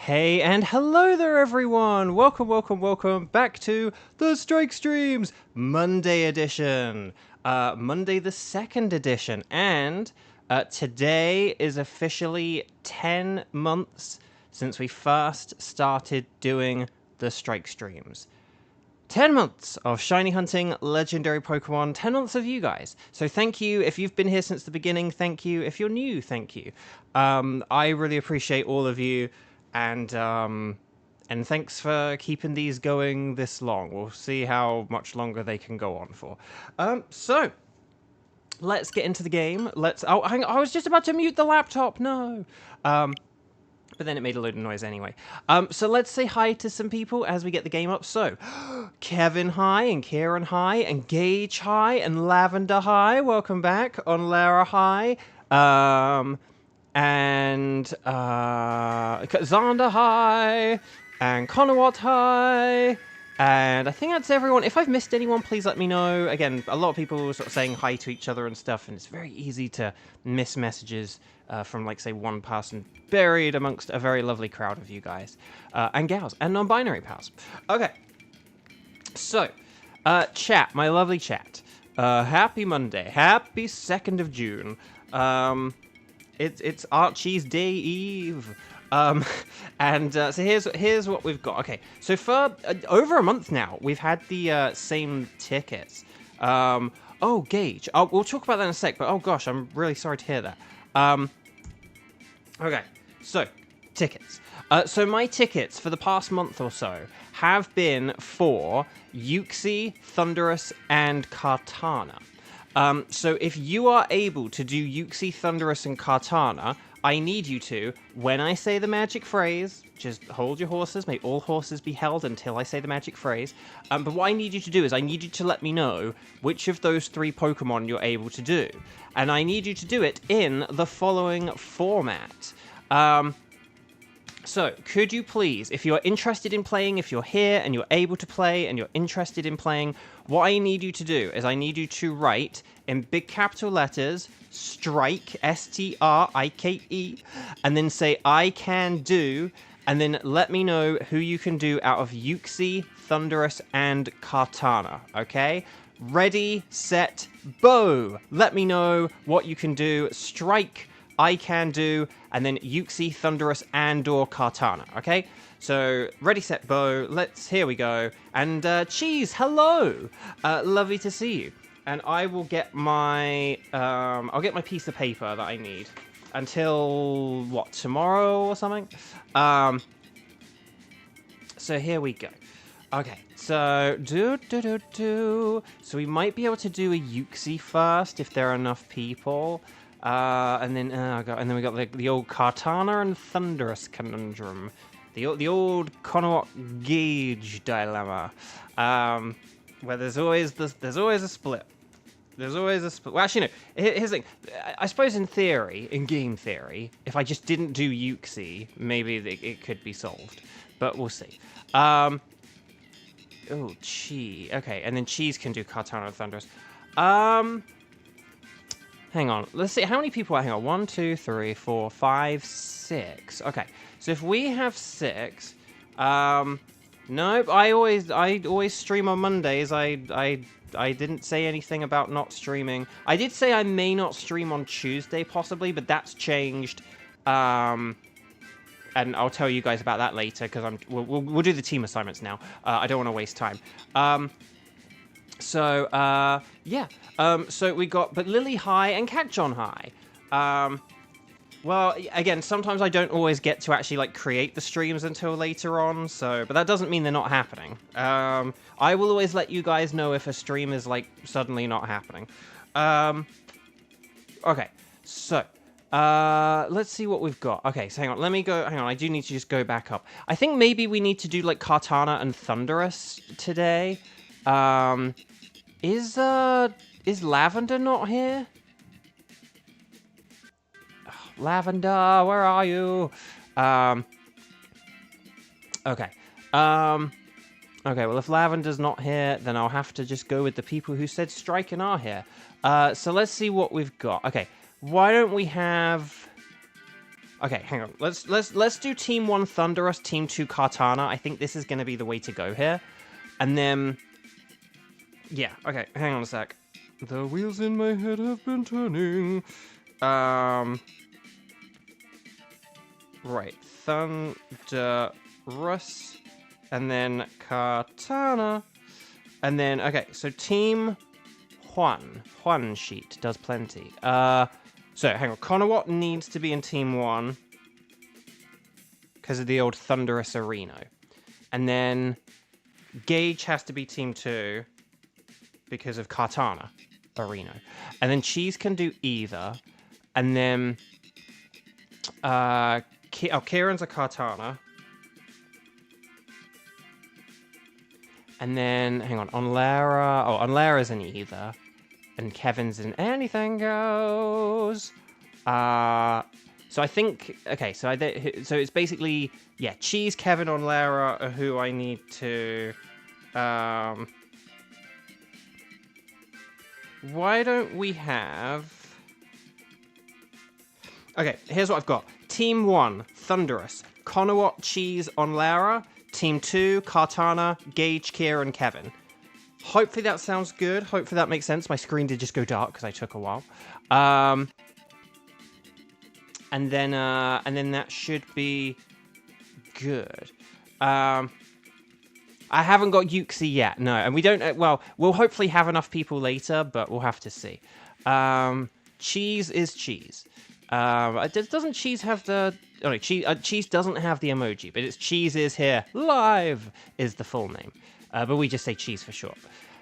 Hey and hello there everyone! Welcome back to the Strike Streams Monday edition. Monday the 2nd edition. And today is officially 10 months since we first started doing the Strike Streams. 10 months of shiny hunting, legendary Pokemon, 10 months of you guys. So thank you. If you've been here since the beginning, thank you. If you're new, thank you. I really appreciate all of you. And thanks for keeping these going this long. We'll see how much longer they can go on for. So let's get into the game. Oh, hang on. I was just about to mute the laptop. No. But then it made a load of noise anyway. So let's say hi to some people as we get the game up. So, Kevin hi, and Kieran hi, and Gage hi, and Lavender hi. Welcome back. On Lara hi. And Xander hi, and Conowat hi, and I think that's everyone. If I've missed anyone, please let me know. Again, a lot of people are sort of saying hi to each other and stuff, and it's very easy to miss messages from, like, say, one person buried amongst a very lovely crowd of you guys, and gals, and non-binary pals. Okay, so, chat, my lovely chat. Happy Monday, happy 2nd of June. It's Archie's Day Eve. So here's what we've got. Okay, so for over a month now, we've had the same tickets. Oh, Gage. Oh, we'll talk about that in a sec, but oh gosh, I'm really sorry to hear that. Okay, so, tickets. So my tickets for the past month or so have been for Uxie, Thunderous, and Kartana. So if you are able to do Uxie, Thunderous, and Kartana, I need you to, when I say the magic phrase, just hold your horses, may all horses be held until I say the magic phrase, but what I need you to do is I need you to let me know which of those 3 Pokemon you're able to do, and I need you to do it in the following format. So, could you please, if you're interested in playing, if you're here and you're able to play and you're interested in playing, what I need you to do is I need you to write in big capital letters, strike, S-T-R-I-K-E, and then say, I can do, and then let me know who you can do out of Uxie, Thunderous, and Kartana, okay? Ready, set, bow! Let me know what you can do, strike, I can do, and then Uxie, Thunderous, and/or Kartana, okay? So, ready, set, bow, here we go. And, Cheese, hello! Lovely to see you. And I will get my, I'll get my piece of paper that I need. Until, what, tomorrow or something? So here we go. Okay, so, So we might be able to do a Uxie first, if there are enough people. And then we got the old Kartana and Thunderous conundrum, the old Conowat Gage dilemma, where there's always a split. There's always a split. Well, actually, no. Here's the thing. I suppose in theory, in game theory, if I just didn't do Uxie, maybe it could be solved, but we'll see. Oh, Chi. Okay, and then Cheese can do Kartana and Thunderous. Hang on, let's see, how many people are, hang on, 1, 2, 3, 4, 5, 6. Okay, so if we have 6, nope, I always stream on Mondays. I didn't say anything about not streaming. I did say I may not stream on Tuesday, possibly, but that's changed, and I'll tell you guys about that later, because we'll do the team assignments now. I don't want to waste time. So, yeah. So we got, but Lily High and Cat John High. Well, again, sometimes I don't always get to actually, like, create the streams until later on, so, but that doesn't mean they're not happening. I will always let you guys know if a stream is, like, suddenly not happening. Okay, so, let's see what we've got. Okay, so hang on, I do need to just go back up. I think maybe we need to do, like, Kartana and Thunderous today. Is Lavender not here? Oh, Lavender, where are you? Okay. Okay, well, if Lavender's not here, then I'll have to just go with the people who said strike and are here. So let's see what we've got. Okay, why don't we have... Okay, hang on. Let's do Team 1 Thunderous, Team 2 Kartana. I think this is going to be the way to go here. And then... Yeah, okay, hang on a sec. The wheels in my head have been turning. Right, Thunderous, and then Kartana, and then, okay, so Team Juan sheet does plenty. So, hang on, Conowat needs to be in Team 1, because of the old Thunderous Areno. And then Gage has to be Team 2, because of Kartana Areno. And then Cheese can do either, and then... Kieran's a Kartana. And then, hang on, Onlara... Oh, Onlara's an either. And Kevin's in anything goes. So I think... Okay, so it's basically... Yeah, Cheese, Kevin, Onlara are who I need to... Why don't we have... Okay, here's what I've got. Team 1, Thunderous, Conowat, Cheese, Onlara. Team 2, Kartana, Gage, Kieran, Kevin. Hopefully that sounds good. Hopefully that makes sense. My screen did just go dark because I took a while. And then that should be good. I haven't got Yuxi yet, no. And we don't... Well, we'll hopefully have enough people later, but we'll have to see. Cheese is Cheese. Doesn't Cheese have the... Oh, no, Cheese doesn't have the emoji, but it's Cheese is here. Live is the full name. But we just say Cheese for short.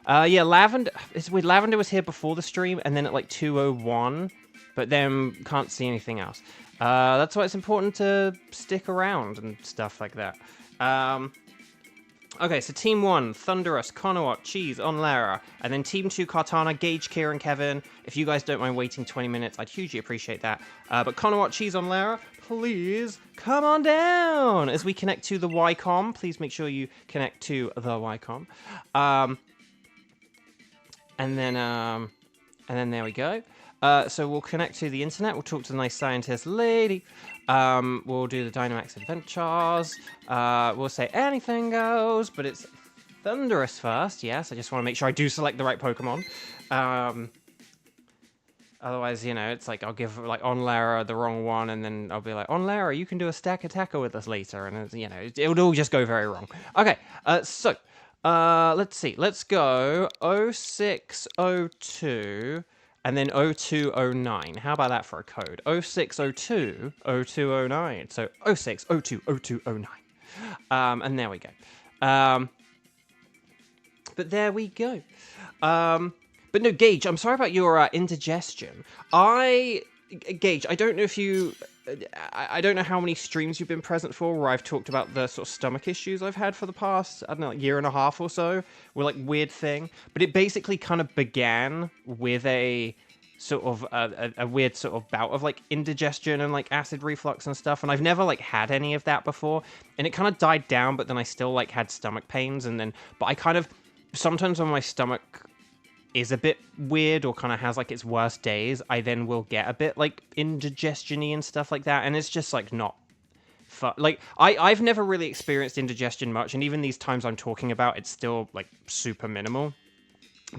Yeah, Lavender... It's weird. Lavender was here before the stream, and then at like 2:01, but then can't see anything else. That's why it's important to stick around and stuff like that. Okay, so Team 1, Thunderous, Conowat, Cheese, Onlara, and then Team 2, Kartana, Gage, Kieran, Kevin. If you guys don't mind waiting 20 minutes, I'd hugely appreciate that. But Conowat, Cheese, Onlara, please come on down as we connect to the YCOM. Please make sure you connect to the YCOM. And then there we go. So we'll connect to the internet. We'll talk to the nice scientist lady. We'll do the Dynamax Adventures. We'll say anything goes, but it's Thunderous first. Yes, I just want to make sure I do select the right Pokemon. Otherwise, you know, it's like I'll give like Onlara the wrong one, and then I'll be like, Onlara, you can do a stack attacker with us later, and it's, you know, it'll all just go very wrong. Okay, so let's see. Let's go 0602. And then 0209. How about that for a code? 0602 0209. So 0602 0209. And there we go. But there we go. But no, Gage, I'm sorry about your indigestion. Gage, I don't know if you... I don't know how many streams you've been present for where I've talked about the sort of stomach issues I've had for the past, I don't know, like year and a half or so. With like weird thing. But it basically kind of began with a sort of a weird sort of bout of like indigestion and like acid reflux and stuff. And I've never like had any of that before. And it kind of died down, but then I still like had stomach pains. And then, but I kind of, sometimes when my stomach is a bit weird or kind of has like its worst days, I then will get a bit like indigestion-y and stuff like that, and it's just like not fun. Like I've never really experienced indigestion much, and even these times I'm talking about, it's still like super minimal.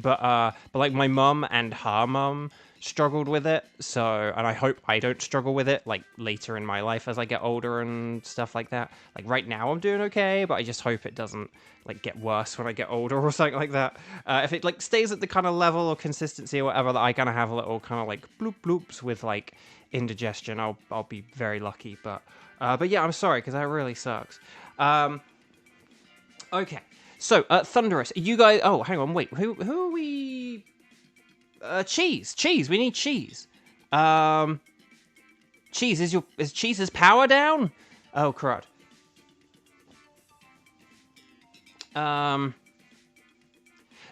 But like my mum and her mum struggled with it, so, and I hope I don't struggle with it like later in my life as I get older and stuff like that. Like right now I'm doing okay, but I just hope it doesn't like get worse when I get older or something like that. If it like stays at the kind of level or consistency or whatever that I kind of have a little kind of like bloop bloops with like indigestion, I'll be very lucky. But yeah, I'm sorry because that really sucks. Okay, so Thunderous, you guys. Oh, hang on, wait, who are we? Cheese. We need Cheese. Cheese, is Cheese's power down? Oh crud.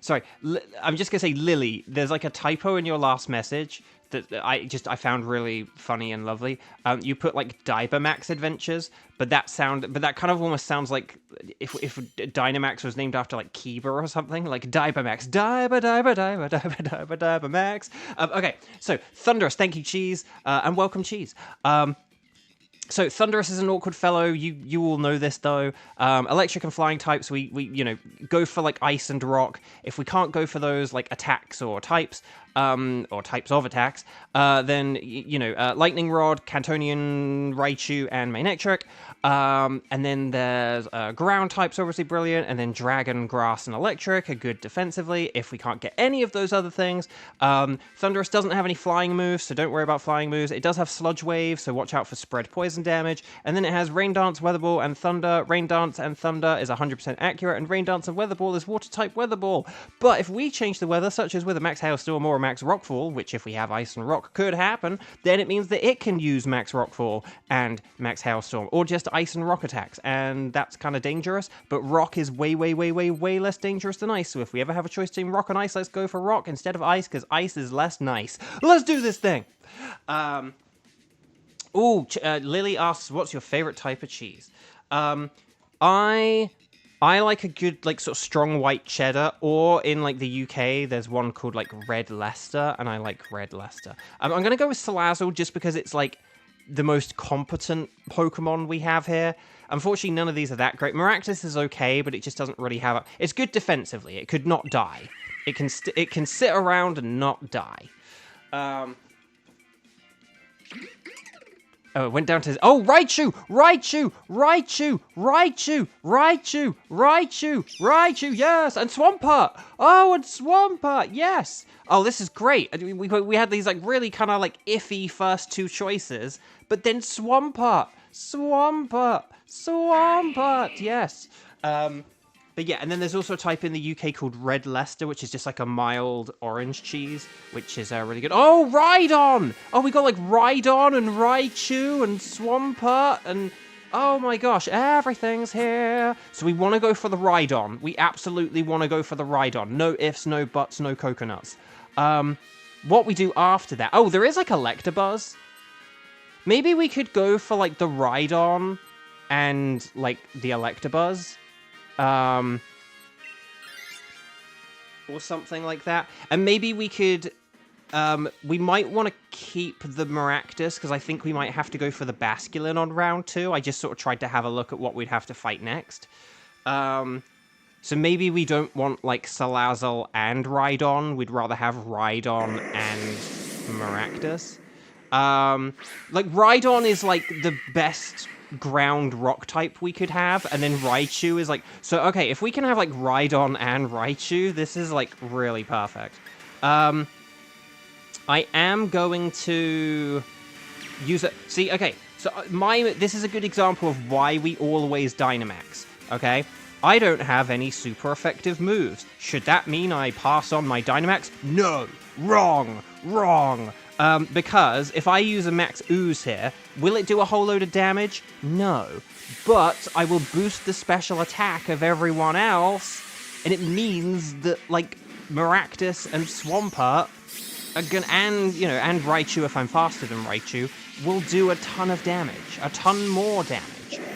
Sorry, I'm just gonna say Lily. There's like a typo in your last message that I found really funny and lovely. You put like Dynamax Adventures, but that kind of almost sounds like if Dynamax was named after like Kiba or something, like Dynamax, Dynamax. Okay, so Thunderous, thank you, Cheese, and welcome, Cheese. So Thunderous is an awkward fellow. You all know this though. Electric and flying types, we go for like ice and rock. If we can't go for those like attacks or types of attacks, then Lightning Rod, Cantonian, Raichu, and Manectric. And then there's ground types, obviously brilliant, and then Dragon, Grass, and Electric are good defensively. If we can't get any of those other things, Thunderous doesn't have any flying moves, so don't worry about flying moves. It does have Sludge Wave, so watch out for spread poison damage. And then it has Rain Dance, Weather Ball, and Thunder. Rain Dance and Thunder is 100% accurate, and Rain Dance and Weather Ball is Water type Weather Ball. But if we change the weather, such as with a Max Hailstorm or a Max Rockfall, which if we have Ice and Rock could happen, then it means that it can use Max Rockfall and Max Hailstorm, or just Ice and Rock attacks, and that's kind of dangerous. But Rock is way less dangerous than Ice, so if we ever have a choice between Rock and Ice, let's go for Rock instead of Ice, because Ice is less nice. Let's do this thing! Lily asks, what's your favorite type of cheese? I like a good, like, sort of strong white cheddar, or in, like, the UK, there's one called, like, Red Leicester, and I like Red Leicester. I'm gonna go with Salazzle just because it's, like, the most competent Pokemon we have here. Unfortunately, none of these are that great. Maractus is okay, but it just doesn't really have it's good defensively. It could not die. It can sit around and not die. Oh, it went down to... Oh, Raichu! Yes! And Swampert! Oh, and Swampert! Yes! Oh, this is great. We had these, like, really kind of, like, iffy first two choices. But then Swampert! Yes! But yeah, and then there's also a type in the UK called Red Leicester, which is just like a mild orange cheese, which is really good. Oh, Rhydon! Oh, we got like Rhydon and Raichu and Swampert and... Oh my gosh, everything's here. So we want to go for the Rhydon. We absolutely want to go for the Rhydon. No ifs, no buts, no coconuts. What we do after that... Oh, there is like Electabuzz. Maybe we could go for like the Rhydon and like the Electabuzz. Or something like that. And maybe we could, we might want to keep the Maractus, because I think we might have to go for the Basculin on round 2. I just sort of tried to have a look at what we'd have to fight next. So maybe we don't want, like, Salazzle and Rhydon. We'd rather have Rhydon and Maractus. Like, Rhydon is, like, the best... ground rock type we could have, and then Raichu is like... So, okay, if we can have, like, Rhydon and Raichu, this is, like, really perfect. I am going to use it... See, okay, so this is a good example of why we always Dynamax, okay? I don't have any super effective moves. Should that mean I pass on my Dynamax? No! Wrong! Because if I use a Max Ooze here, will it do a whole load of damage? No. But I will boost the special attack of everyone else, and it means that, like, Maractus and Swampert are gonna, and Raichu, if I'm faster than Raichu, will do a ton of damage. A ton more damage.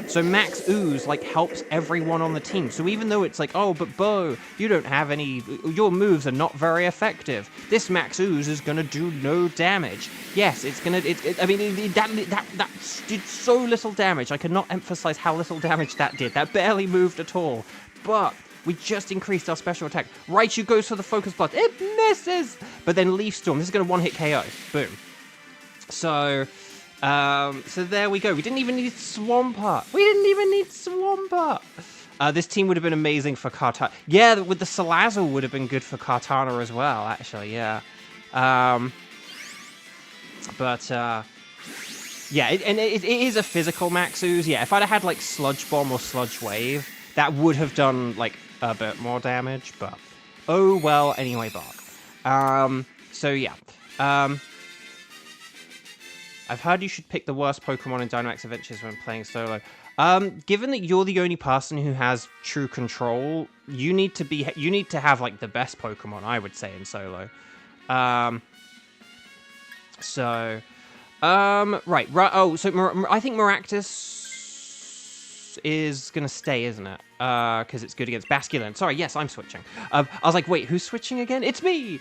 So Max Ooze, like, helps everyone on the team. So even though it's like, oh, but Bo, you don't have any... Your moves are not very effective. This Max Ooze is gonna do no damage. Yes, it's gonna... That did so little damage. I cannot emphasize how little damage that did. That barely moved at all. But... we just increased our special attack. Raichu goes for the Focus Blast. It misses! But then Leaf Storm. This is going to one-hit KO. Boom. So there we go. We didn't even need Swampert. This team would have been amazing for Kartana. Yeah, with the Salazzle would have been good for Kartana as well, actually, yeah. Yeah, it is a physical Max Ooze. Yeah, if I'd have had, like, Sludge Bomb or Sludge Wave, that would have done, like, a bit more damage, but... oh, well, anyway, Bark. So, yeah. I've heard you should pick the worst Pokemon in Dynamax Adventures when playing solo. Given that you're the only person who has true control, you need to have, like, the best Pokemon, I would say, in solo. Right. Oh, so I think Maractus is gonna stay, isn't it? Because it's good against Basculin. Sorry, yes, I'm switching. I was like, wait, who's switching again? It's me!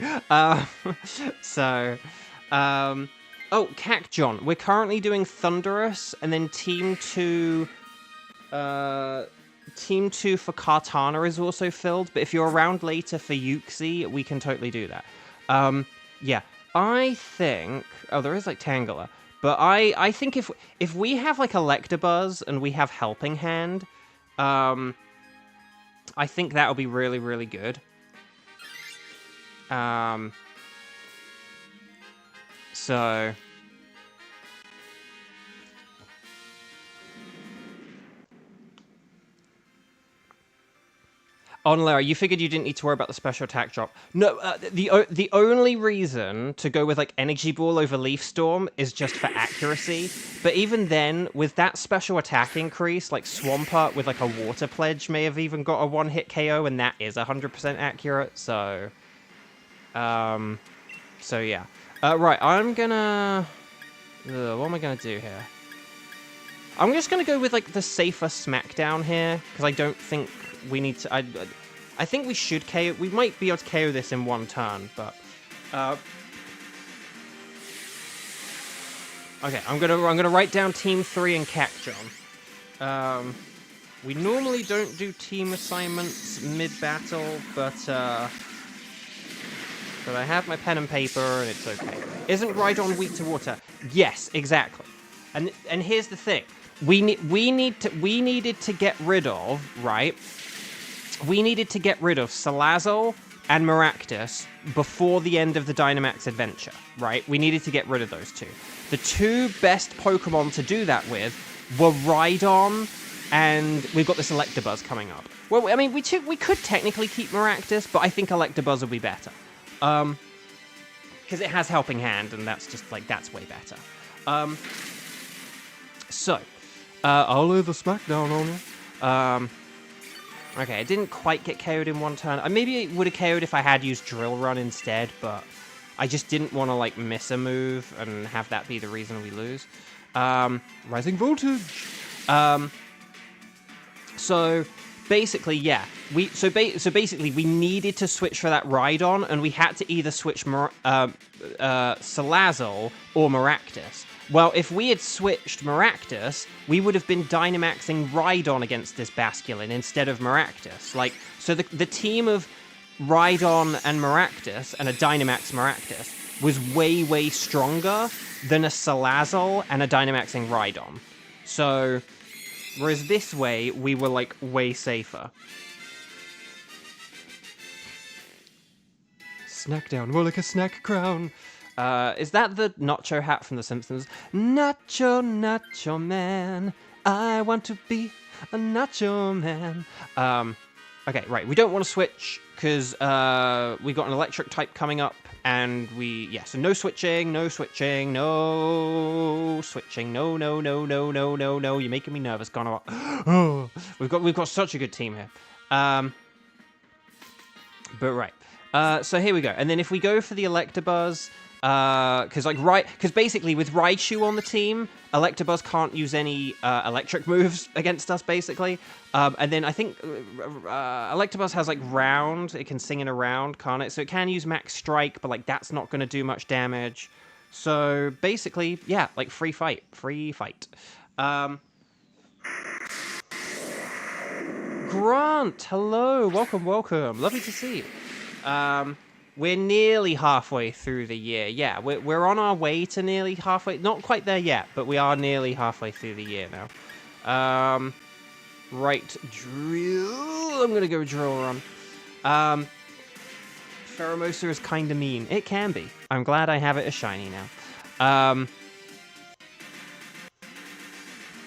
Oh, Cacjon. We're currently doing Thunderous, and then Team 2 for Kartana is also filled, but if you're around later for Yuxi, we can totally do that. Yeah, I think... Oh, there is, like, Tangela. But I think if we have, like, Electabuzz and we have Helping Hand, I think that'll be really, really good. So... On Lara, you figured you didn't need to worry about the special attack drop. No, the only reason to go with like Energy Ball over Leaf Storm is just for accuracy. But even then, with that special attack increase, like Swampert with like a Water Pledge may have even got a one-hit KO, and that is 100% accurate. So, yeah. Right, I'm gonna... what am I gonna do here? I'm just gonna go with like the safer Smackdown here, because I don't think we need to... I think we should KO... We might be able to KO this in one turn, but... okay, I'm gonna write down Team 3 and Cacjon. We normally don't do team assignments mid-battle, but I have my pen and paper, and it's okay. Isn't Rhydon weak to water? Yes, exactly. And here's the thing. We needed to get rid of, right? We needed to get rid of Salazzle and Maractus before the end of the Dynamax adventure, right? We needed to get rid of those two. The two best Pokemon to do that with were Rhydon, and we've got this Electabuzz coming up. Well, I mean, we could technically keep Maractus, but I think Electabuzz would be better. Because it has Helping Hand, and that's just, like, that's way better. So, I'll lay the smackdown on you. Okay, I didn't quite get KO'd in one turn. Maybe it would have KO'd if I had used Drill Run instead, but I just didn't want to, like, miss a move and have that be the reason we lose. Rising Voltage! So, basically, yeah. So basically, we needed to switch for that Rhydon, and we had to either switch Salazzle or Maractus. Well, if we had switched Maractus, we would have been Dynamaxing Rhydon against this Basculin instead of Maractus. Like, so the team of Rhydon and Maractus, and a Dynamax Maractus, was way, way stronger than a Salazzle and a Dynamaxing Rhydon. So, whereas this way, we were, like, way safer. Snack down, more like a snack crown. Is that the Nacho hat from The Simpsons? Nacho, Nacho Man, I want to be a Nacho Man. Okay, right, we don't want to switch, because we got an electric type coming up, and so no switching, no switching, no switching, no, you're making me nervous, Connor. Oh, we've got such a good team here. But right, so here we go, and then if we go for the Electabuzz, because basically with Raichu on the team, Electabuzz can't use any electric moves against us, basically. And then I think Electabuzz has, like, round. It can sing in a round, can't it? So it can use Max Strike, but, like, that's not going to do much damage. So basically, yeah, like, free fight. Grant, hello, welcome. Lovely to see you. We're nearly halfway through the year. Yeah, we're on our way to nearly halfway. Not quite there yet, but we are nearly halfway through the year now. Right, Drill. I'm going to go Drill Run. Pheromosa is kind of mean. It can be. I'm glad I have it as shiny now.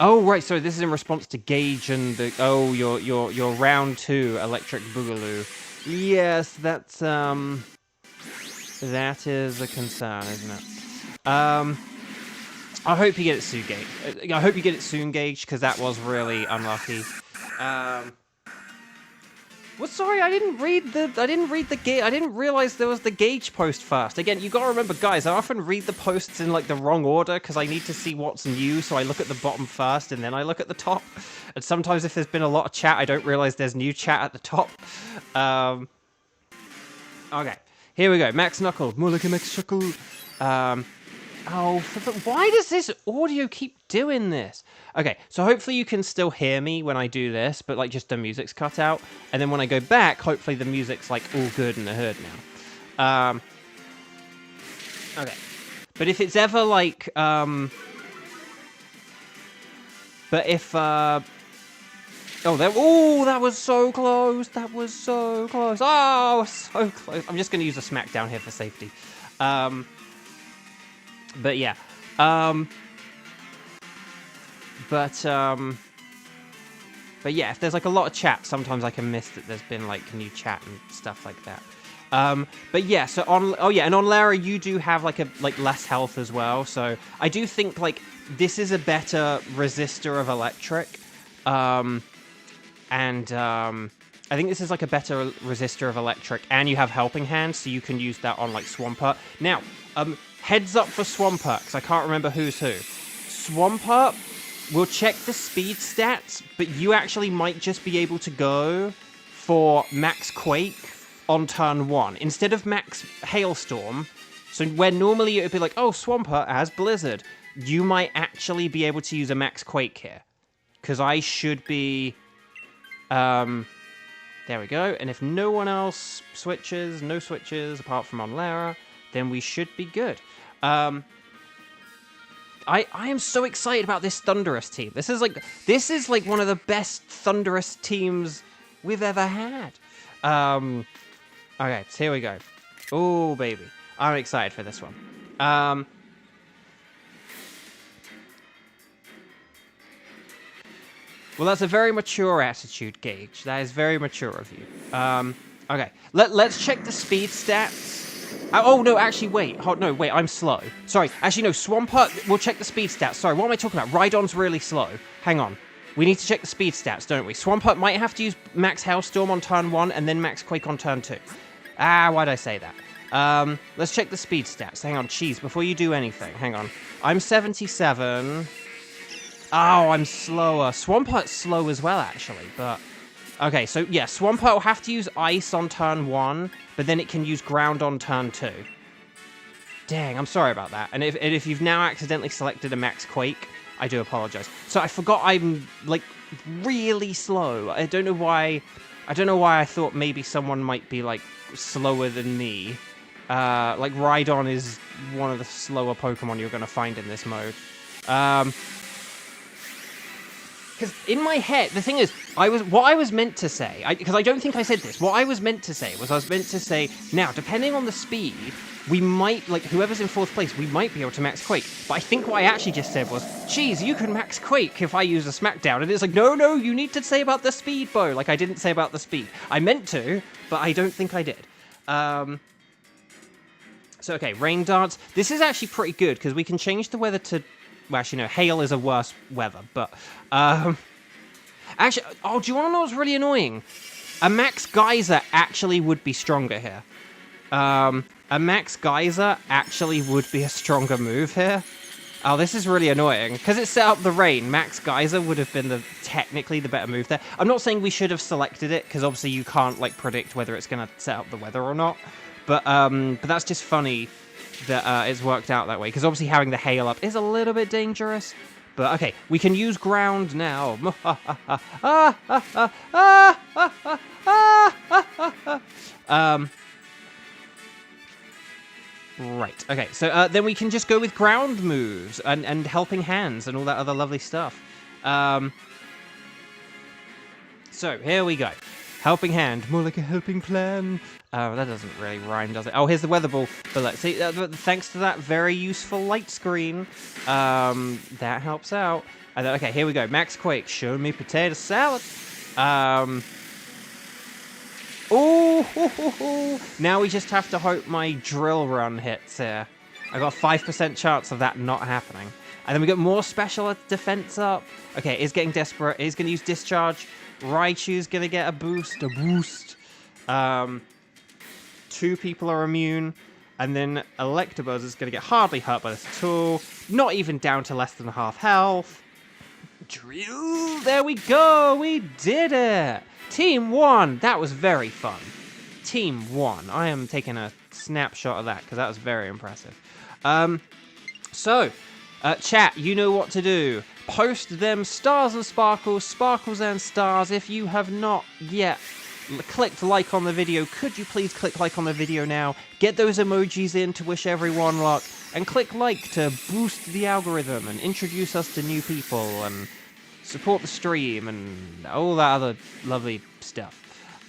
Oh, right, so this is in response to Gage and the... Oh, your round 2 Electric Boogaloo. Yes, that's, that is a concern, isn't it? I hope you get it soon, Gage. I hope you get it soon, Gage, because that was really unlucky. Well, sorry, I didn't realize there was the Gage post first. Again, you gotta remember, guys, I often read the posts in, like, the wrong order, because I need to see what's new, so I look at the bottom first, and then I look at the top. And sometimes if there's been a lot of chat, I don't realize there's new chat at the top. Okay, here we go. Max Knuckle. More like a Max Shuckle. Oh, why does this audio keep doing this? Okay, so hopefully you can still hear me when I do this, but like just the music's cut out. And then when I go back, hopefully the music's like all good and heard now. Okay. But if it's ever like, but if, oh, that was so close. That was so close. Oh, so close. I'm just going to use a smackdown here for safety. But yeah, but yeah, if there's like a lot of chat, sometimes I can miss that there's been like new chat and stuff like that. But yeah, so and on Lara you do have like less health as well. So I do think like this is a better resistor of electric, I think this is like a better resistor of electric, and you have helping hand, so you can use that on like Swampert. Now, heads up for Swampert, because I can't remember who's who. Swampert will check the speed stats, but you actually might just be able to go for Max Quake on turn 1 instead of Max Hailstorm. So where normally it would be like, oh, Swampert has Blizzard, you might actually be able to use a Max Quake here. Because I should be... there we go. And if no one else switches, no switches apart from on Lara, then we should be good. I am so excited about this Thunderous team. This is like one of the best Thunderous teams we've ever had. Okay, so here we go. Oh, baby. I'm excited for this one. Well, that's a very mature attitude, Gage. That is very mature of you. Okay, let's check the speed stats. Oh, no, actually, wait. I'm slow. Sorry, actually, no, Swampert, we'll check the speed stats. Sorry, what am I talking about? Rhydon's really slow. Hang on. We need to check the speed stats, don't we? Swampert might have to use Max Hailstorm on turn 1 and then Max Quake on turn 2. Why'd I say that? Let's check the speed stats. Hang on, Cheese, before you do anything. Hang on. I'm 77. Oh, I'm slower. Swampert's slow as well, actually, but... Okay, so, yeah, Swampert will have to use Ice on turn 1, but then it can use Ground on turn 2. Dang, I'm sorry about that. And if you've now accidentally selected a Max Quake, I do apologize. So I forgot I'm, like, really slow. I don't know why I thought maybe someone might be, like, slower than me. Like, Rhydon is one of the slower Pokemon you're going to find in this mode. Because in my head, the thing is, what I was meant to say, because I don't think I said this, what I was meant to say was now, depending on the speed, we might, like, whoever's in 4th place, we might be able to Max Quake. But I think what I actually just said was, geez, you can Max Quake if I use a Smackdown. And it's like, no, you need to say about the speed, Bo. Like, I didn't say about the speed. I meant to, but I don't think I did. So, okay, Rain Dance. This is actually pretty good, because we can change the weather to... Well, actually, no, hail is a worse weather, but... Actually, oh, do you want to know what's really annoying? A Max Geyser actually would be stronger here. A Max Geyser actually would be a stronger move here. Oh, this is really annoying. Because it set up the rain, Max Geyser would have been technically the better move there. I'm not saying we should have selected it, because obviously you can't, like, predict whether it's going to set up the weather or not. But that's just funny that it's worked out that way, because obviously having the hail up is a little bit dangerous. But okay, we can use ground now. Right, okay, so then we can just go with ground moves and helping hands and all that other lovely stuff. So here we go. Helping hand, more like a helping plan. That doesn't really rhyme, does it? Oh, here's the weather ball. But let's see, thanks to that very useful light screen, that helps out. And then, okay, here we go. Max Quake, show me potato salad. Now we just have to hope my drill run hits here. I got a 5% chance of that not happening. And then we got more special defense up. Okay, it's getting desperate. It's going to use discharge. Raichu's gonna get a boost. 2 people are immune, and then Electabuzz is gonna get hardly hurt by this at all. Not even down to less than half health. Drill! There we go! We did it! Team 1! That was very fun. Team 1. I am taking a snapshot of that, because that was very impressive. So, chat, you know what to do. Post them stars and sparkles, sparkles and stars. If you have not yet clicked like on the video, could you please click like on the video now? Get those emojis in to wish everyone luck, and click like to boost the algorithm and introduce us to new people and support the stream and all that other lovely stuff.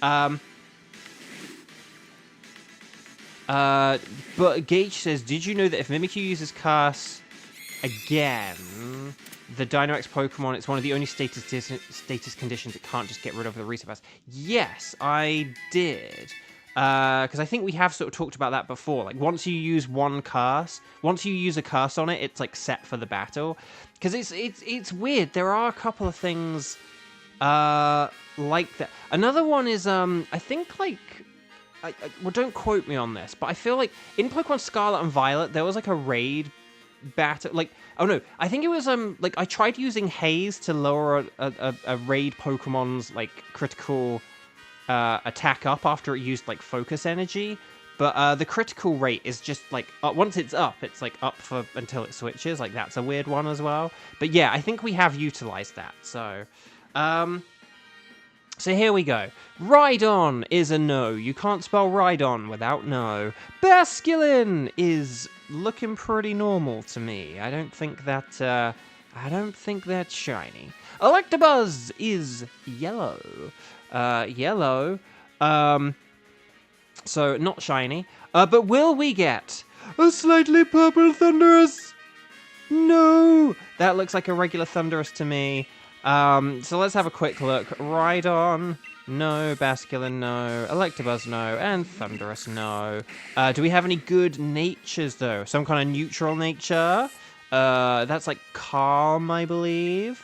But Gage says, did you know that if Mimikyu uses Curse again, the Dynamax Pokemon, it's one of the only status conditions it can't just get rid of the reset pass? Yes, I did. Because I think we have sort of talked about that before. Like, once you use one curse, once you use a curse on it, it's like set for the battle. Because it's weird. There are a couple of things like that. Another one is I think like well, don't quote me on this, but I feel like in Pokemon Scarlet and Violet there was like a raid battle. Like, oh no, I think it was like I tried using Haze to lower a raid Pokemon's like critical attack up after it used like focus energy, but the critical rate is just like once it's up, it's like up for until it switches. Like, that's a weird one as well. But yeah, I think we have utilized that. So so here we go. Rhydon is a no. You can't spell Rhydon without no. Basculin is looking pretty normal to me. I don't think that's shiny. Electabuzz is yellow. Yellow. So not shiny. But will we get a slightly purple Thundurus? No! That looks like a regular Thundurus to me. So let's have a quick look. Rhydon, no. Basculin, no. Electabuzz, no. And Thundurus, no. Do we have any good natures, though? Some kind of neutral nature? That's like calm, I believe.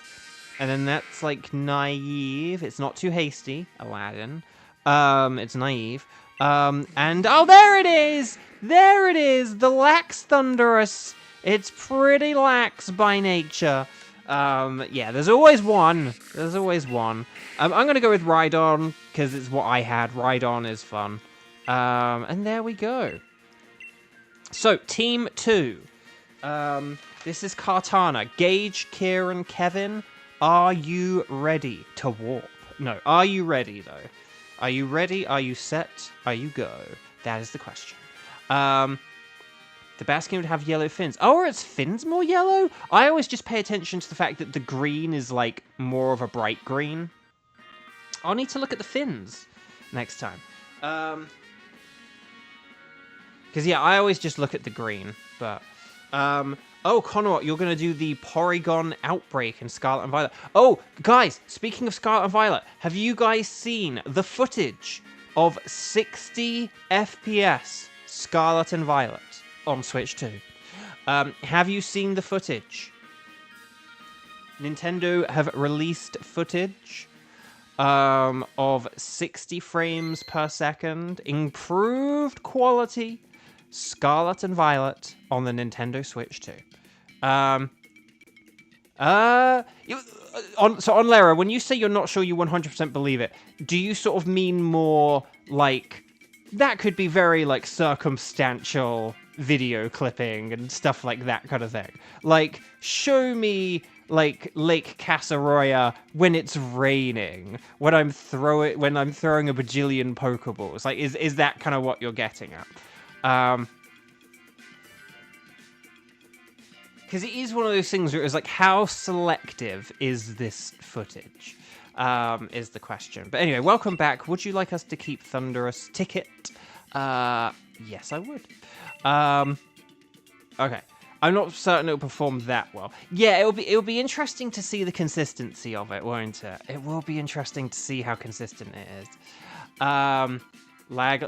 And then that's like naive. It's not too hasty, Aladdin. It's naive. And oh, there it is! There it is! The lax Thundurus. It's pretty lax by nature. Yeah, there's always one. There's always one. I'm going to go with Rhydon, because it's what I had. Rhydon is fun. And there we go. So, Team 2. This is Kartana. Gage, Kieran, Kevin, are you ready to warp? No, are you ready, though? Are you ready? Are you set? Are you go? That is the question. The Baskin would have yellow fins. Oh, are its fins more yellow? I always just pay attention to the fact that the green is, like, more of a bright green. I'll need to look at the fins next time. Because, yeah, I always just look at the green. But, oh, Connor, you're going to do the Porygon Outbreak in Scarlet and Violet. Oh, guys, speaking of Scarlet and Violet, have you guys seen the footage of 60 FPS Scarlet and Violet on Switch 2? Have you seen the footage? Nintendo have released footage of 60 frames per second, improved quality, Scarlet and Violet on the Nintendo Switch 2. On Lara, when you say you're not sure you 100% believe it, do you sort of mean more like that could be very like circumstantial video clipping and stuff like that kind of thing? Like, show me like Lake Casseroya when it's raining, when I'm throwing a bajillion Pokeballs. Like, is that kind of what you're getting at? Because it is one of those things where it's like, how selective is this footage? Is the question. But anyway, welcome back. Would you like us to keep Thundurus Ticket? Yes, I would. Okay. I'm not certain it'll perform that well. Yeah, it'll be interesting to see the consistency of it, won't it? It will be interesting to see how consistent it is. Lag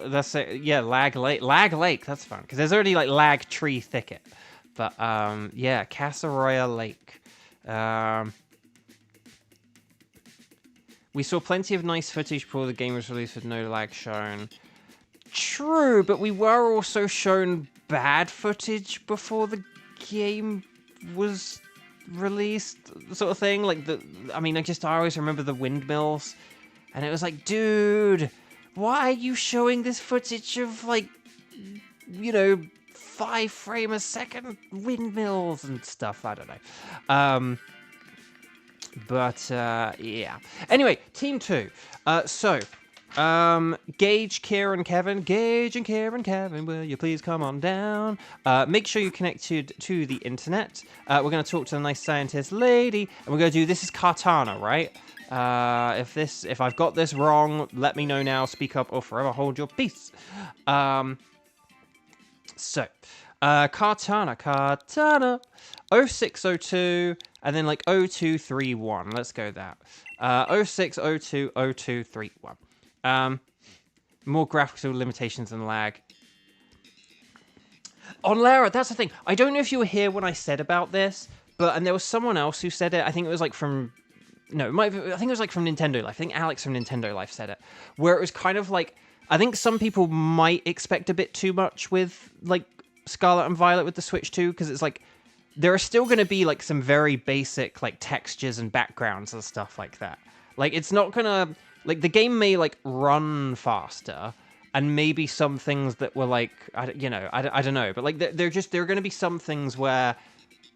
Lake, that's fun. Because there's already like Lag Tree Thicket. But yeah, Casseroya Lake. We saw plenty of nice footage before the game was released with no lag shown. True, but we were also shown bad footage before the game was released, sort of thing. Like, I always remember the windmills, and it was like, dude, why are you showing this footage of, like, you know, 5 frame a second windmills and stuff. I don't know. Yeah. Anyway, team 2. Gage, Kieran, Kevin. Gage and Kieran, Kevin, will you please come on down? Make sure you're connected to the internet. We're going to talk to the nice scientist lady, and we're going to do, this is Kartana, right? If I've got this wrong, let me know now, speak up, or forever hold your peace. Kartana, 0602, and then like 0231. Let's go that. 0602 0231. More graphical limitations and lag. On Lara, that's the thing. I don't know if you were here when I said about this, and there was someone else who said it. I think it was like from... No, I think it was like from Nintendo Life. I think Alex from Nintendo Life said it. Where it was kind of like... I think some people might expect a bit too much with, like, Scarlet and Violet with the Switch 2, because it's like... There are still going to be, like, some very basic, like, textures and backgrounds and stuff like that. Like, it's not going to... Like, the game may, like, run faster, and maybe some things that were, like... I don't know. But, like, there are going to be some things where,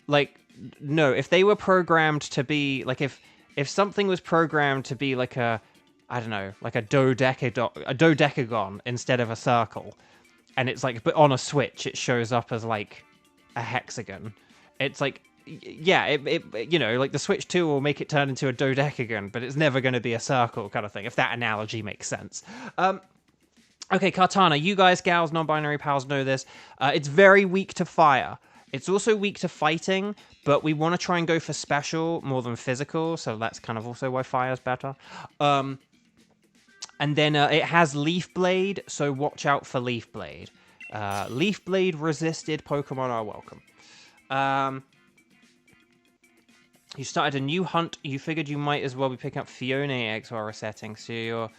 like... No, if they were programmed to be... Like, if something was programmed to be, like, a... I don't know, like a dodecagon instead of a circle, and it's, like, but on a Switch, it shows up as, like, a hexagon. It's like, yeah, like the Switch 2 will make it turn into a dodecagon, but it's never going to be a circle kind of thing, if that analogy makes sense. Okay, Kartana, you guys, gals, non-binary pals know this. It's very weak to fire. It's also weak to fighting, but we want to try and go for special more than physical, so that's kind of also why fire's better. And then it has Leaf Blade, so watch out for Leaf Blade. Leaf Blade resisted Pokemon are welcome. You started a new hunt. You figured you might as well be picking up Fiona eggs while resetting. So you're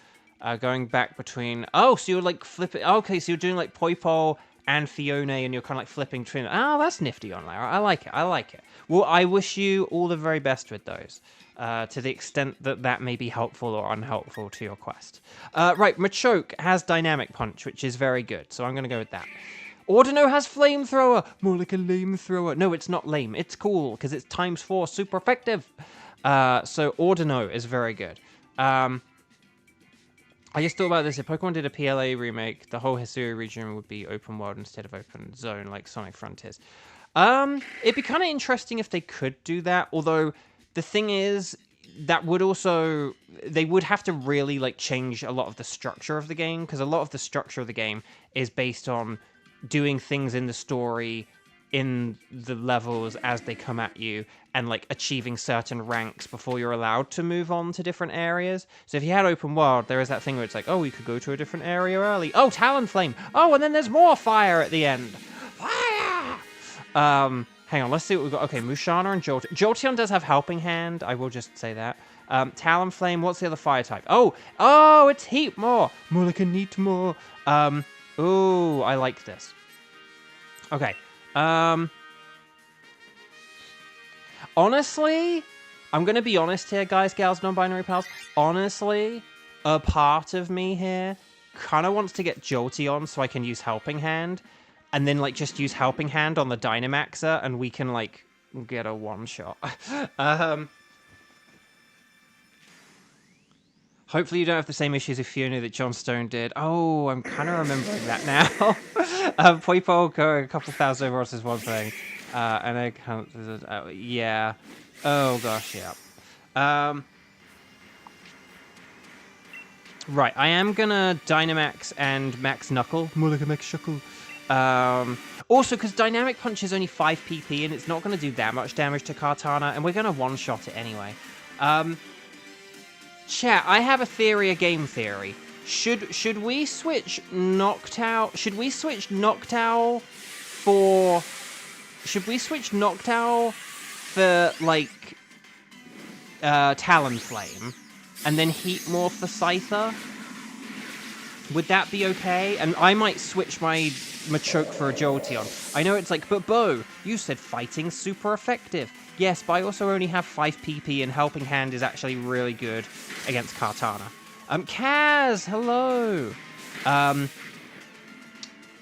going back between... Oh, so you're like flipping... Okay, so you're doing like Poipole and Fiona, and you're kind of like flipping between... Oh, that's nifty on Lara. I like it. Well, I wish you all the very best with those. To the extent that may be helpful or unhelpful to your quest. Right, Machoke has Dynamic Punch, which is very good. So I'm going to go with that. Ordino has Flamethrower! More like a lame thrower. No, it's not lame. It's cool, because it's ×4, super effective. So Ordino is very good. I just thought about this. If Pokemon did a PLA remake, the whole Hisui region would be open world instead of open zone, like Sonic Frontiers. It'd be kind of interesting if they could do that, although the thing is, that would also... They would have to really, like, change a lot of the structure of the game, because a lot of the structure of the game is based on doing things in the story, in the levels as they come at you, and, like, achieving certain ranks before you're allowed to move on to different areas. So if you had open world, there is that thing where it's like, oh, you could go to a different area early. Oh, Talonflame! Oh, and then there's more fire at the end! Fire! Hang on, let's see what we've got. Okay, Mushana and Jolteon. Jolteon does have Helping Hand, I will just say that. Talonflame, what's the other fire type? Oh, it's Heatmore! More like a Neatmore. Ooh, I like this. Okay. Honestly, I'm going to be honest here, guys, gals, non-binary pals. Honestly, a part of me here kind of wants to get Jolteon so I can use Helping Hand. And then, like, just use Helping Hand on the Dynamaxer, and we can, like, get a one-shot. Hopefully you don't have the same issues with Fiona that John Stone did. Oh, I'm kind of remembering that now. Poipole going a couple thousand overalls is one thing. And I can't... yeah. Oh, gosh, yeah. Right, I am gonna Dynamax and Max Knuckle. More like a Max Shuckle. Also, because Dynamic Punch is only 5 PP, and it's not going to do that much damage to Kartana, and we're going to one-shot it anyway. Chat, I have a theory, a game theory. Should we switch Noctowl? Should we switch Noctowl for... Should we switch Noctowl for, like, Talonflame, and then Heatmorph the Scyther? Would that be okay? And I might switch my Machoke for a Jolteon. I know it's like, but Bo, you said fighting's super effective. Yes, but I also only have 5 PP, and Helping Hand is actually really good against Kartana. Kaz, hello!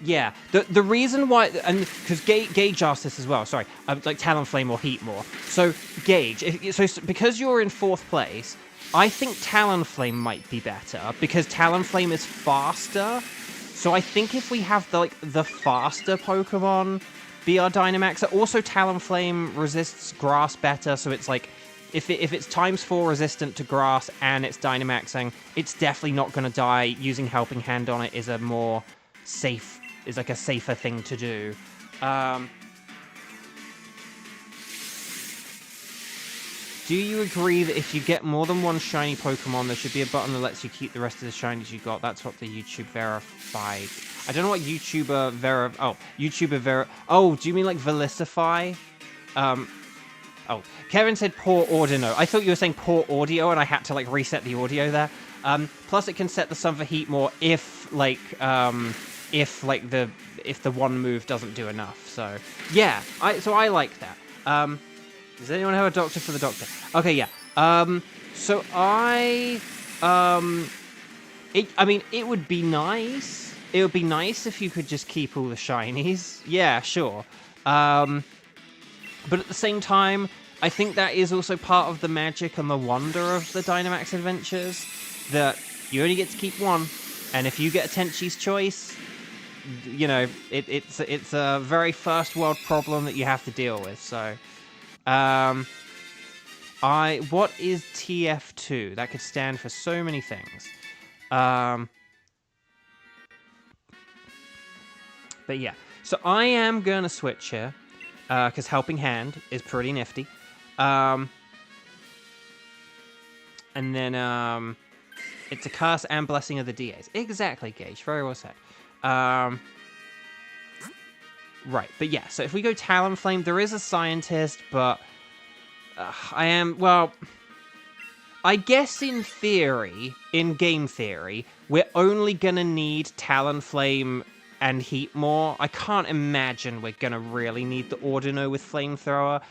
Yeah, the reason why, and because Gage asked this as well. Sorry, like Talonflame or Heatmore. So Gage, because you're in 4th place, I think Talonflame might be better because Talonflame is faster. So I think if we have the faster Pokemon be our Dynamax, also Talonflame resists grass better. So it's like if it's ×4 resistant to grass and it's Dynamaxing, it's definitely not going to die. Using Helping Hand on it is a more safe. Is like a safer thing to do. Do you agree that if you get more than one shiny Pokemon, there should be a button that lets you keep the rest of the shinies you got? That's what the YouTube verified. I don't know what YouTuber Oh, do you mean like Velicify? Oh, Kevin said poor Audino. I thought you were saying poor audio, and I had to like reset the audio there. Plus, it can set the sum for Heatmore if the one move doesn't do enough. So yeah, I like that. Does anyone have a doctor for the doctor? Okay, yeah. So I mean, it would be nice. It would be nice if you could just keep all the shinies. Yeah, sure. But at the same time, I think that is also part of the magic and the wonder of the Dynamax Adventures, that you only get to keep one, and if you get a Tenchi's Choice, you know, it's a very first world problem that you have to deal with. So, what is TF2? That could stand for so many things. But yeah, so I am gonna switch here because Helping Hand is pretty nifty. And then it's a curse and blessing of the DAs. Exactly, Gage. Very well said. Right, but yeah, so if we go Talonflame, there is a scientist, but I guess in theory, in game theory, we're only gonna need Talonflame and Heatmore. I can't imagine we're gonna really need the Audino with Flamethrower.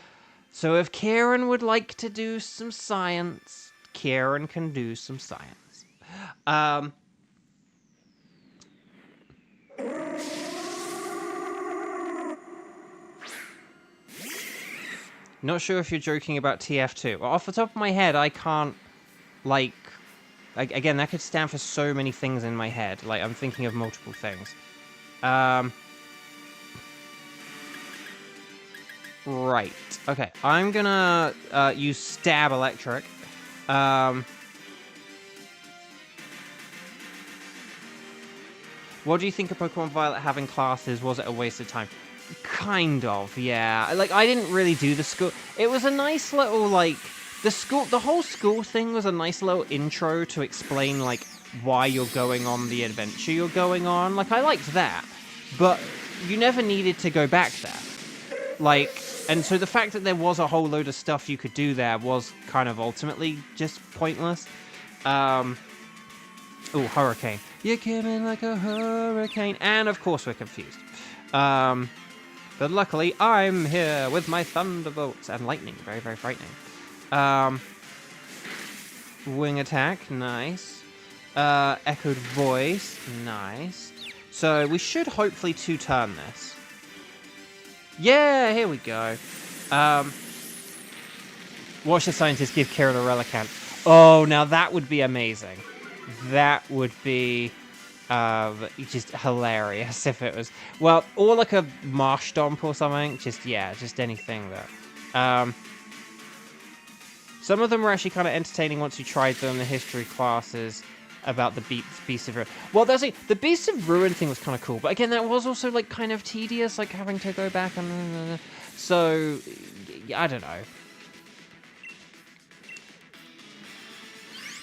So if Kieran would like to do some science, Kieran can do some science. Not sure if you're joking about TF2. Well, off the top of my head, I can't, again, that could stand for so many things in my head. Like, I'm thinking of multiple things. Right. Okay, I'm gonna use Stab Electric. What do you think of Pokemon Violet having classes? Was it a waste of time? Kind of, yeah. Like, I didn't really do the school. It was a nice little, like, the whole school thing was a nice little intro to explain, like, why you're going on the adventure you're going on. Like, I liked that. But you never needed to go back there. Like, and so the fact that there was a whole load of stuff you could do there was kind of ultimately just pointless. Oh, Hurricane. You came in like a hurricane. And, of course, we're confused. But luckily, I'm here with my Thunderbolts and Lightning. Very, very frightening. Wing Attack. Nice. Echoed Voice. Nice. So we should hopefully two-turn this. Yeah, here we go. Watch the scientist give Kieran a Relicanth. Oh, now that would be amazing. That would be just hilarious if it was, well, or like a Marsh Stomp or something. Just anything that. Some of them were actually kind of entertaining once you tried them. The history classes about the Beast of Ruin. Well, the Beast of Ruin thing was kind of cool, but again, that was also like kind of tedious, like having to go back and so I don't know.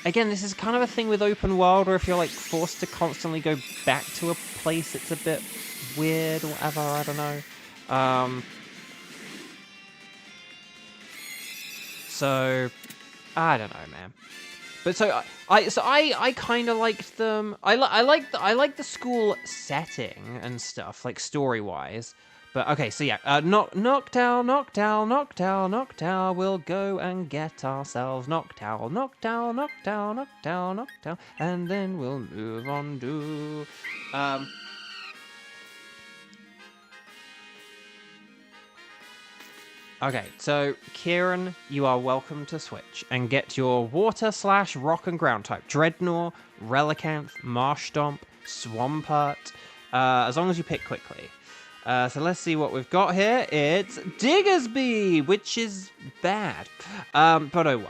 Again, this is kind of a thing with open world, or if you're like forced to constantly go back to a place, it's a bit weird or whatever. I don't know. So I don't know, man. But I kind of liked them. I like the school setting and stuff, like story wise. But okay, so yeah, Noctowl, we'll go and get ourselves Noctowl, and then we'll move on to Okay, so Kieran, you are welcome to switch and get your water/rock and ground type. Dreadnought, Relicanth, Marshtomp, Swampert, as long as you pick quickly. So let's see what we've got here. It's Diggersby, which is bad. But oh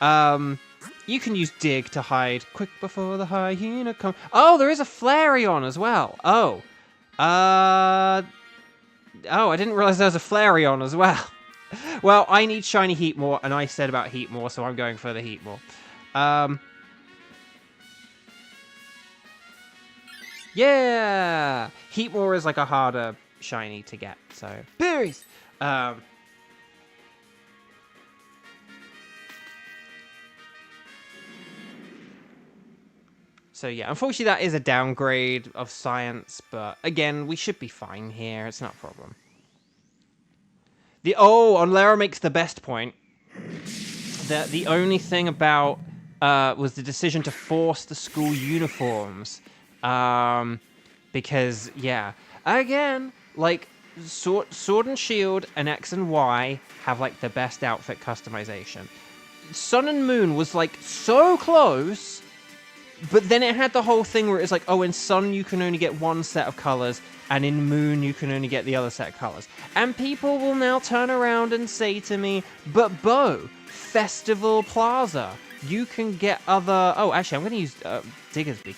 well. You can use Dig to hide quick before the hyena comes. Oh, there is a Flareon as well. Oh, I didn't realize there was a Flareon as well. Well, I need shiny Heatmore, and I said about Heatmore, so I'm going for the Heatmore. Yeah! Heatmore is like a harder shiny to get, so... Berries! So yeah, unfortunately that is a downgrade of science, but again, we should be fine here. It's not a problem. Onlera makes the best point. That the only thing about was the decision to force the school uniforms. Because, yeah. Again, like, Sword and Shield and X and Y have, like, the best outfit customization. Sun and Moon was, like, so close, but then it had the whole thing where it's like, oh, in Sun you can only get one set of colors, and in Moon you can only get the other set of colors. And people will now turn around and say to me, but Bo, Festival Plaza, you can get other... Oh, actually, I'm going to use Diggersby.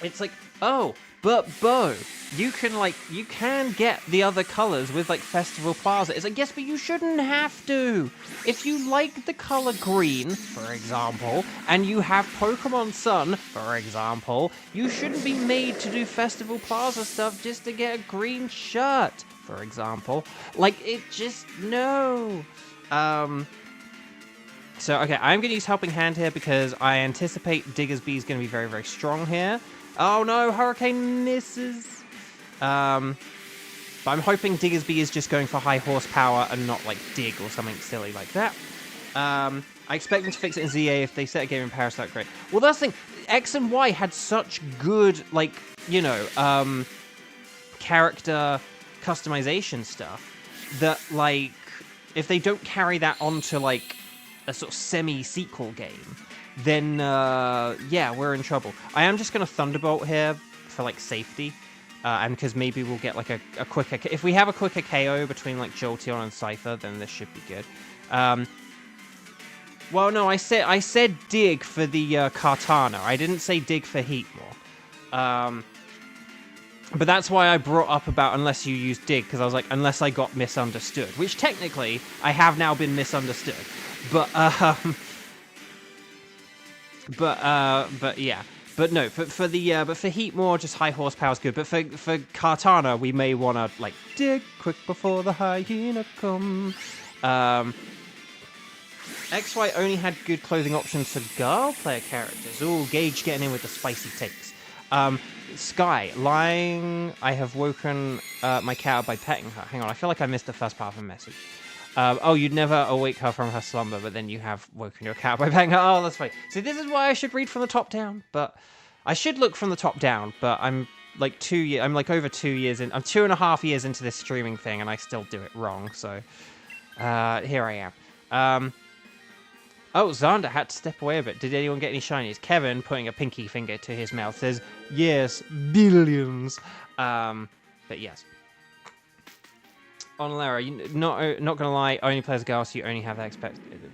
It's like, oh, but Bo, you can get the other colors with, like, Festival Plaza. It's like, yes, but you shouldn't have to. If you like the color green, for example, and you have Pokemon Sun, for example, you shouldn't be made to do Festival Plaza stuff just to get a green shirt, for example. Like, it just, no. So, okay, I'm going to use Helping Hand here because I anticipate Diggersby is going to be very, very strong here. Oh no, Hurricane misses. But I'm hoping Diggersby is just going for high horsepower and not like Dig or something silly like that. I expect them to fix it in ZA if they set a game in Parasite, great. Well, that's the thing. X and Y had such good, like, you know, character customization stuff that, like, if they don't carry that onto, like, a sort of semi-sequel game, then, yeah, we're in trouble. I am just going to Thunderbolt here for, like, safety. And because maybe we'll get, like, a quicker... If we have a quicker KO between, like, Jolteon and Scyther, then this should be good. Well, no, I said Dig for the Kartana. I didn't say Dig for Heatmore. But that's why I brought up about unless you use Dig, because I was like, unless I got misunderstood. Which, technically, I have now been misunderstood. But yeah. But no, for Heatmore, just high horsepower is good. But for Kartana, we may want to, like, dig quick before the hyena come. XY only had good clothing options for girl player characters. Ooh, Gage getting in with the spicy takes. Sky, lying, I have woken my cat by petting her. Hang on, I feel like I missed the first part of a message. Oh, you'd never awake her from her slumber, but then you have woken your cat by petting her. Oh, that's funny. See, this is why I should read from the top down, but... I should look from the top down, but I'm like over 2 years in... I'm 2.5 years into this streaming thing, and I still do it wrong, so... here I am. Oh, Xander had to step away a bit. Did anyone get any shinies? Kevin, putting a pinky finger to his mouth, says, yes, billions. But yes. On Lara, not gonna lie, only plays girls, so you only have that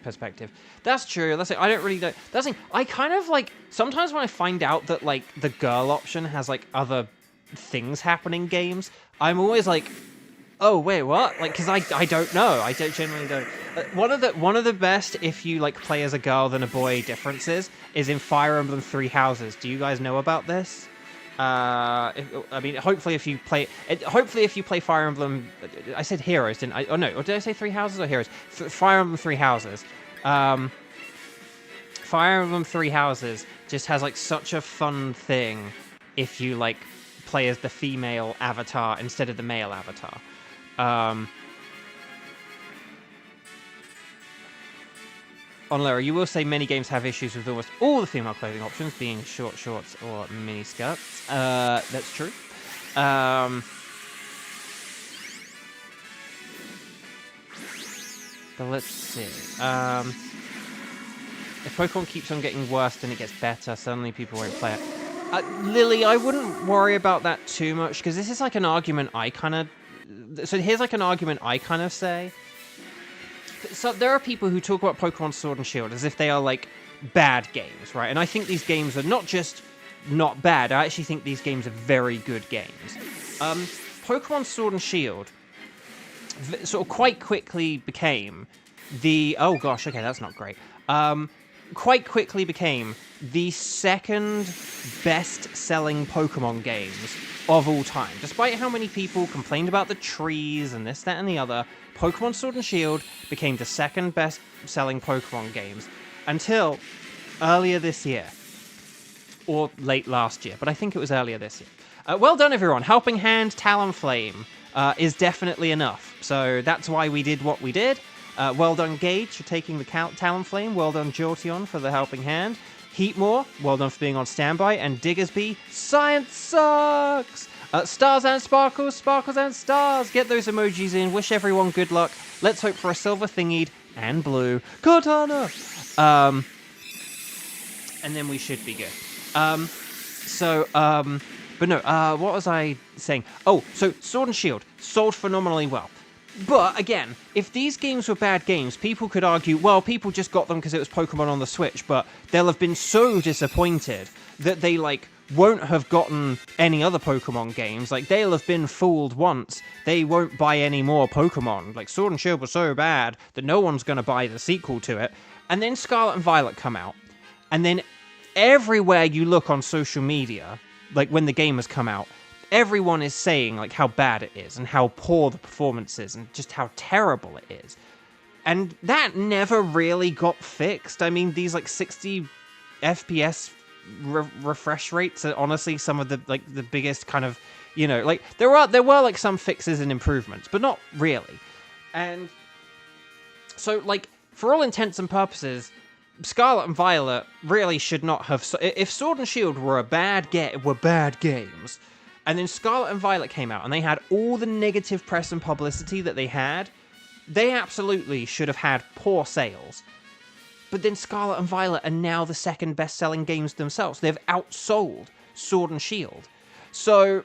perspective. That's true. That's it. I don't really know. That's the thing. I kind of like sometimes when I find out that like the girl option has like other things happening games, I'm always like, oh wait, what? Like, because I don't know. I don't generally know. One of the best if you like play as a girl than a boy differences is in Fire Emblem Three Houses. Do you guys know about this? I mean, hopefully if you play Fire Emblem, I said Heroes, didn't I? Oh no, or did I say Three Houses or Heroes? Fire Emblem Three Houses. Fire Emblem Three Houses just has like such a fun thing if you like play as the female avatar instead of the male avatar. On Lara, you will say many games have issues with almost all the female clothing options being short shorts or mini skirts. That's true. But let's see. If Pokemon keeps on getting worse, then it gets better. Suddenly people won't play it. Lily, I wouldn't worry about that too much, because this is like an argument I kind of... So here's like an argument I kind of say. So there are people who talk about Pokemon Sword and Shield as if they are like bad games, right? And I think these games are not just not bad, I actually think these games are very good games. Pokemon Sword and Shield sort of quite quickly became the... Oh gosh, okay, that's not great. Quite quickly became the second best-selling Pokemon games of all time. Despite how many people complained about the trees and this, that, and the other, Pokemon Sword and Shield became the second best-selling Pokemon games until earlier this year. Or late last year, but I think it was earlier this year. Well done, everyone. Helping Hand Talonflame is definitely enough. So that's why we did what we did. Well done, Gage, for taking the Talonflame. Well done, Jolteon, for the Helping Hand. Heatmore, well done for being on standby. And Diggersby, science sucks! Stars and Sparkles, Sparkles and Stars. Get those emojis in. Wish everyone good luck. Let's hope for a silver thingied and blue Cortana. And then we should be good. But no, what was I saying? Oh, so Sword and Shield sold phenomenally well. But again, if these games were bad games, people could argue, well, people just got them because it was Pokemon on the Switch, but they'll have been so disappointed that they, like, won't have gotten any other Pokemon games. Like, they'll have been fooled once. They won't buy any more Pokemon. Like, Sword and Shield was so bad that no one's going to buy the sequel to it. And then Scarlet and Violet come out. And then everywhere you look on social media, like, when the game has come out, everyone is saying, like, how bad it is and how poor the performance is and just how terrible it is. And that never really got fixed. I mean, these, like, 60 FPS refresh rates are honestly some of the, like, the biggest kind of, you know, like, there were, like, some fixes and improvements, but not really. And so, like, for all intents and purposes, Scarlet and Violet really should not have... If Sword and Shield were bad games, and then Scarlet and Violet came out, and they had all the negative press and publicity that they had, they absolutely should have had poor sales. But then Scarlet and Violet are now the second best-selling games themselves. They've outsold Sword and Shield. So,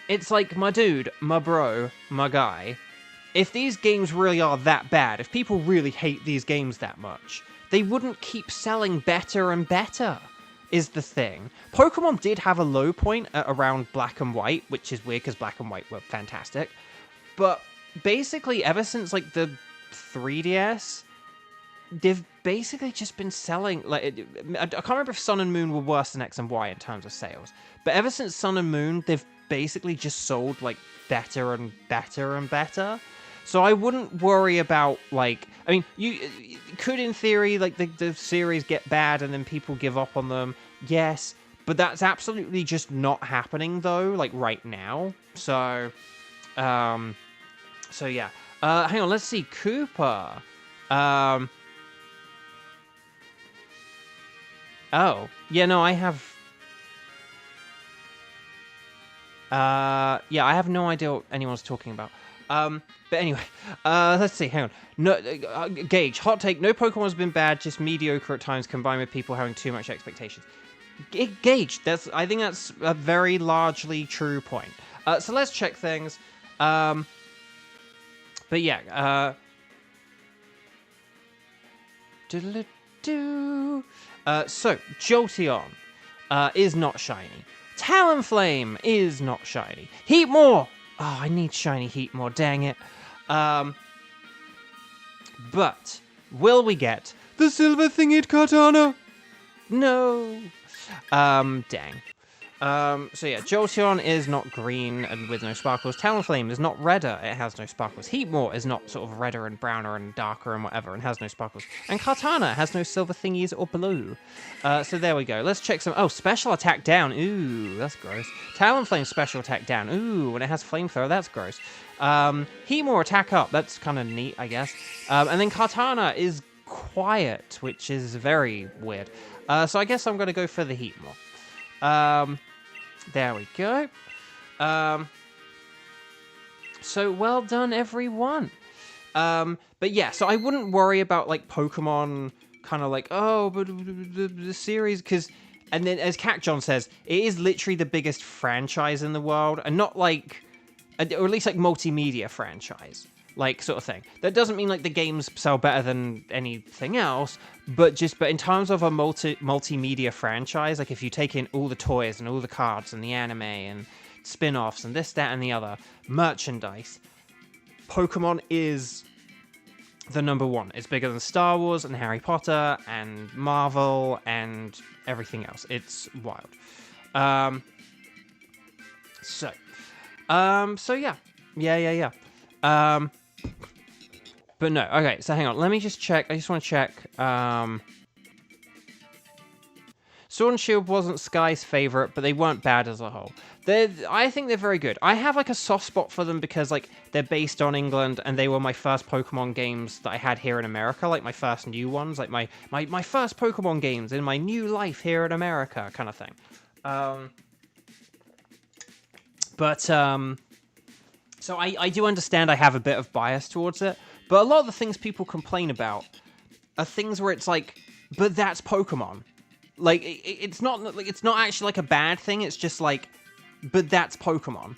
it's like, my dude, my bro, my guy, if these games really are that bad, if people really hate these games that much, they wouldn't keep selling better and better, is the thing. Pokemon did have a low point at around Black and White, which is weird because Black and White were fantastic. But basically, ever since, like, the 3DS, they've basically just been selling, like, I can't remember if Sun and Moon were worse than X and Y in terms of sales, but ever since Sun and Moon, they've basically just sold, like, better and better and better. So I wouldn't worry about, like... I mean, you could, in theory, like, the series get bad and then people give up on them. Yes, but that's absolutely just not happening, though, like, right now. So, yeah. Hang on, let's see. Cooper. Oh. Yeah, no, I have... yeah, I have no idea what anyone's talking about. But anyway, let's see, hang on. No, Gage, hot take, no Pokemon has been bad, just mediocre at times combined with people having too much expectations. Gage, I think that's a very largely true point. So let's check things. But yeah, so, Jolteon is not shiny. Talonflame is not shiny. Heatmore! Oh, I need shiny Heatmore, dang it. But, will we get the silver thingied Katana? No. Dang. So yeah, Jolteon is not green and with no sparkles. Talonflame is not redder, it has no sparkles. Heatmore is not sort of redder and browner and darker and whatever and has no sparkles. And Kartana has no silver thingies or blue. So there we go. Let's check some... Oh, special attack down. Ooh, that's gross. Talonflame special attack down. Ooh, when it has flamethrower, that's gross. Heatmore attack up. That's kind of neat, I guess. And then Kartana is quiet, which is very weird. So I guess I'm going to go for the Heatmore. There we go. So well done, everyone. But yeah, so I wouldn't worry about like Pokemon kind of like, oh, but the series, because, and then as Cat John says, it is literally the biggest franchise in the world, and not like, or at least like multimedia franchise, like sort of thing. That doesn't mean like the games sell better than anything else, but in terms of a multimedia franchise, like if you take in all the toys and all the cards and the anime and spin-offs and this, that, and the other merchandise, Pokemon is the number one. It's bigger than Star Wars and Harry Potter and Marvel and everything else. It's wild. So yeah. But no, okay, so hang on. Let me just check. I just want to check. Sword and Shield wasn't Sky's favorite, but they weren't bad as a whole. I think they're very good. I have like a soft spot for them because like they're based on England and they were my first Pokemon games that I had here in America, like my first new ones, like my first Pokemon games in my new life here in America, kind of thing. So I do understand I have a bit of bias towards it, but a lot of the things people complain about are things where it's like, but that's Pokemon. Like it's not actually like a bad thing. It's just like, but that's Pokemon,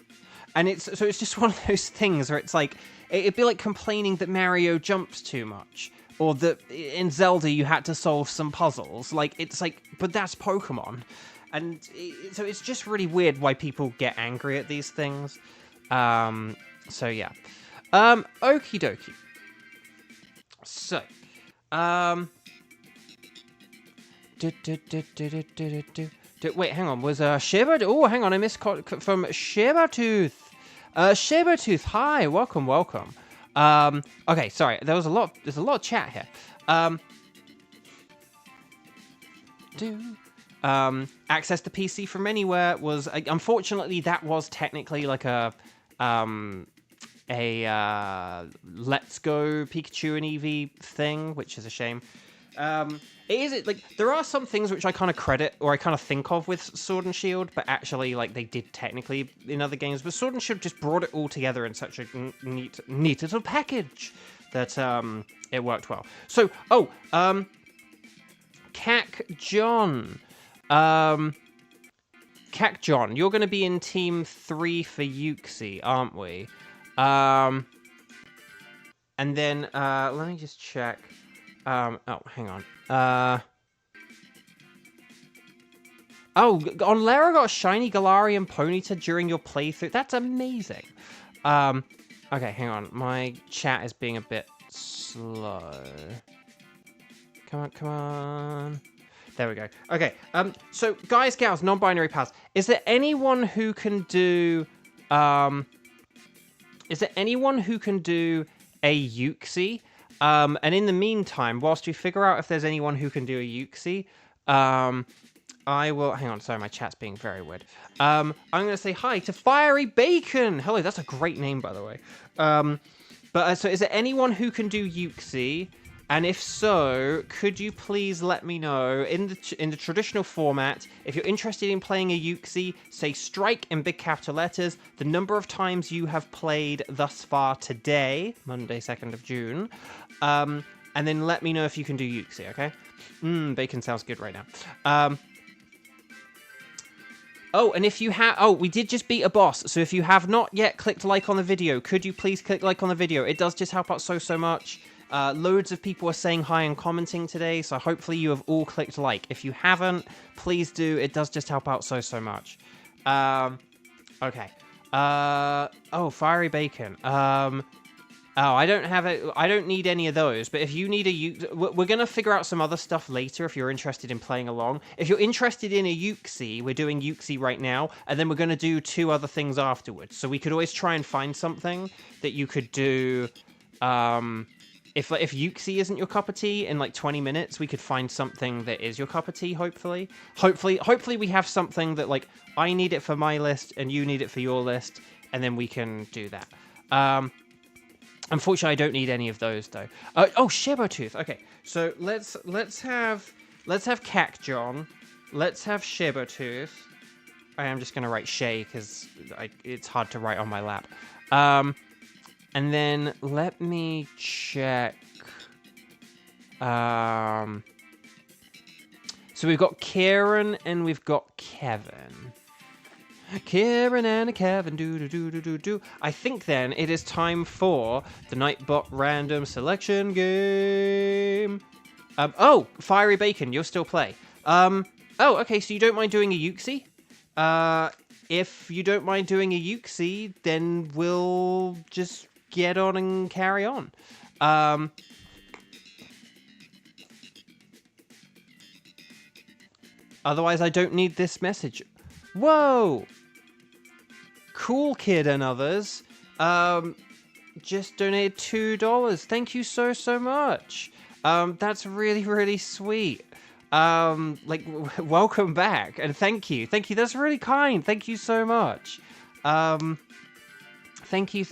and it's just one of those things where it's like it'd be like complaining that Mario jumps too much, or that in Zelda you had to solve some puzzles. Like it's like, but that's Pokemon, and so it's just really weird why people get angry at these things. So yeah, okie dokie. So, wait, hang on. Was Shiba? Oh, hang on. I missed from Shibatooth. Shibatooth, hi, welcome. Okay, sorry. There's a lot of chat here. Access to PC from anywhere was unfortunately that was technically like a Let's Go Pikachu and Eevee thing, which is a shame. It is like there are some things which I kind of credit or I kind of think of with Sword and Shield, but actually like they did technically in other games. But Sword and Shield just brought it all together in such a neat little package that it worked well. So Cac John, you're going to be in Team 3 for Uxie, aren't we? And then let me just check. Oh, hang on. On Lara got a shiny Galarian Ponyta during your playthrough. That's amazing. Okay, hang on. My chat is being a bit slow. Come on. There we go. Okay. So guys, gals, non-binary pals, is there anyone who can do a Uxie? And in the meantime, whilst we figure out if there's anyone who can do a Uxie, I will... Hang on, sorry, my chat's being very weird. I'm going to say hi to Fiery Bacon! Hello, that's a great name, by the way. So is there anyone who can do Uxie? And if so, could you please let me know, in the traditional format, if you're interested in playing a Uxie, say strike in big capital letters, the number of times you have played thus far today, Monday, 2nd of June, and then let me know if you can do Uxie, okay? Bacon sounds good right now. And if you have... we did just beat a boss, so if you have not yet clicked like on the video, could you please click like on the video? It does just help out so much. Loads of people are saying hi and commenting today, so hopefully you have all clicked like. If you haven't, please do. It does just help out so much. Okay. Fiery Bacon. I don't have it. I don't need any of those, but if you need we're going to figure out some other stuff later if you're interested in playing along. If you're interested in a Uxie, we're doing Uxie right now, and then we're going to do 2 other things afterwards. So we could always try and find something that you could do, if Uxie isn't your cup of tea, in like 20 minutes, we could find something that is your cup of tea, hopefully. Hopefully we have something that, like, I need it for my list, and you need it for your list, and then we can do that. Unfortunately, I don't need any of those, though. Shibatooth. Okay, so let's have Cac John. Let's have Shibatooth. I am just going to write Shay, because it's hard to write on my lap. And then let me check. So we've got Kieran and we've got Kevin. Kieran and Kevin, do. I think then it is time for the Nightbot random selection game. Oh, Fiery Bacon, you'll still play. Oh, okay, so you don't mind doing a Yuxi? If you don't mind doing a Yuxi, then we'll just get on and carry on. Otherwise, I don't need this message. Whoa! Cool Kid and others just donated $2. Thank you so much. That's really, really sweet. Welcome back and thank you. That's really kind. Thank you so much. Thank you.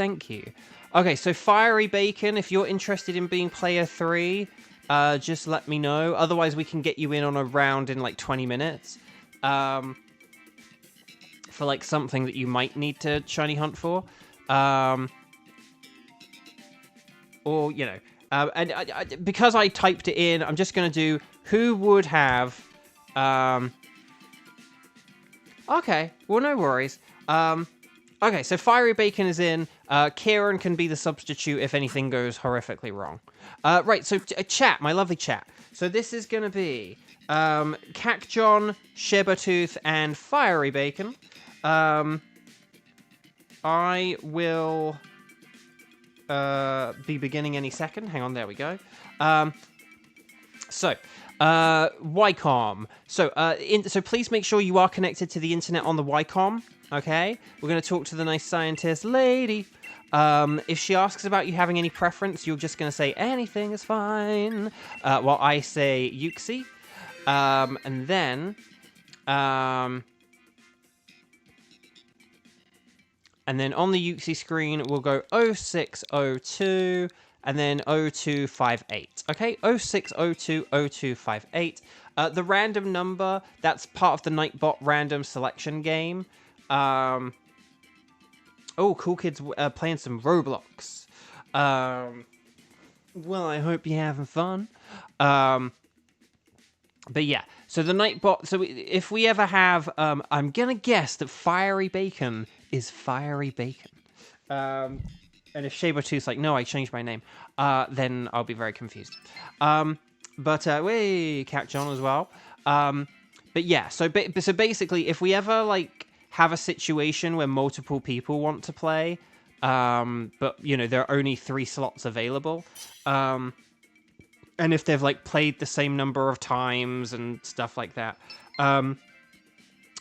Okay, so Fiery Bacon, if you're interested in being player 3, just let me know. Otherwise, we can get you in on a round in like 20 minutes. For like something that you might need to shiny hunt for, or you know, and because I typed it in, I'm just gonna do who would have. Okay, well, no worries. Okay, so Fiery Bacon is in. Kieran can be the substitute if anything goes horrifically wrong. Right, so chat, my lovely chat. So this is gonna be Cacjon, Shebatooth, and Fiery Bacon. I will be beginning any second. Hang on, there we go. Wycom. So please make sure you are connected to the internet on the Wycom. Okay, we're going to talk to the nice scientist lady. If she asks about you having any preference, you're just going to say anything is fine. While I say Yuxi, and then. And then on the Yuxi screen, we'll go 0602 and then 0258. Okay, 0602 0258. The random number, that's part of the Nightbot random selection game. Oh, cool kids playing some Roblox. Well, I hope you're having fun. But yeah, so the Nightbot, so if we ever have, I'm gonna guess that Fiery Bacon is Fiery Bacon. And if Shabertooth's like, no, I changed my name, then I'll be very confused. But catch on as well. But yeah, so basically, if we ever like have a situation where multiple people want to play, but you know there are only 3 slots available, and if they've like played the same number of times and stuff like that,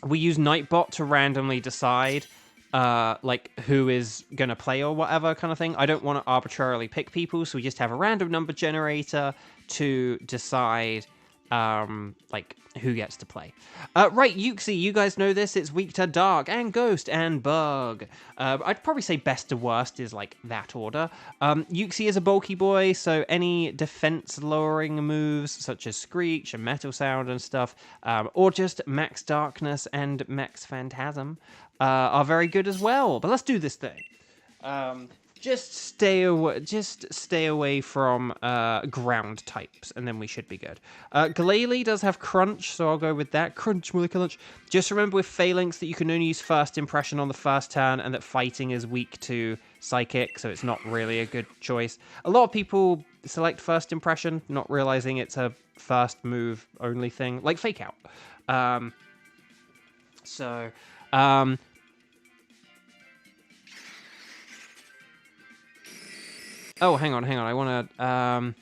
we use Nightbot to randomly decide like who is gonna play or whatever kind of thing. I don't want to arbitrarily pick people, so we just have a random number generator to decide like who gets to play. Right, Yuxi, you guys know this. It's weak to Dark and Ghost and Bug. I'd probably say best to worst is like that order. Yuxi is a bulky boy, so any defense lowering moves such as Screech and Metal Sound and stuff, or just Max Darkness and Max Phantasm are very good as well. But let's do this thing. Just stay away from ground types, and then we should be good. Glalie does have Crunch, so I'll go with that. Crunch, more like a lunch. Just remember with Phalanx that you can only use First Impression on the first turn, and that Fighting is weak to Psychic, so it's not really a good choice. A lot of people select First Impression, not realizing it's a first move only thing, like Fake Out. Oh, hang on. I want to...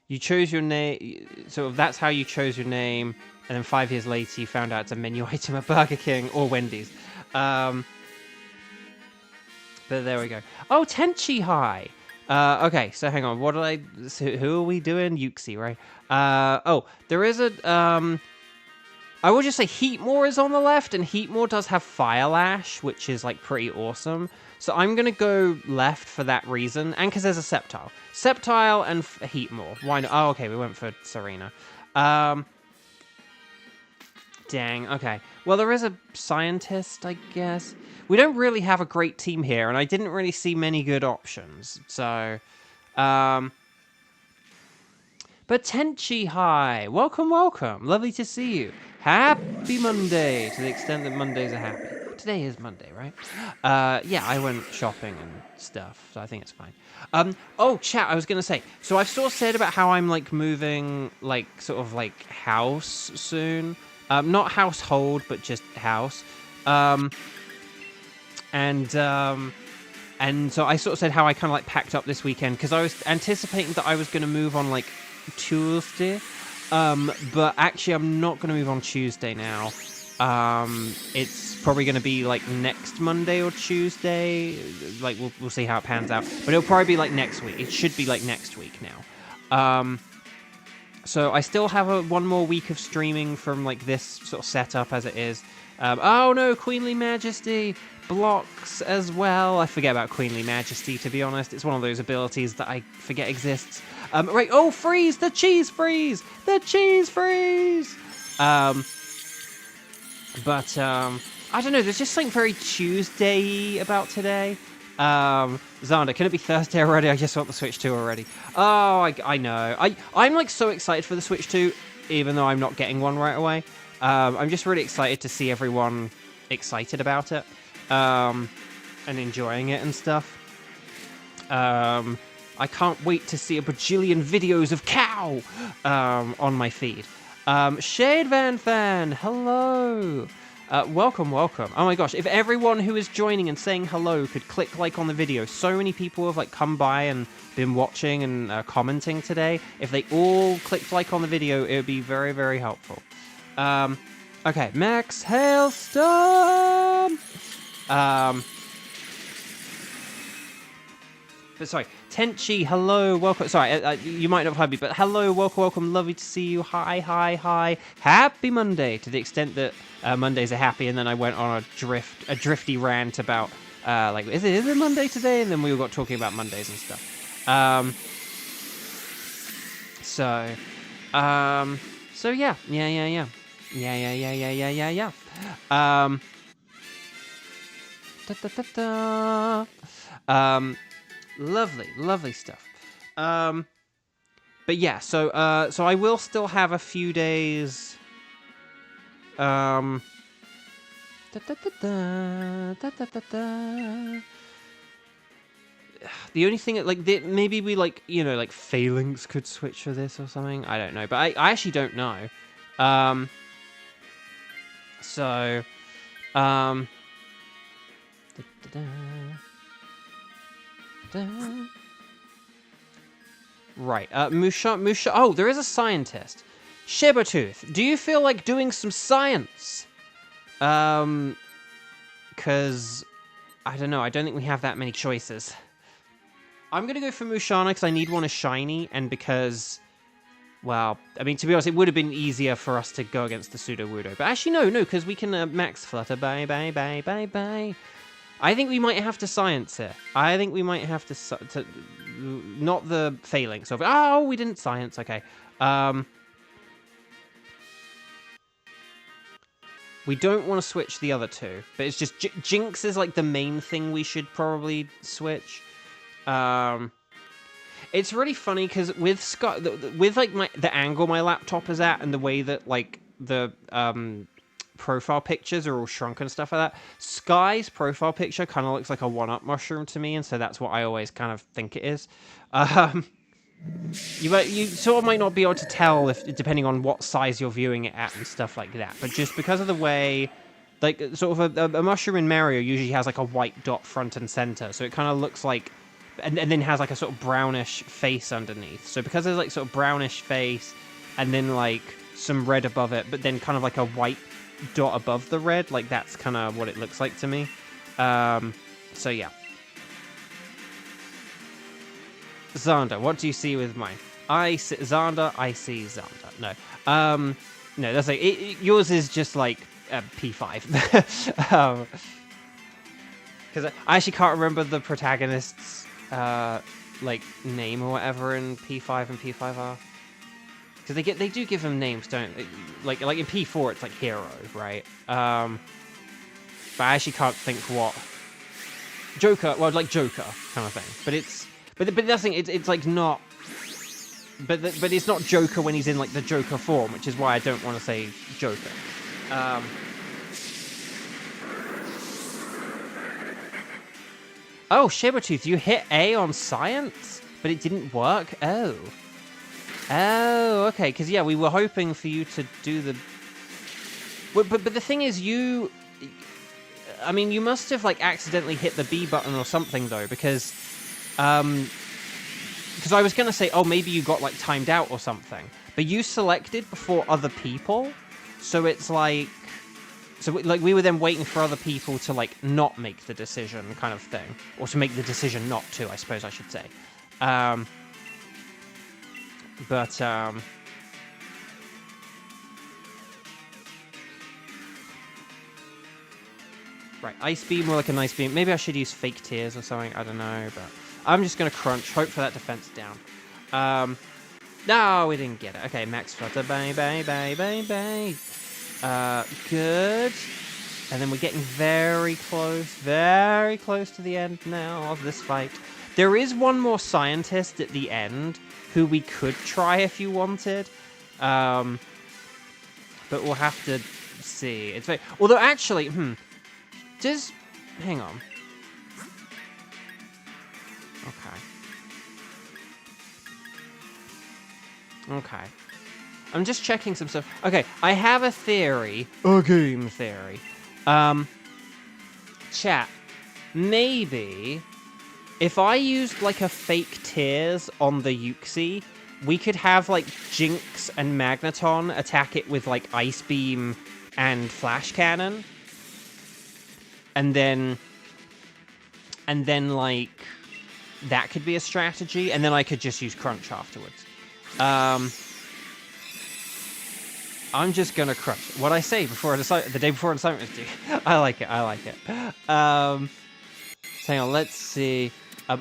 You chose your name... So that's how you chose your name, and then 5 years later you found out it's a menu item at Burger King or Wendy's. But there we go. Oh, Tenchi High! Okay, so hang on. What did I... So who are we doing? Yuxi, right? Oh, there is a... I will just say Heatmore is on the left, and Heatmore does have Fire Lash, which is, like, pretty awesome. So I'm going to go left for that reason, and because there's a Sceptile. Sceptile and Heatmore. Why not? Oh, okay, we went for Serena. Dang, okay. Well, there is a scientist, I guess. We don't really have a great team here, and I didn't really see many good options. So, but Tenchi, hi. Welcome, welcome. Lovely to see you. Happy Monday, to the extent that Mondays are happy. Today is Monday, right? Yeah, I went shopping and stuff, so I think it's fine. Oh, chat, I was going to say, so I've sort of said about how I'm, like, moving, like, sort of, like, house soon. Not household, but just house. And so I sort of said how I kind of, like, packed up this weekend, because I was anticipating that I was going to move on, like, Tuesday. But actually, I'm not going to move on Tuesday now. It's probably going to be like next Monday or Tuesday. Like we'll see how it pans out. But it'll probably be like next week. It should be like next week now. So I still have one more week of streaming from like this sort of setup as it is. Oh no, Queenly Majesty blocks as well. I forget about Queenly Majesty, to be honest. It's one of those abilities that I forget exists. Right, oh, freeze! The cheese freeze! The cheese freeze! But I don't know, there's just something very Tuesday-y about today. Xander, can it be Thursday already? I just want the Switch 2 already. Oh, I know. I'm like so excited for the Switch 2, even though I'm not getting one right away. I'm just really excited to see everyone excited about it. And enjoying it and stuff. I can't wait to see a bajillion videos of cow on my feed. Shade Van Fan, hello. Welcome, welcome. Oh my gosh, if everyone who is joining and saying hello could click like on the video, so many people have like come by and been watching and commenting today. If they all clicked like on the video, it would be very, very helpful. Okay, Max Hailstorm. But sorry, Tenchi, hello, welcome. Sorry, you might not have heard me, but hello, welcome, welcome. Lovely to see you. Hi, hi, hi. Happy Monday, to the extent that Mondays are happy. And then I went on a drifty rant about like, is it Monday today? And then we got talking about Mondays and stuff. So yeah. Lovely stuff. But yeah, so I will still have a few days. The only thing, like, maybe we, like, you know, like, Phalanx could switch for this or something. I don't know, but I actually don't know. Right, Musha. Oh, there is a scientist. Shibertooth, do you feel like doing some science? Because I don't know. I don't think we have that many choices. I'm gonna go for Mushana because I need one as shiny, and because, well, I mean, to be honest, it would have been easier for us to go against the Sudowoodo. But actually, no, because we can max Flutter. Bye. I think we might have to science here. I think we might have to not the Phalanx of it. Oh, we didn't science. Okay. We don't want to switch the other two, but it's just Jinx is like the main thing we should probably switch. It's really funny because with Scott, with like the angle my laptop is at, and the way that like the profile pictures are all shrunk and stuff like that. Sky's profile picture kind of looks like a one-up mushroom to me, and so that's what I always kind of think it is. You sort of might not be able to tell if depending on what size you're viewing it at and stuff like that, but just because of the way, like, sort of a mushroom in Mario usually has like a white dot front and center, so it kind of looks like, and then has like a sort of brownish face underneath. So because there's like sort of brownish face and then like some red above it, but then kind of like a white dot above the red, like that's kind of what it looks like to me. So yeah. Xander, what do you see with mine? I see Xander. No. No, that's like yours is just like P5. Because I actually can't remember the protagonist's like name or whatever in P5 and P5R. Because they do give them names, don't they? Like in P4, it's like hero, right? But I actually can't think what Joker. Well, like Joker kind of thing. But nothing. It's like not. But it's not Joker when he's in like the Joker form, which is why I don't want to say Joker. Oh, Sabretooth, you hit A on science, but it didn't work. Oh, okay. Because yeah, we were hoping for you to do the. But the thing is, I mean, you must have like accidentally hit the B button or something though, because I was gonna say, oh, maybe you got like timed out or something, but you selected before other people, so it's like. So, like, we were then waiting for other people to, like, not make the decision kind of thing. Or to make the decision not to, I suppose I should say. Right, Ice Beam, more like a nice beam. Maybe I should use Fake Tears or something, I don't know, but... I'm just gonna crunch, hope for that defense down. No, we didn't get it. Okay, Max Flutter, bang, bang, bang, bang, bang. Good. And then we're getting very close to the end now of this fight. There is one more scientist at the end who we could try if you wanted. But we'll have to see. It's very... Although, actually, Just... Hang on. Okay. I'm just checking some stuff. Okay, I have a theory. A game theory. Chat. Maybe if I used like a fake tears on the Uxie, we could have like Jinx and Magneton attack it with like Ice Beam and Flash Cannon. And then like that could be a strategy, and then I could just use Crunch afterwards. I'm just gonna crunch. What I say before the day before an assignment is due. I like it. So hang on, let's see.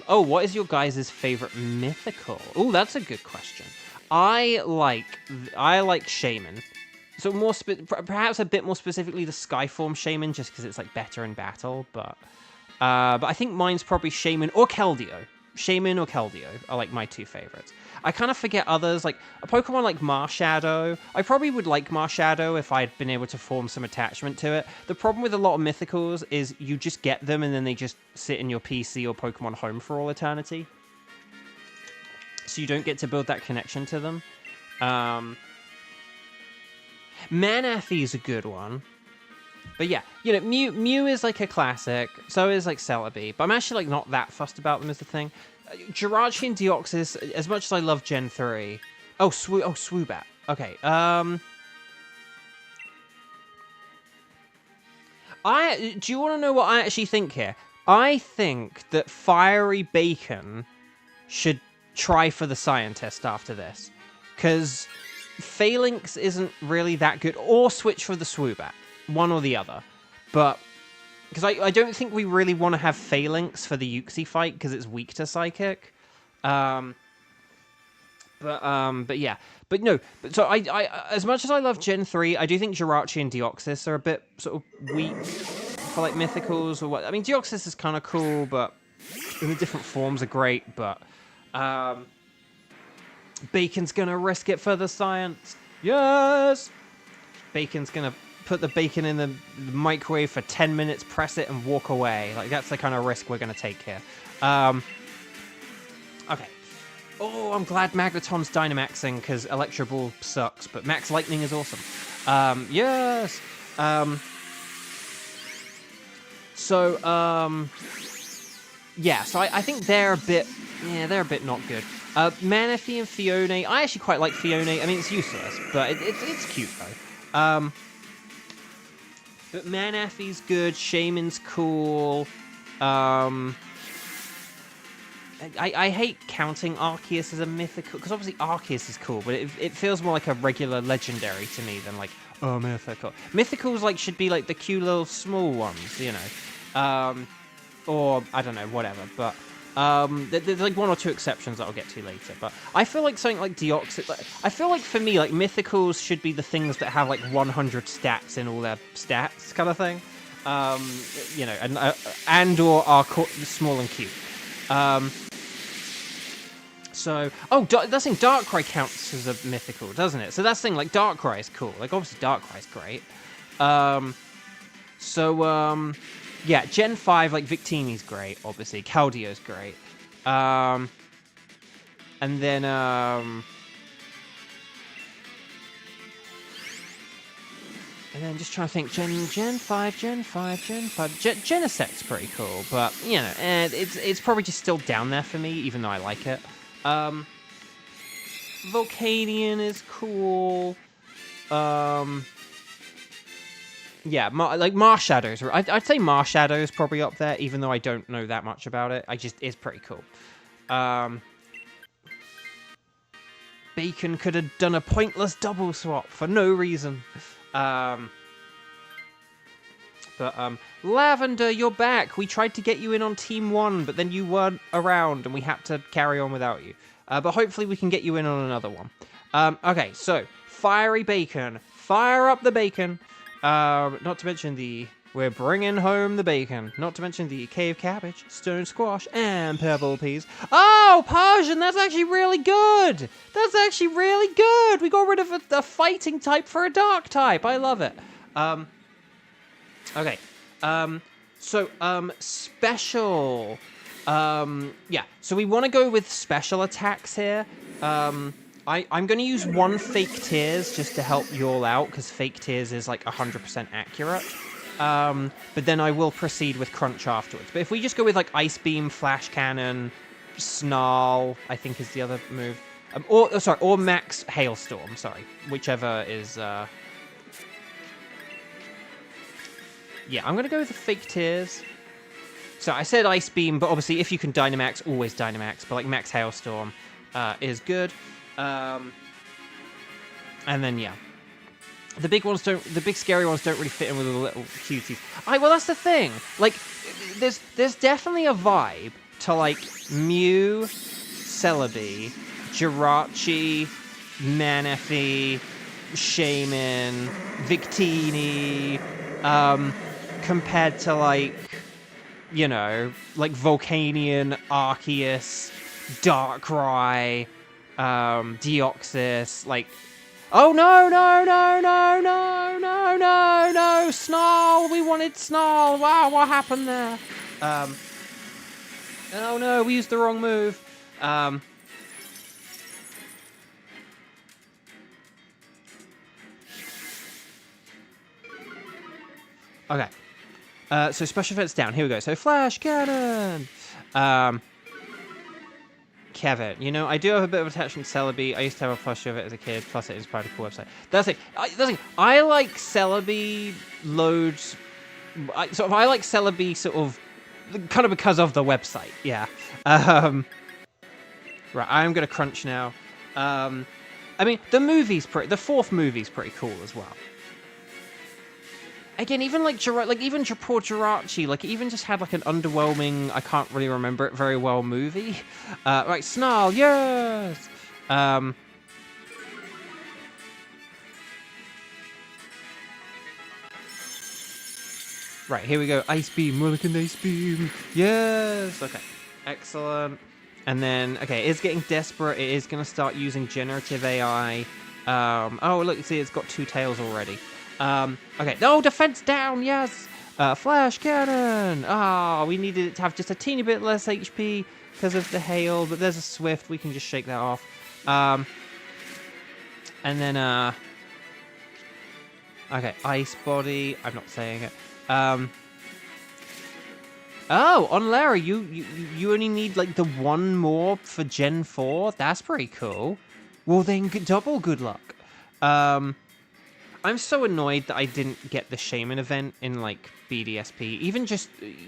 Oh, what is your guys' favorite mythical? Oh, that's a good question. I like Shaman. So perhaps a bit more specifically the Skyform Shaman, just because it's like better in battle. But I think mine's probably Shaman or Keldeo. Shaman or Keldeo are like my two favorites. I kind of forget others, like a Pokemon like Marshadow. I probably would like Marshadow if I'd been able to form some attachment to it. The problem with a lot of mythicals is you just get them and then they just sit in your PC or Pokemon home for all eternity. So you don't get to build that connection to them. Manaphy is a good one. But yeah, you know, Mew is like a classic. So is like Celebi. But I'm actually like not that fussed about them is the thing. Jirachi and Deoxys, as much as I love Gen 3... Oh, Swoobat. Okay, do you want to know what I actually think here? I think that Fiery Bacon should try for the Scientist after this. Because Phalanx isn't really that good. Or switch for the Swoobat. One or the other. But... Because I don't think we really want to have Phalanx for the Uxie fight, because it's weak to Psychic. But yeah. But no, so I as much as I love Gen 3, I do think Jirachi and Deoxys are a bit sort of weak for like mythicals or what. I mean, Deoxys is kind of cool, but in the different forms are great, but Bacon's gonna risk it for the science. Yes! Bacon's gonna put the bacon in the microwave for 10 minutes, press it, and walk away. Like, that's the kind of risk we're going to take here. Okay. Oh, I'm glad Magneton's Dynamaxing, because Electro Ball sucks, but Max Lightning is awesome. Yes! Yeah, so I think they're a bit not good. Manaphy and Fione, I actually quite like Fione. I mean, it's useless, but it's cute, though. But Manaphy's good, Shaman's cool. I hate counting Arceus as a mythical, because obviously Arceus is cool, but it feels more like a regular legendary to me than like, oh, mythical. Mythicals like should be like the cute little small ones, you know. Or, I don't know, whatever, but... There's like 1 or 2 exceptions that I'll get to later, but I feel like something like Deoxys. I feel like for me, like mythicals should be the things that have like 100 stats in all their stats, kind of thing. You know, and or are small and cute. So, oh, that thing Darkrai counts as a mythical, doesn't it? So that's the thing, like Darkrai is cool. Like obviously Darkrai's great. Yeah, Gen 5, like Victini's great, obviously. Keldio's great. And then just trying to think, Gen 5, Genesect's pretty cool, but you know, it's probably just still down there for me, even though I like it. Volcanion is cool. Yeah, like Marshadows. I'd say Marshadows probably up there, even though I don't know that much about it. It's pretty cool. Bacon could have done a pointless double swap for no reason. Lavender, you're back. We tried to get you in on Team 1, but then you weren't around, and we had to carry on without you. But hopefully we can get you in on another one. Okay, so, Fiery Bacon. Fire up the bacon. Not to mention we're bringing home the bacon. Not to mention the cave cabbage, stone squash, and purple peas. Oh, Persian, that's actually really good. That's actually really good. We got rid of a fighting type for a dark type. I love it. Okay. Special. Yeah, so we want to go with special attacks here. I'm going to use 1 fake tears just to help you all out, because fake tears is like 100% accurate. But then I will proceed with crunch afterwards. But if we just go with like Ice Beam, Flash Cannon, Snarl, I think is the other move. Or Max Hailstorm, sorry. Whichever is, yeah, I'm going to go with the fake tears. So I said Ice Beam, but obviously if you can Dynamax, always Dynamax. But like Max Hailstorm is good. And then, yeah. The big scary ones don't really fit in with the little cuties. Well, that's the thing. Like, there's definitely a vibe to, like, Mew, Celebi, Jirachi, Manaphy, Shaman, Victini, compared to, like, you know, like Volcanion, Arceus, Darkrai, Deoxys, like... Oh, no, Snarl, we wanted Snarl, wow, what happened there? Oh no, we used the wrong move. Okay, so special effects down, here we go, so Flash Cannon! Kevin, you know, I do have a bit of attachment to Celebi. I used to have a plushie of it as a kid, plus it is quite a cool website. That's it. I like Celebi loads. I like Celebi sort of, kind of because of the website, yeah. Right, I'm going to crunch now. I mean, the 4th movie's pretty cool as well. Again, even like even poor Jirachi, like it even just had like an underwhelming, I can't really remember it very well movie. Right, Snarl, yes. Right, here we go. Ice Beam, Mulligan Ice Beam, yes. Okay, excellent. And then, okay, it is getting desperate. It is going to start using generative AI. Oh, look, see, it's got 2 tails already. Okay, no, defense down, yes! Flash Cannon! We needed it to have just a teeny bit less HP because of the hail, but there's a Swift, we can just shake that off. And then, okay, Ice Body, I'm not saying it. On Larry, you only need, like, the 1 more for Gen 4? That's pretty cool. Well, then, double good luck. I'm so annoyed that I didn't get the Shaman event in, like, BDSP.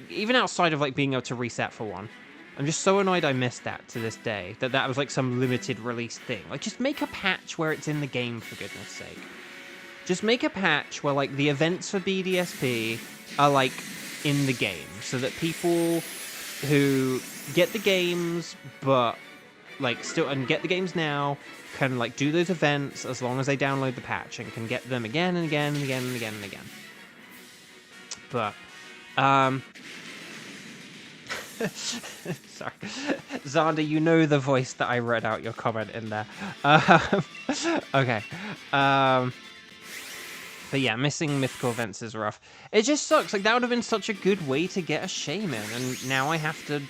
Even outside of, like, being able to reset for 1. I'm just so annoyed I missed that to this day. That was, like, some limited release thing. Like, just make a patch where it's in the game, for goodness sake. Just make a patch where, like, the events for BDSP are, like, in the game. So that people who get the games, but like still and get the games now, can like do those events as long as they download the patch and can get them again and again and again and again and again. But sorry, Xander, you know the voice that I read out your comment in there. Okay. But yeah, missing mythical events is rough. It just sucks. Like, that would have been such a good way to get a shaman, and now I have to,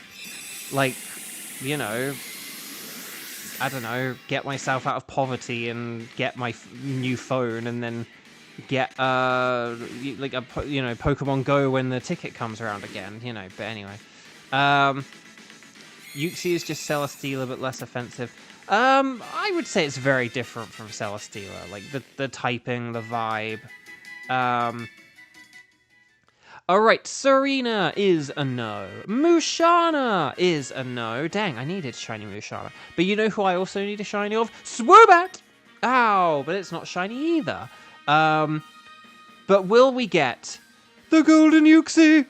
like, you know, I don't know, get myself out of poverty and get my new phone, and then get like a Pokemon Go when the ticket comes around again. You know. But anyway, Uxie is just Celesteela but less offensive. I would say it's very different from Celesteela, like the typing, the vibe. Alright, Serena is a no. Mushana is a no. Dang, I needed shiny Mushana. But you know who I also need a shiny of? Swoobat! Ow, but it's not shiny either. But will we get the Golden Uxie?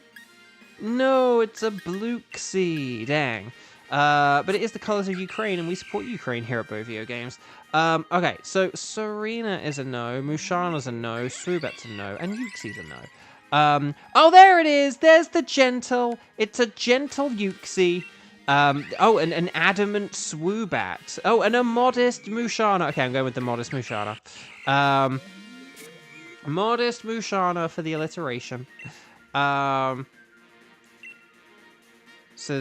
No, it's a Bluesky. Dang. But it is the colors of Ukraine, and we support Ukraine here at Bo Video Games. Okay, so Serena is a no, Mushana's a no, Swoobat's a no, and Uxie's a no. Oh, there it is! There's the gentle. It's a gentle Uxie. Oh, and an adamant Swoobat. Oh, and a modest Mushana. Okay, I'm going with the modest Mushana. Modest Mushana for the alliteration. So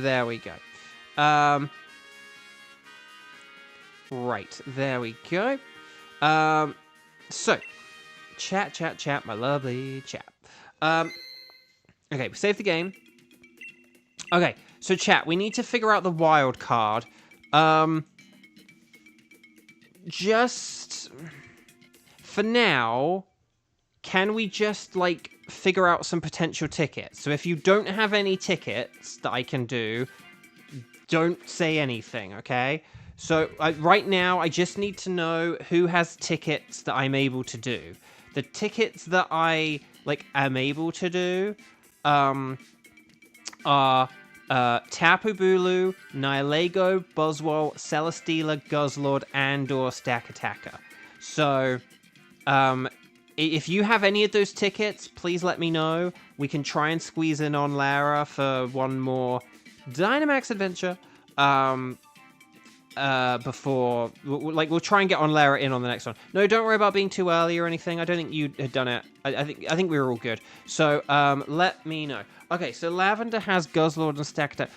there we go. Right, there we go. So, chat, my lovely chat. Okay, we saved the game. Okay, so chat, we need to figure out the wild card. Just for now, can we just like figure out some potential tickets? So if you don't have any tickets that I can do, don't say anything, okay? So right now, I just need to know who has tickets that I'm able to do. The tickets that I like am able to do are Tapu Bulu, Nihilego, Buzzwole, Celesteela, Guzzlord, and/or Stakataka. So if you have any of those tickets, please let me know. We can try and squeeze in on Lara for one more Dynamax adventure. Before, like, we'll try and get on Lara in on the next one. No, don't worry about being too early or anything. I don't think you had done it. I think we were all good. So, let me know. Okay, so Lavender has Guzzlord and Stakataka.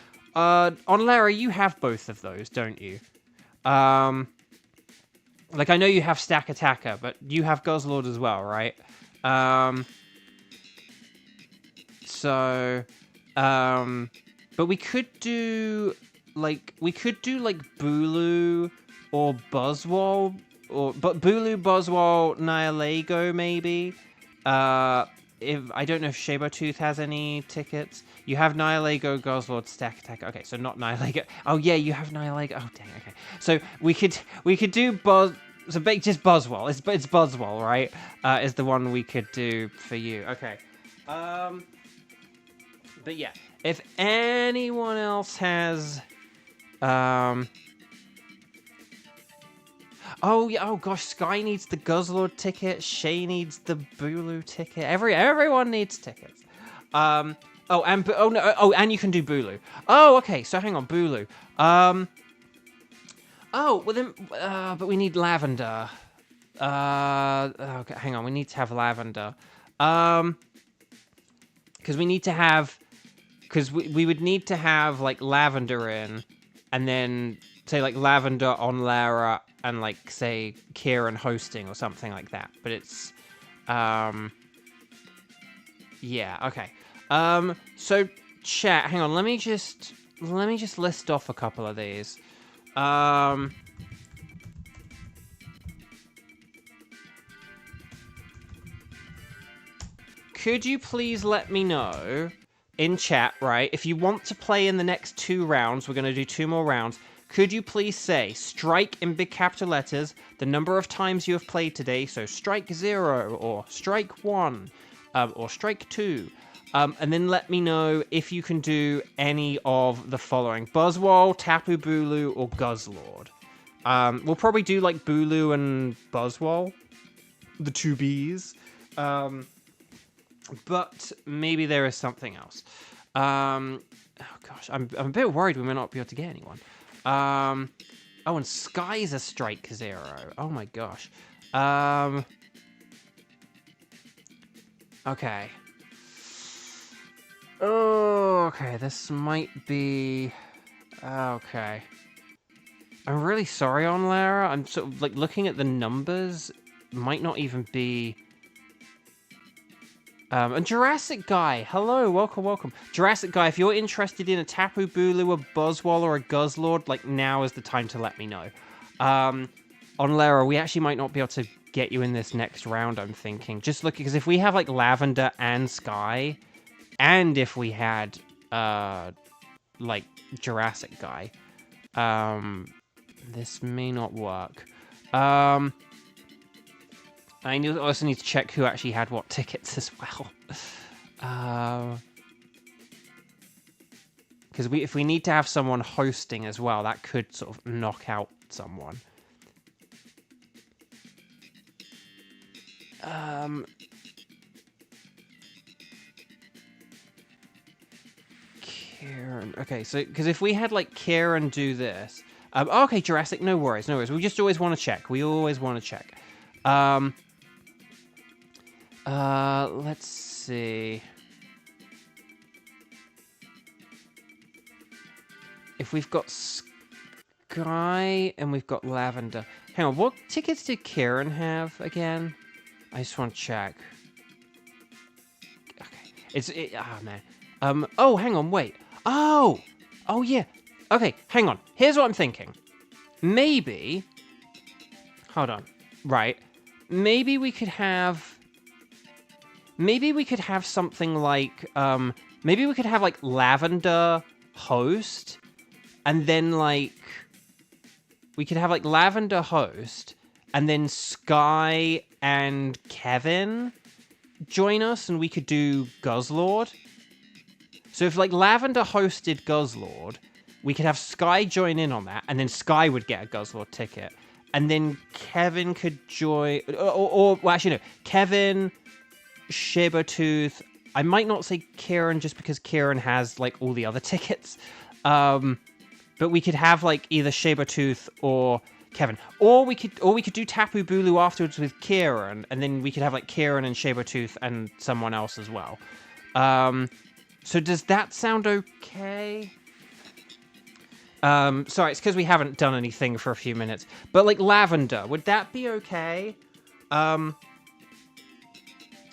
On Lara, you have both of those, don't you? Like, I know you have Stakataka, but you have Guzzlord as well, right? But we could do Bulu or Buzzwole, but Bulu, Buzzwole, Nihilego maybe. If I don't know if Sabertooth has any tickets. You have Nihilego, Guzzlord, Stakataka. Okay, so not Nihilego. Oh yeah, you have Nihilego. Oh dang. Okay, so we could do just Buzzwole. It's Buzzwole, right? Is the one we could do for you. Okay. But yeah, if anyone else has. Oh yeah. Oh gosh, Sky needs the Guzzlord ticket. Shay needs the Bulu ticket. Everyone needs tickets. And you can do Bulu. Oh, okay. So hang on, Bulu. Oh, well then. But we need Lavender. Okay, hang on. We need to have Lavender. Because we need to have. Because we would need to have like Lavender in. And then, say, like, Lavender on Lara and, like, say, Kieran hosting or something like that. But it's, yeah, okay. So, chat, hang on, let me just list off a couple of these. Could you please let me know... in chat, right? If you want to play in the next 2 rounds, we're going to do 2 more rounds. Could you please say strike in big capital letters the number of times you have played today? So strike 0 or strike 1 or strike 2. And then let me know if you can do any of the following: Buzzwole, Tapu Bulu, or Guzzlord. We'll probably do like Bulu and Buzzwole, the two Bs. But maybe there is something else. Oh gosh, I'm a bit worried we may not be able to get anyone. Oh, and Sky's a Strike 0. Oh my gosh. Okay. Oh, okay, this might be... Okay. I'm really sorry on Lara. I'm sort of, like, looking at the numbers. Might not even be... and Jurassic Guy, hello, welcome. Jurassic Guy, if you're interested in a Tapu Bulu, a Buzzwole, or a Guzzlord, like, now is the time to let me know. On Lara, we actually might not be able to get you in this next round, I'm thinking. Just looking, because if we have, like, Lavender and Sky... And if we had, like, Jurassic Guy, this may not work. I also need to check who actually had what tickets as well. Because if we need to have someone hosting as well, that could sort of knock out someone. Kieran. Okay, so because if we had like Kieran do this, okay, Jurassic, no worries. We just always want to check. Let's see. If we've got Sky and we've got Lavender. Hang on, what tickets did Kieran have again? I just want to check. Okay, man. Oh, hang on, wait. Oh, yeah. Okay, hang on. Here's what I'm thinking. Maybe... Hold on. Right. Maybe we could have something like... maybe we could have, like, Lavender host. And then, like... We could have, like, Lavender host. And then Sky and Kevin join us. And we could do Guzzlord. So if, like, Lavender hosted Guzzlord, we could have Sky join in on that, and then Sky would get a Guzzlord ticket. And then Kevin could join... Well, actually, no. Kevin, Sabertooth... I might not say Kieran, just because Kieran has, like, all the other tickets. But we could have, like, either Sabertooth or Kevin. Or we could do Tapu Bulu afterwards with Kieran, and then we could have, like, Kieran and Sabertooth and someone else as well. So does that sound okay? Sorry, it's because we haven't done anything for a few minutes. But, like, Lavender, would that be okay?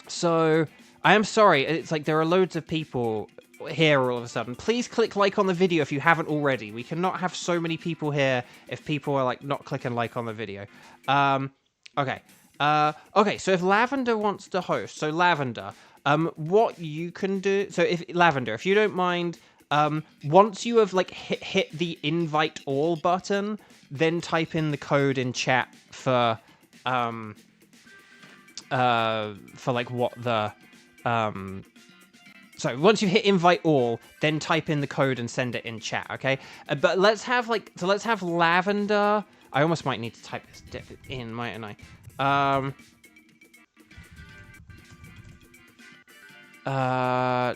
So, I am sorry. It's like there are loads of people here all of a sudden. Please click like on the video if you haven't already. We cannot have so many people here if people are, like, not clicking like on the video. Okay. Okay, so if Lavender wants to host, so Lavender... what you can do... So, if Lavender, if you don't mind, once you have, like, hit the invite all button, then type in the code in chat for like, what the... So, once you've hit invite all, then type in the code and send it in chat, okay? But let's have, like... So, let's have Lavender... I almost might need to type this in, mightn't I?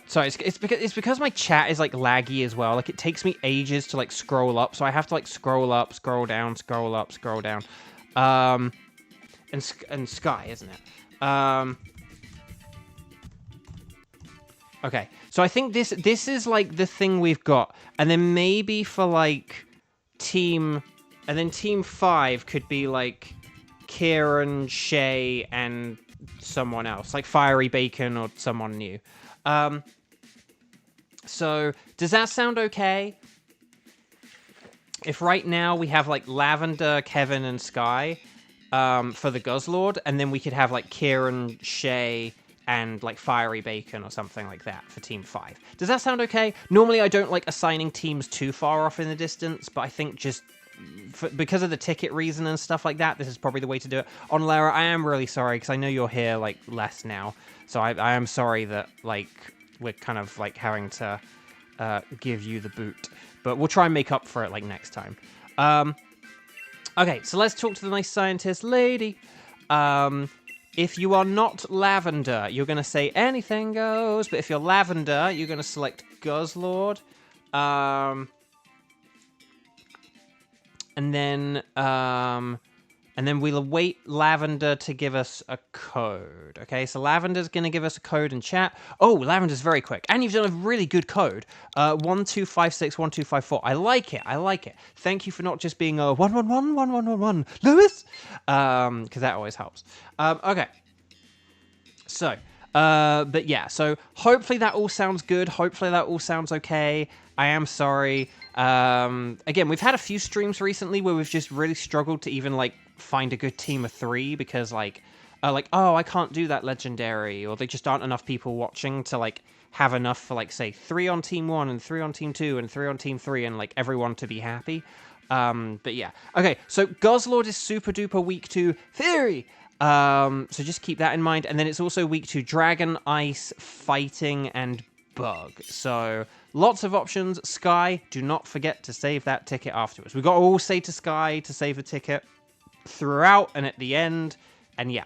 Sorry, it's because my chat is, like, laggy as well. Like, it takes me ages to, like, scroll up, so I have to, like, scroll up, scroll down, scroll up, scroll down. And Sky, isn't it? Okay, so I think this is, like, the thing we've got. And then maybe for, like, team 5 could be, like, Kieran, Shay, and someone else, like Fiery Bacon or someone new. So, does that sound okay? If right now we have, like, Lavender, Kevin, and Sky for the Guzzlord, and then we could have, like, Kieran, Shay, and, like, Fiery Bacon or something like that for Team 5. Does that sound okay? Normally I don't like assigning teams too far off in the distance, but I think just... because of the ticket reason and stuff like that, this is probably the way to do it. On Lara, I am really sorry, because I know you're here, like, less now. So I am sorry that, like, we're kind of like having to give you the boot. But we'll try and make up for it like next time. Okay, so let's talk to the nice scientist lady. If you are not Lavender, you're going to say anything goes. But if you're Lavender, you're going to select Guzzlord. And then we'll await Lavender to give us a code. Okay, so Lavender's going to give us a code in chat. Oh, Lavender's very quick. And you've done a really good code. 12561254. I like it. I like it. Thank you for not just being a 1111111 Lewis. Because that always helps. Okay. So, but yeah, so hopefully that all sounds good. Hopefully that all sounds okay. I am sorry. Again, we've had a few streams recently where we've just really struggled to even like find a good team of 3 because like, oh, I can't do that legendary, or there just aren't enough people watching to like have enough for like say 3 on team 1 and 3 on team 2 and 3 on team 3 and like everyone to be happy. But yeah, okay. So Guzzlord is super duper weak to Theory. So just keep that in mind, and then it's also weak to Dragon, Ice, Fighting, and Bug. So lots of options. Sky, do not forget to save that ticket afterwards. We've got to all say to Sky to save the ticket throughout and at the end, and yeah.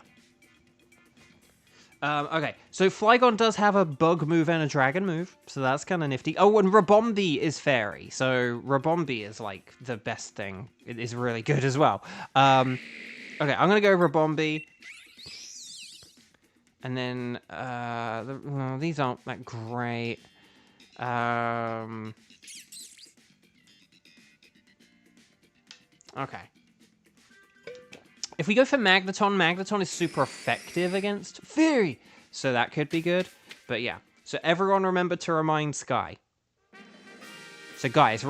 Okay, so Flygon does have a Bug move and a Dragon move, so that's kind of nifty. Oh, and Rabombi is Fairy, so Rabombi is like the best thing. It is really good as well. Okay, I'm going to go Rabombi. And then, well, these aren't that great. Okay. If we go for Magneton, Magneton is super effective against Fury. So that could be good. But yeah. So everyone remember to remind Sky. So guys,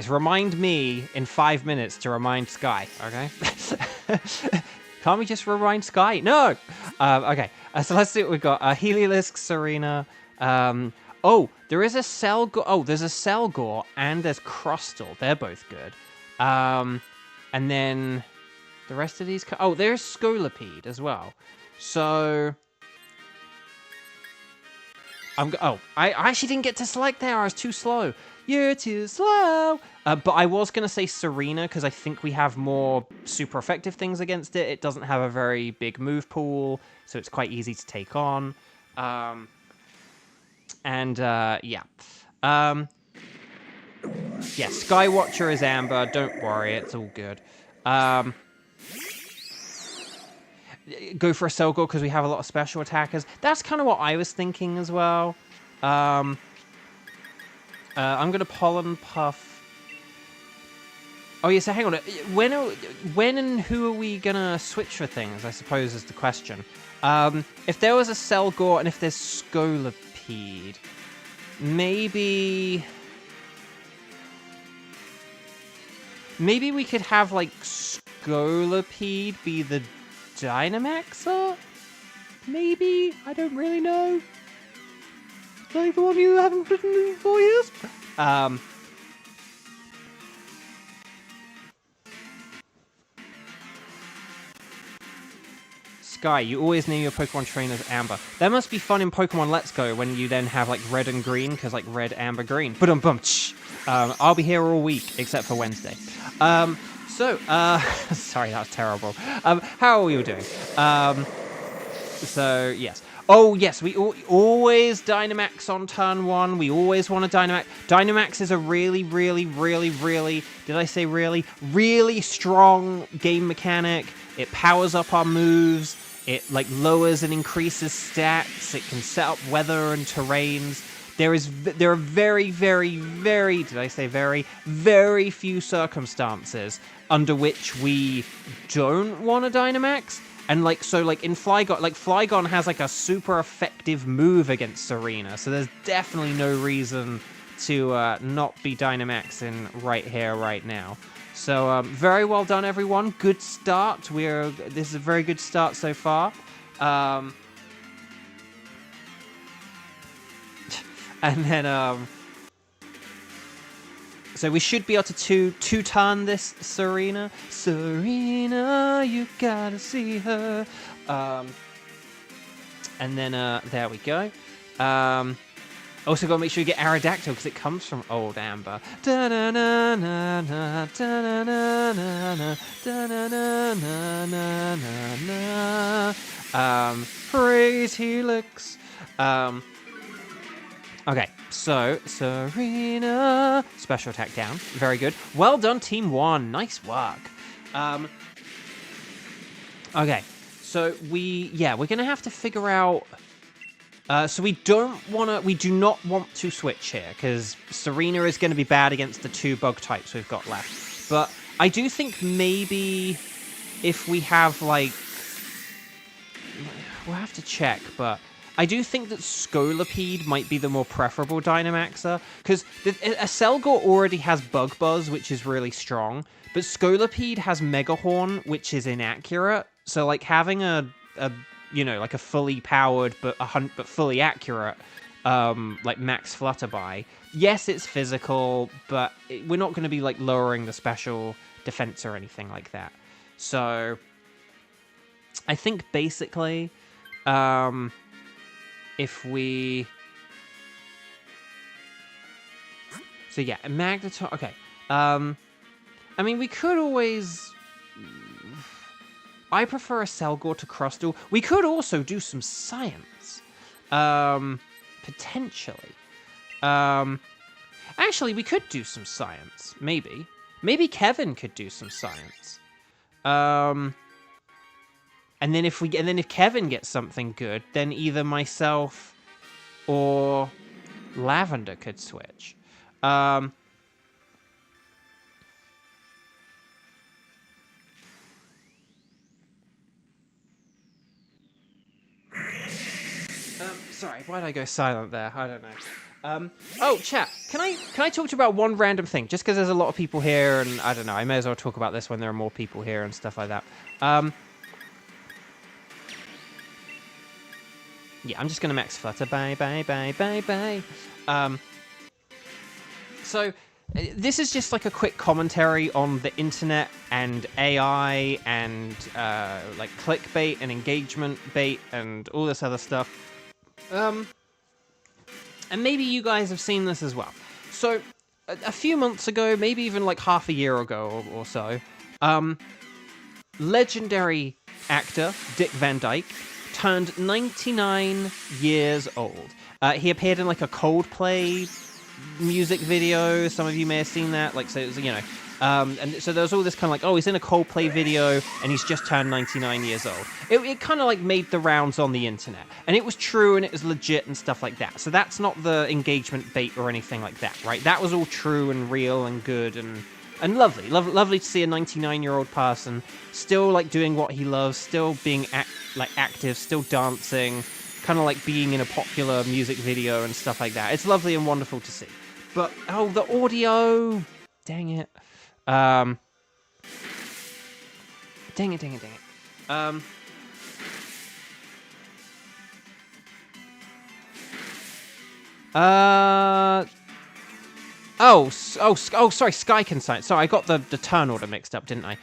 remind me in 5 minutes to remind Sky, okay? Can't we just remind Sky? No! Okay, so let's see what we've got. Heliolisk, Serena. Oh, there is a Selgor. Oh, there's a Selgor and there's Crustle. They're both good. And then the rest of these... Oh, there's Scolipede as well. So... I actually didn't get to select there. I was too slow. You're too slow. But I was going to say Serena because I think we have more super effective things against it. It doesn't have a very big move pool, so it's quite easy to take on. Yeah. Yeah, Skywatcher is Amber. Don't worry, it's all good. Go for a Selgor because we have a lot of special attackers. That's kind of what I was thinking as well. I'm going to Pollen Puff. Oh, yeah, so hang on. When and who are we going to switch for things, I suppose, is the question. If there was a Selgor and if there's Scolipede, maybe we could have, like, Scolipede be the Dynamaxer? Maybe? I don't really know. Like the one you haven't written in 4 years? Sky, you always name your Pokemon trainers Amber. That must be fun in Pokemon Let's Go when you then have like red and green, because like red, amber, green. I'll be here all week except for Wednesday. Sorry, that was terrible. How are we all doing? So, yes. Oh, yes, we always Dynamax on turn 1. We always want to Dynamax. Dynamax is a really, really, really, really, did I say really? Really strong game mechanic. It powers up our moves. It, like, lowers and increases stats. It can set up weather and terrains. There are very, very, very, did I say very, very few circumstances under which we don't want a Dynamax. And, like, so, like, in Flygon, like, Flygon has, like, a super effective move against Serena. So there's definitely no reason to not be Dynamaxing right here, right now. So, very well done, everyone. Good start. This is a very good start so far. And then, so we should be able to two-turn this Serena. Serena, you gotta see her. And then, there we go. Also, gotta make sure you get Aerodactyl because it comes from Old Amber. Praise Helix. Okay, so Serena, special attack down, very good. Well done, Team 1. Nice work. Okay, so we're gonna have to figure out. So we do not want to switch here, because Serena is going to be bad against the 2 bug types we've got left. But I do think maybe if we have, like... We'll have to check, but I do think that Scolipede might be the more preferable Dynamaxer, because Aselgor already has Bug Buzz, which is really strong, but Scolipede has Mega Horn, which is inaccurate. So, like, having a like a fully powered but fully accurate, like Max Flutterby. Yes, it's physical, but we're not going to be like lowering the special defense or anything like that. So I think basically, if we, so yeah, Magneton. Okay, I mean we could always. I prefer a Selgor to Crustle. We could also do some science. Potentially. Actually, we could do some science. Maybe. Maybe Kevin could do some science. And then if Kevin gets something good, then either myself or Lavender could switch. Sorry, why did I go silent there? I don't know. Oh, chat, can I talk to you about one random thing? Just because there's a lot of people here, and I don't know, I may as well talk about this when there are more people here and stuff like that. Yeah, I'm just going to max Flutter. Bye. So, this is just like a quick commentary on the internet and AI and like clickbait and engagement bait and all this other stuff. And maybe you guys have seen this as well. So, a few months ago, maybe even like half a year ago or so, legendary actor Dick Van Dyke turned 99 years old. He appeared in like a Coldplay music video. Some of you may have seen that. Like, so it was, and so there was all this kind of like, oh, he's in a Coldplay video and he's just turned 99 years old. It kind of like made the rounds on the internet, and it was true and it was legit and stuff like that. So that's not the engagement bait or anything like that, right? That was all true and real and good and lovely. Lovely to see a 99-year-old person still like doing what he loves, still being active, still dancing, kind of like being in a popular music video and stuff like that. It's lovely and wonderful to see. But oh, the audio, dang it. Dang it. Sorry, Sky can sign. Sorry, I got the turn order mixed up, didn't I?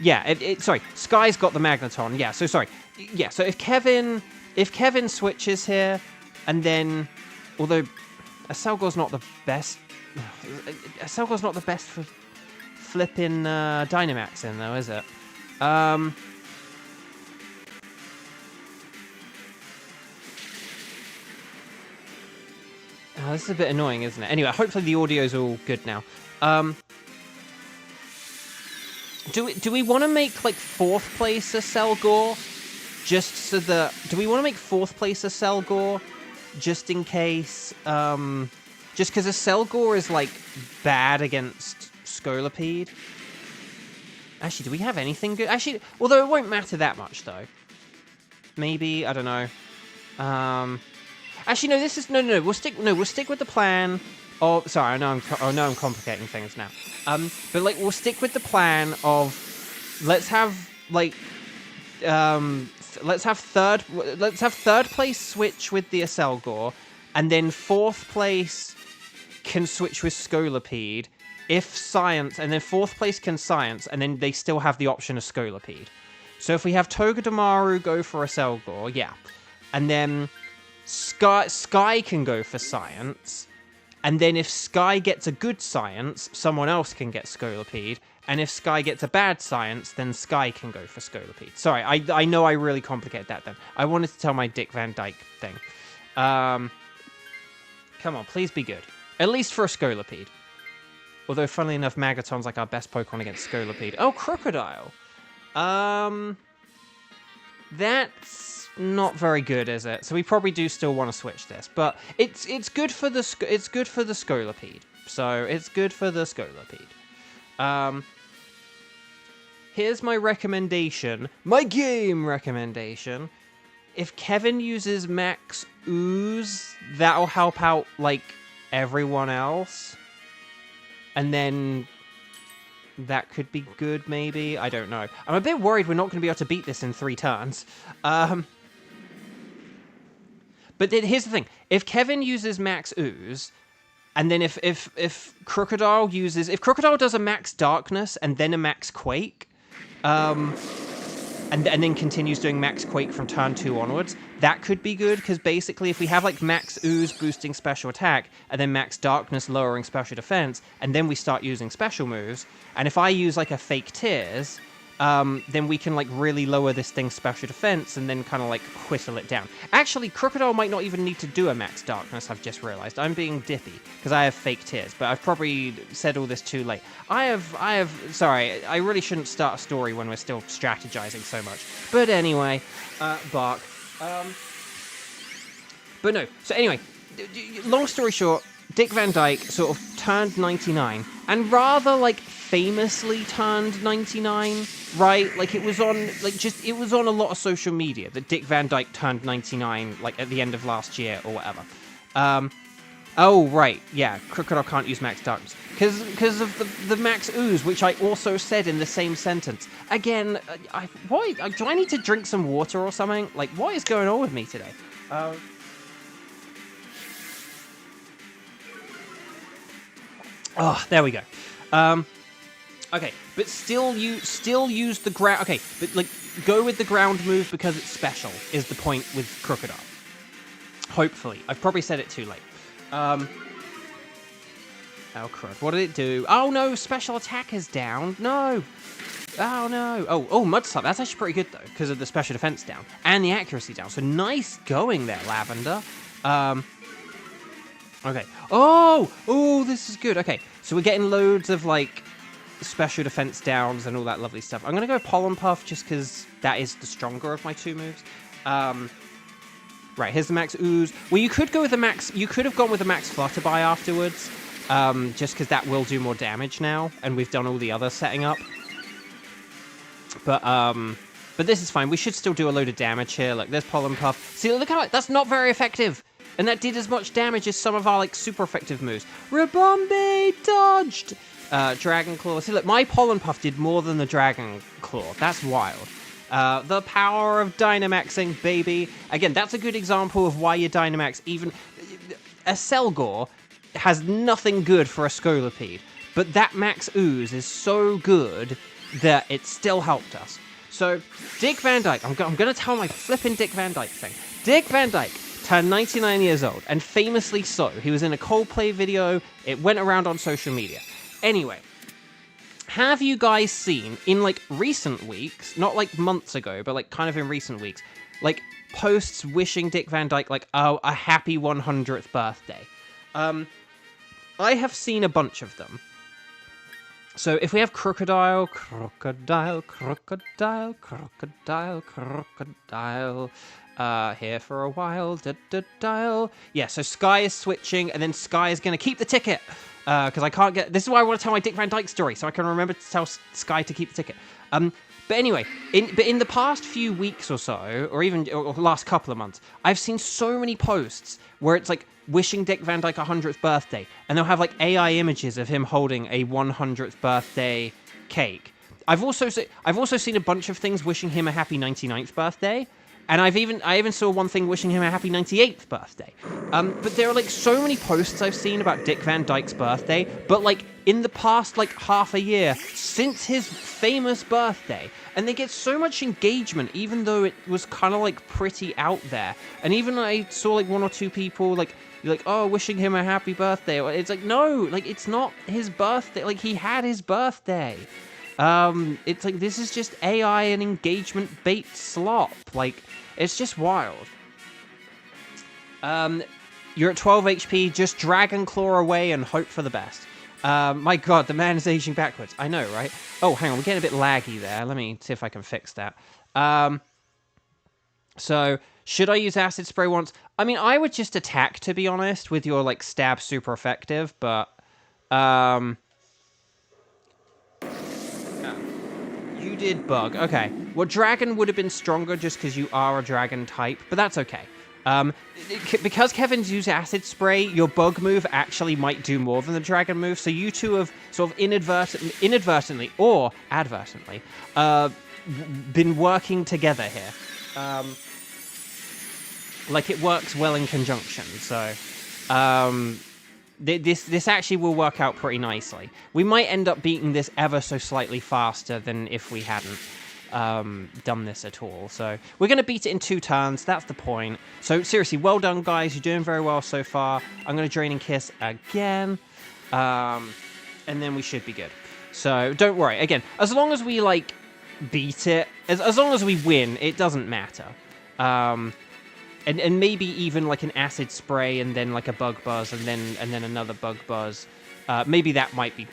Yeah, sorry, Sky's got the Magneton. Yeah, so sorry. Yeah, so if Kevin switches here, and then, although Aselgor's not the best, for flipping Dynamax in, though, is it? Oh, this is a bit annoying, isn't it? Anyway, hopefully the audio's all good now. Do we want to make like 4th place a Selgor? Just so that... Do we want to make 4th place a Selgor? Just in case... just because a Selgor is like bad against Scolipede. Actually, do we have anything good? Actually, although it won't matter that much, though. Maybe, I don't know. Actually, no. This is no. We'll stick with the plan. Oh, sorry. I know I'm complicating things now. But like, we'll stick with the plan of let's have third place switch with the Aselgor, and then 4th place can switch with Scolipede if science, and then 4th place can science, and then they still have the option of Scolipede. So if we have Togedemaru go for Aselgor, yeah, and then Sky can go for science. And then if Sky gets a good science, someone else can get Scolipede. And if Sky gets a bad science, then Sky can go for Scolipede. Sorry, I know I really complicated that then. I wanted to tell my Dick Van Dyke thing. Come on, please be good. At least for a Scolipede. Although, funnily enough, Magaton's like our best Pokemon against Scolipede. Oh, Crocodile. That's not very good, is it? So we probably do still want to switch this, but it's good for the Scolipede. So it's good for the Scolipede. Here's my recommendation, my game recommendation. If Kevin uses Max Ooze, that'll help out like everyone else, and then that could be good, maybe. I don't know. I'm a bit worried we're not going to be able to beat this in 3 turns. But then here's the thing. If Kevin uses Max Ooze, and then if Crocodile uses... If Crocodile does a Max Darkness and then a Max Quake, and then continues doing Max Quake from turn 2 onwards, that could be good, because basically if we have like Max Ooze boosting special attack, and then Max Darkness lowering special defense, and then we start using special moves, and if I use like a Fake Tears, then we can like really lower this thing's special defense, and then kind of like whittle it down. Actually, Crocodile might not even need to do a Max Darkness, I've just realized. I'm being dippy, because I have Fake Tears, but I've probably said all this too late. Sorry, I really shouldn't start a story when we're still strategizing so much. But anyway, Bark. But no, so anyway, long story short, Dick Van Dyke sort of turned 99, and rather like famously turned 99, right? Like it was on a lot of social media that Dick Van Dyke turned 99 like at the end of last year or whatever. Oh right, yeah, Crocodile can't use Max Darkness because of the Max Ooze, which I also said in the same sentence. Again, do I need to drink some water or something? Like, what is going on with me today? Oh, there we go. Okay, but still use the ground. Okay, but like go with the ground move because it's special is the point with Crocodile. Hopefully, I've probably said it too late. Oh crud! What did it do? Oh no, special attack is down. No. Oh no. Oh, Mud Slap. That's actually pretty good though because of the special defense down and the accuracy down. So nice going there, Lavender. Okay. Oh, this is good. Okay, so we're getting loads of like special defense downs and all that lovely stuff. I'm gonna go Pollen Puff just because that is the stronger of my 2 moves. Right, here's the Max Ooze. Well, you could go with the Max. You could have gone with the Max Flutterby afterwards, just because that will do more damage now, and we've done all the other setting up. But this is fine. We should still do a load of damage here. Look, there's Pollen Puff. See, look how that's not very effective. And that did as much damage as some of our, like, super effective moves. Rabombi dodged! Dragon Claw. See, look, my Pollen Puff did more than the Dragon Claw. That's wild. The power of Dynamaxing, baby. Again, that's a good example of why your Dynamax even... A Selgor has nothing good for a Scolipede. But that Max Ooze is so good that it still helped us. So, Dick Van Dyke. I'm going to tell my flipping Dick Van Dyke thing. Dick Van Dyke turned 99 years old, and famously so. He was in a Coldplay video. It went around on social media. Anyway, have you guys seen, in, like, recent weeks, not, like, months ago, but, like, kind of in recent weeks, like, posts wishing Dick Van Dyke, like, oh, a happy 100th birthday? I have seen a bunch of them. So if we have Crocodile, here for a while, dial. Yeah, so Sky is switching, and then Sky is going to keep the ticket. Because I can't get... This is why I want to tell my Dick Van Dyke story, so I can remember to tell Sky to keep the ticket. But anyway, in the past few weeks or so, or even last couple of months, I've seen so many posts where it's like wishing Dick Van Dyke a 100th birthday, and they'll have like AI images of him holding a 100th birthday cake. I've also seen a bunch of things wishing him a happy 99th birthday. And I even saw one thing wishing him a happy 98th birthday. But there are like so many posts I've seen about Dick Van Dyke's birthday, but like in the past like half a year since his famous birthday, and they get so much engagement even though it was kind of like pretty out there. And even I saw like one or two people like oh, wishing him a happy birthday. It's like, no, like it's not his birthday. Like he had his birthday. It's like, this is just AI and engagement bait slop. Like, it's just wild. You're at 12 HP, just Dragon Claw away and hope for the best. My god, the man is aging backwards. I know, right? Oh, hang on, we're getting a bit laggy there. Let me see if I can fix that. So, should I use Acid Spray once? I mean, I would just attack, to be honest, with your, like, stab super effective, but, you did bug. Okay. Well, dragon would have been stronger just because you are a dragon type, but that's okay. Because Kevin's used Acid Spray, your bug move actually might do more than the dragon move, so you two have sort of inadvertently or advertently been working together here. Like, it works well in conjunction, so... This actually will work out pretty nicely. We might end up beating this ever so slightly faster than if we hadn't done this at all. So we're going to beat it in 2 turns. That's the point. So seriously, well done, guys. You're doing very well so far. I'm going to Draining Kiss again. And then we should be good. So don't worry. Again, as long as we, like, beat it, as long as we win, it doesn't matter. And maybe even like an Acid Spray and then like a Bug Buzz and then another Bug Buzz. Maybe that might be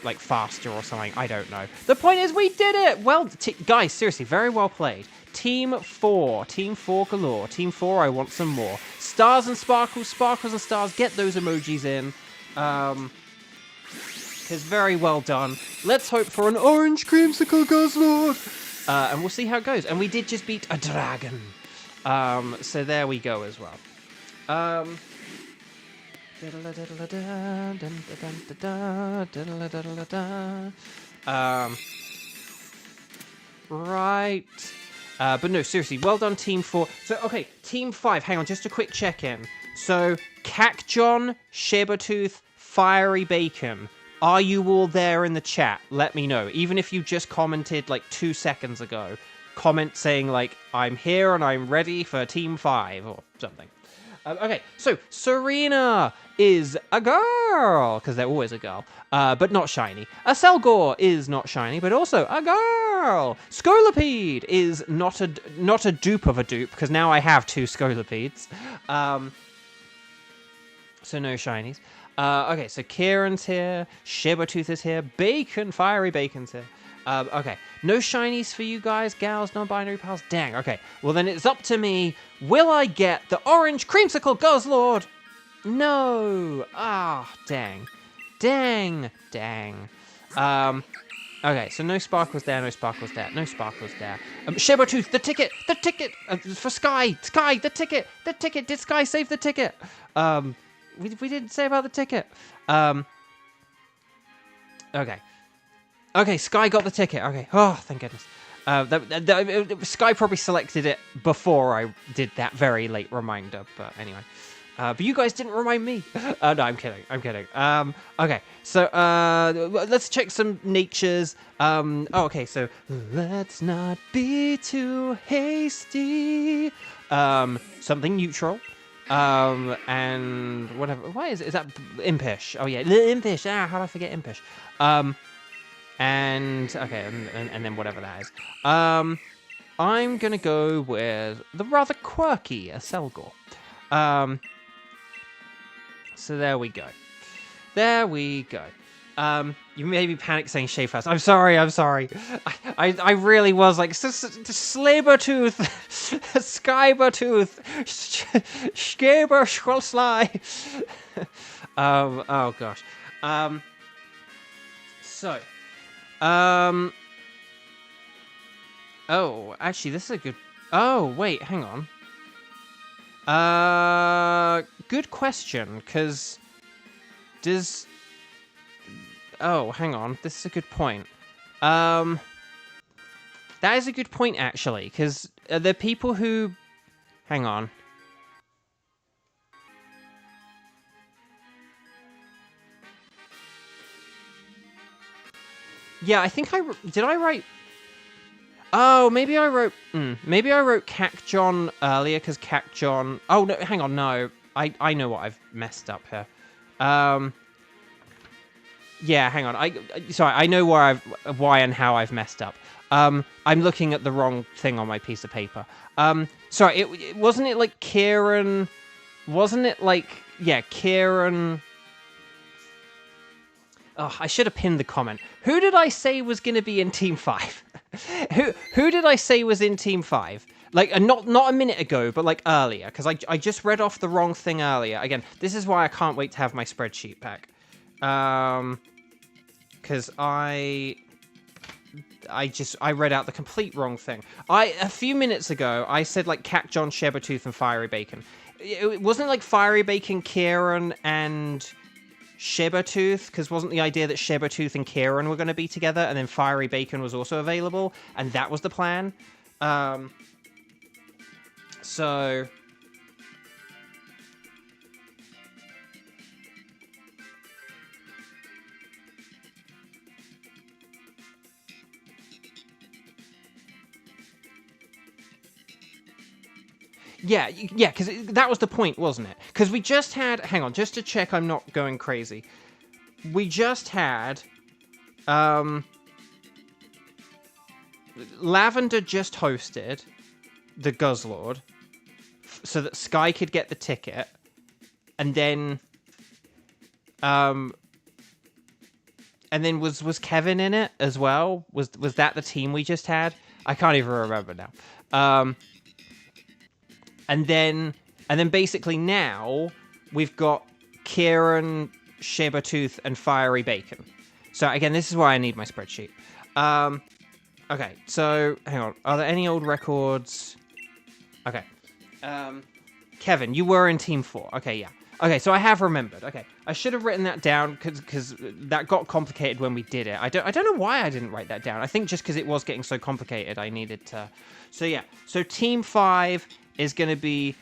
like faster or something. I don't know. The point is we did it! Well, guys, seriously, very well played. Team 4. Team 4 galore. Team 4, I want some more. Stars and sparkles, sparkles and stars. Get those emojis in. Because very well done. Let's hope for an orange creamsicle Guzzlord. And we'll see how it goes. And we did just beat a dragon. So there we go as well. Right. But no, seriously, well done, Team 4. So, okay, Team 5, hang on, just a quick check-in. So, Cacjon, Sabertooth, Fiery Bacon. Are you all there in the chat? Let me know. Even if you just commented, like, 2 seconds ago. Comment saying, like, I'm here and I'm ready for Team 5 or something. Okay, so Serena is a girl, because they're always a girl, but not shiny. A Selgor is not shiny, but also a girl. Scolipede is not a dupe of a dupe, because now I have 2 Scolipedes. So no shinies. Okay, so Kieran's here, Shibertooth is here, Bacon, Fiery Bacon's here. Okay, no shinies for you guys, gals, non-binary pals. Dang, okay. Well, then it's up to me. Will I get the orange creamsicle Guzzlord? No. Ah, dang. Dang. Okay, so no sparkles there, no sparkles there, no sparkles there. Shibertooth, the ticket! For Sky, the ticket! Did Sky save the ticket? We didn't say about the ticket. Okay. Okay, Sky got the ticket. Okay. Oh, thank goodness. Sky probably selected it before I did that very late reminder. But anyway. But you guys didn't remind me. No, I'm kidding. Okay, so let's check some natures. Okay, so let's not be too hasty. Something neutral. And whatever. Why is it? Is that Impish? Oh, yeah. Impish. How did I forget Impish? And okay, and then whatever that is. I'm gonna go with the rather quirky Selgor. So there we go. You may be panic saying Shave House. I'm sorry. I really was like Slabertooth, Skybertooth, Skaber Sly. Oh gosh. So. Oh, actually, this is a good... Oh, wait, hang on. Good question, because... Does... Oh, hang on, this is a good point. That is a good point, actually, because the people who Hang on. Yeah, I think did I write... Oh, maybe I wrote... maybe I wrote Cac John earlier, because Cac John... Oh, no, hang on, no. I know what I've messed up here. Yeah, hang on. Sorry, I know why and how I've messed up. I'm looking at the wrong thing on my piece of paper. Sorry, it wasn't it like Kieran... Wasn't it like... Yeah, Kieran... Oh, I should have pinned the comment. Who did I say was going to be in Team 5? Who did I say was in Team 5? Like, not a minute ago, but like earlier, because I just read off the wrong thing earlier. Again, this is why I can't wait to have my spreadsheet back. Because I read out the complete wrong thing. A few minutes ago, I said like Cac John, Shebertooth, and Fiery Bacon. It wasn't like Fiery Bacon, Kieran, and... Shebertooth, because wasn't the idea that Shebertooth and Kieran were going to be together, and then Fiery Bacon was also available, and that was the plan. So... Yeah, because that was the point, wasn't it? Because we just had... Hang on, just to check I'm not going crazy. We just had... Lavender just hosted the Guzzlord so that Sky could get the ticket. And then... And then was Kevin in it as well? Was that the team we just had? I can't even remember now. And then basically now we've got Kieran, Shebertooth, and Fiery Bacon. So again, this is why I need my spreadsheet. Okay, so hang on. Are there any old records? Okay. Kevin, you were in Team 4. Okay, yeah. Okay, so I have remembered. Okay, I should have written that down because that got complicated when we did it. I don't know why I didn't write that down. I think just because it was getting so complicated, I needed to. So yeah, so Team 5 is going to be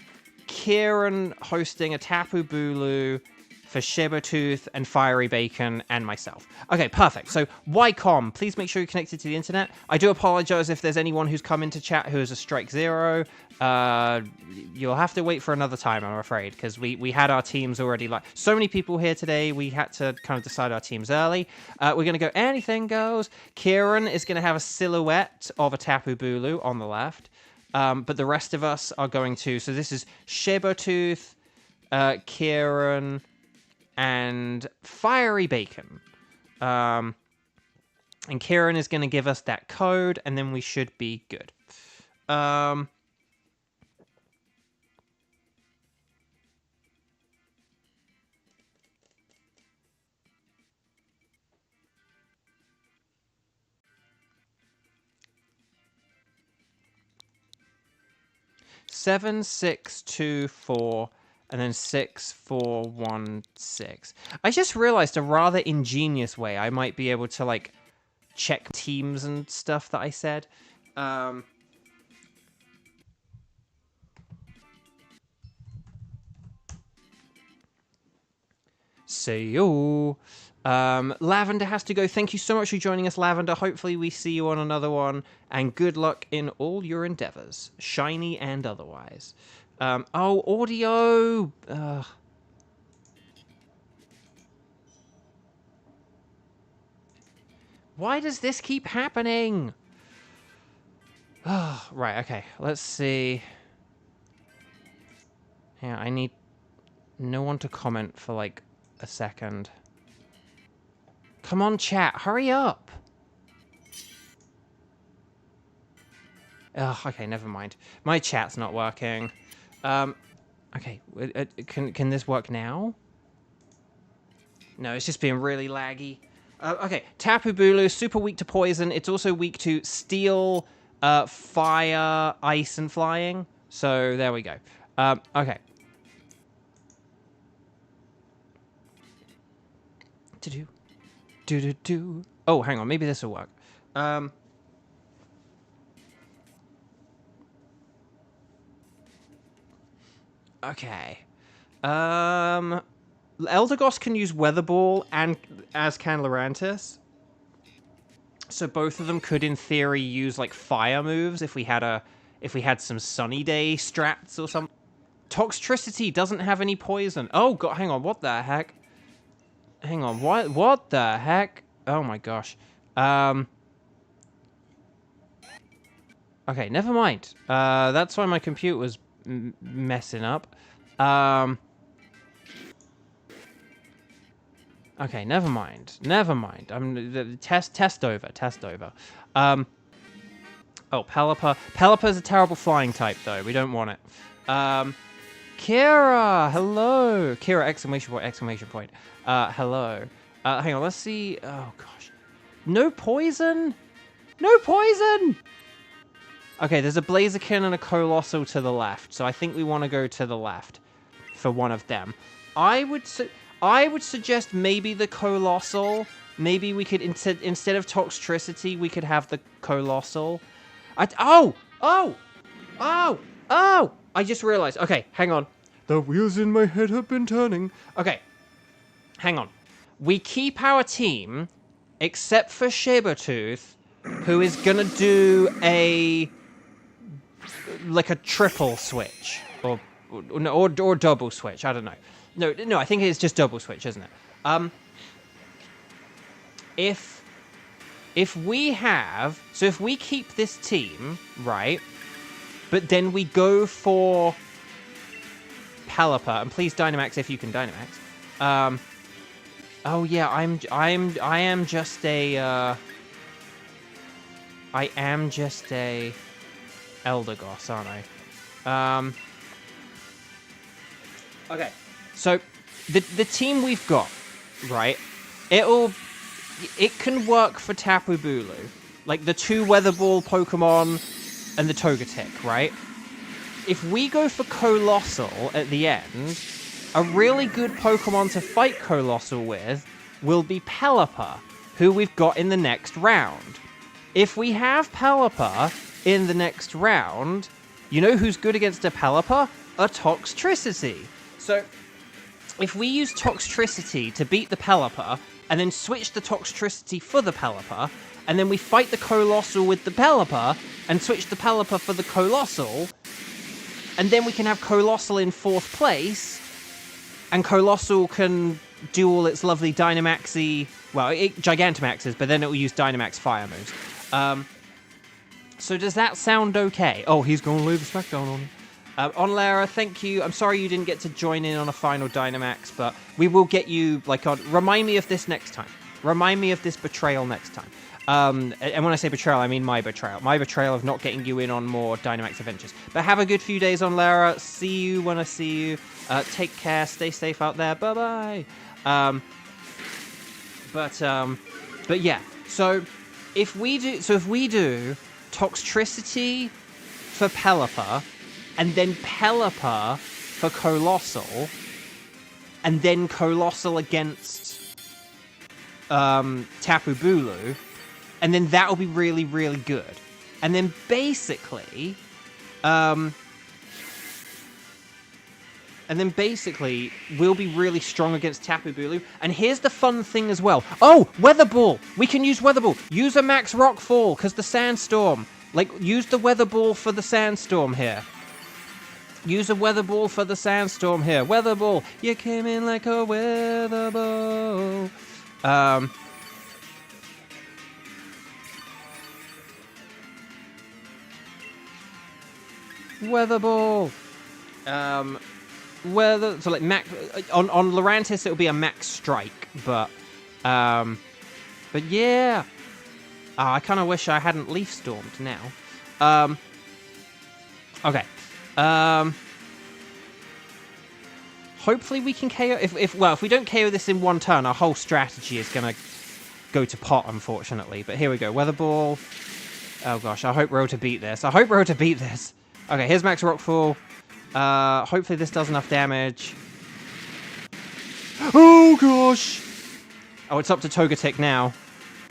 Kieran hosting a Tapu Bulu for Shebertooth and Fiery Bacon and myself. Okay, perfect. So, YCOM, please make sure you're connected to the internet. I do apologize if there's anyone who's come into chat who is a Strike Zero. You'll have to wait for another time, I'm afraid, because we had our teams already. Like so many people here today, we had to kind of decide our teams early. We're going to go anything goes. Kieran is going to have a silhouette of a Tapu Bulu on the left. But the rest of us are going to... So this is Shebertooth, Kieran, and Fiery Bacon. And Kieran is going to give us that code, and then we should be good. 7624 and then 6416. I just realized a rather ingenious way I might be able to like check teams and stuff that I said. See you. Lavender has to go. Thank you so much for joining us, Lavender. Hopefully we see you on another one. And good luck in all your endeavors, shiny and otherwise. Oh, audio. Why does this keep happening? Oh, right, okay. Let's see. Yeah, I need no one to comment for like a second. Come on, chat, hurry up. Ugh, okay, never mind. My chat's not working. Okay, can this work now? No, it's just being really laggy. Okay, Tapu Bulu, super weak to poison. It's also weak to steel, fire, ice, and flying. So, there we go. Okay. Do-do-do. Oh, hang on, maybe this will work. Okay. Eldegoss can use Weather Ball, and as can Lurantis. So both of them could, in theory, use like fire moves if we had some Sunny Day strats or something. Toxtricity doesn't have any poison. Oh god, hang on, what the heck? Hang on, what the heck? Oh my gosh. Okay, never mind. That's why my computer was messing up. Okay, never mind. Never mind. Test over. Oh, Pelipper. Pelipper's a terrible flying type, though. We don't want it. Kira, hello. Kira, exclamation point. Hello. Hang on, let's see. Oh, gosh. No poison? No poison! Okay, there's a Blaziken and a Colossal to the left, so I think we want to go to the left for one of them. I would suggest maybe the Colossal. Maybe we could, instead of Toxtricity, we could have the Colossal. Oh! I just realized. Okay, hang on. The wheels in my head have been turning. Okay, hang on. We keep our team, except for Sabertooth, who is gonna do a triple switch or double switch. I don't know. No, I think it's just double switch, isn't it? If we keep this team, right, but then we go for Pelipper, and please Dynamax if you can Dynamax. Oh yeah, I am just a Eldegoss, aren't I? Okay. So the team we've got, right? It can work for Tapu Bulu, like the 2 Weather Ball Pokemon and the Togetic, right? If we go for Colossal at the end, a really good Pokemon to fight Colossal with will be Pelipper, who we've got in the next round. If we have Pelipper in the next round, you know who's good against a Pelipper? A Toxtricity. So if we use Toxtricity to beat the Pelipper, and then switch the Toxtricity for the Pelipper, and then we fight the Colossal with the Pelipper, and switch the Pelipper for the Colossal, and then we can have Colossal in 4th place, and Colossal can do all its lovely Dynamaxy, well, Gigantamaxes, but then it will use Dynamax fire moves. So does that sound okay? Oh, he's going to leave the smackdown on. On Lara, thank you. I'm sorry you didn't get to join in on a final Dynamax, but we will get you, remind me of this next time. Remind me of this betrayal next time. And when I say betrayal, I mean my betrayal. My betrayal of not getting you in on more Dynamax Adventures. But have a good few days on Lara. See you when I see you. Take care. Stay safe out there. Bye-bye. But yeah. So if we do Toxtricity for Pelipper, and then Pelipper for Colossal, and then Colossal against Tapu Bulu, and then that'll be really, really good. And then basically, we'll be really strong against Tapu Bulu. And here's the fun thing as well. Oh, Weather Ball! We can use Weather Ball. Use a Max Rockfall, because the Sandstorm. Use the Weather Ball for the Sandstorm here. Use a Weather Ball for the Sandstorm here. Weather Ball. You came in like a weather ball. Weather Ball. So max on Lurantis it'll be a Max Strike, but yeah. Oh, I kind of wish I hadn't Leaf Stormed now. Okay. Hopefully we can KO. If we don't KO this in one turn, our whole strategy is gonna go to pot, unfortunately. But here we go. Weather Ball. Oh gosh, I hope Rota beat this. Okay, here's Max Rockfall. Hopefully this does enough damage. Oh gosh. Oh, it's up to Togetic now.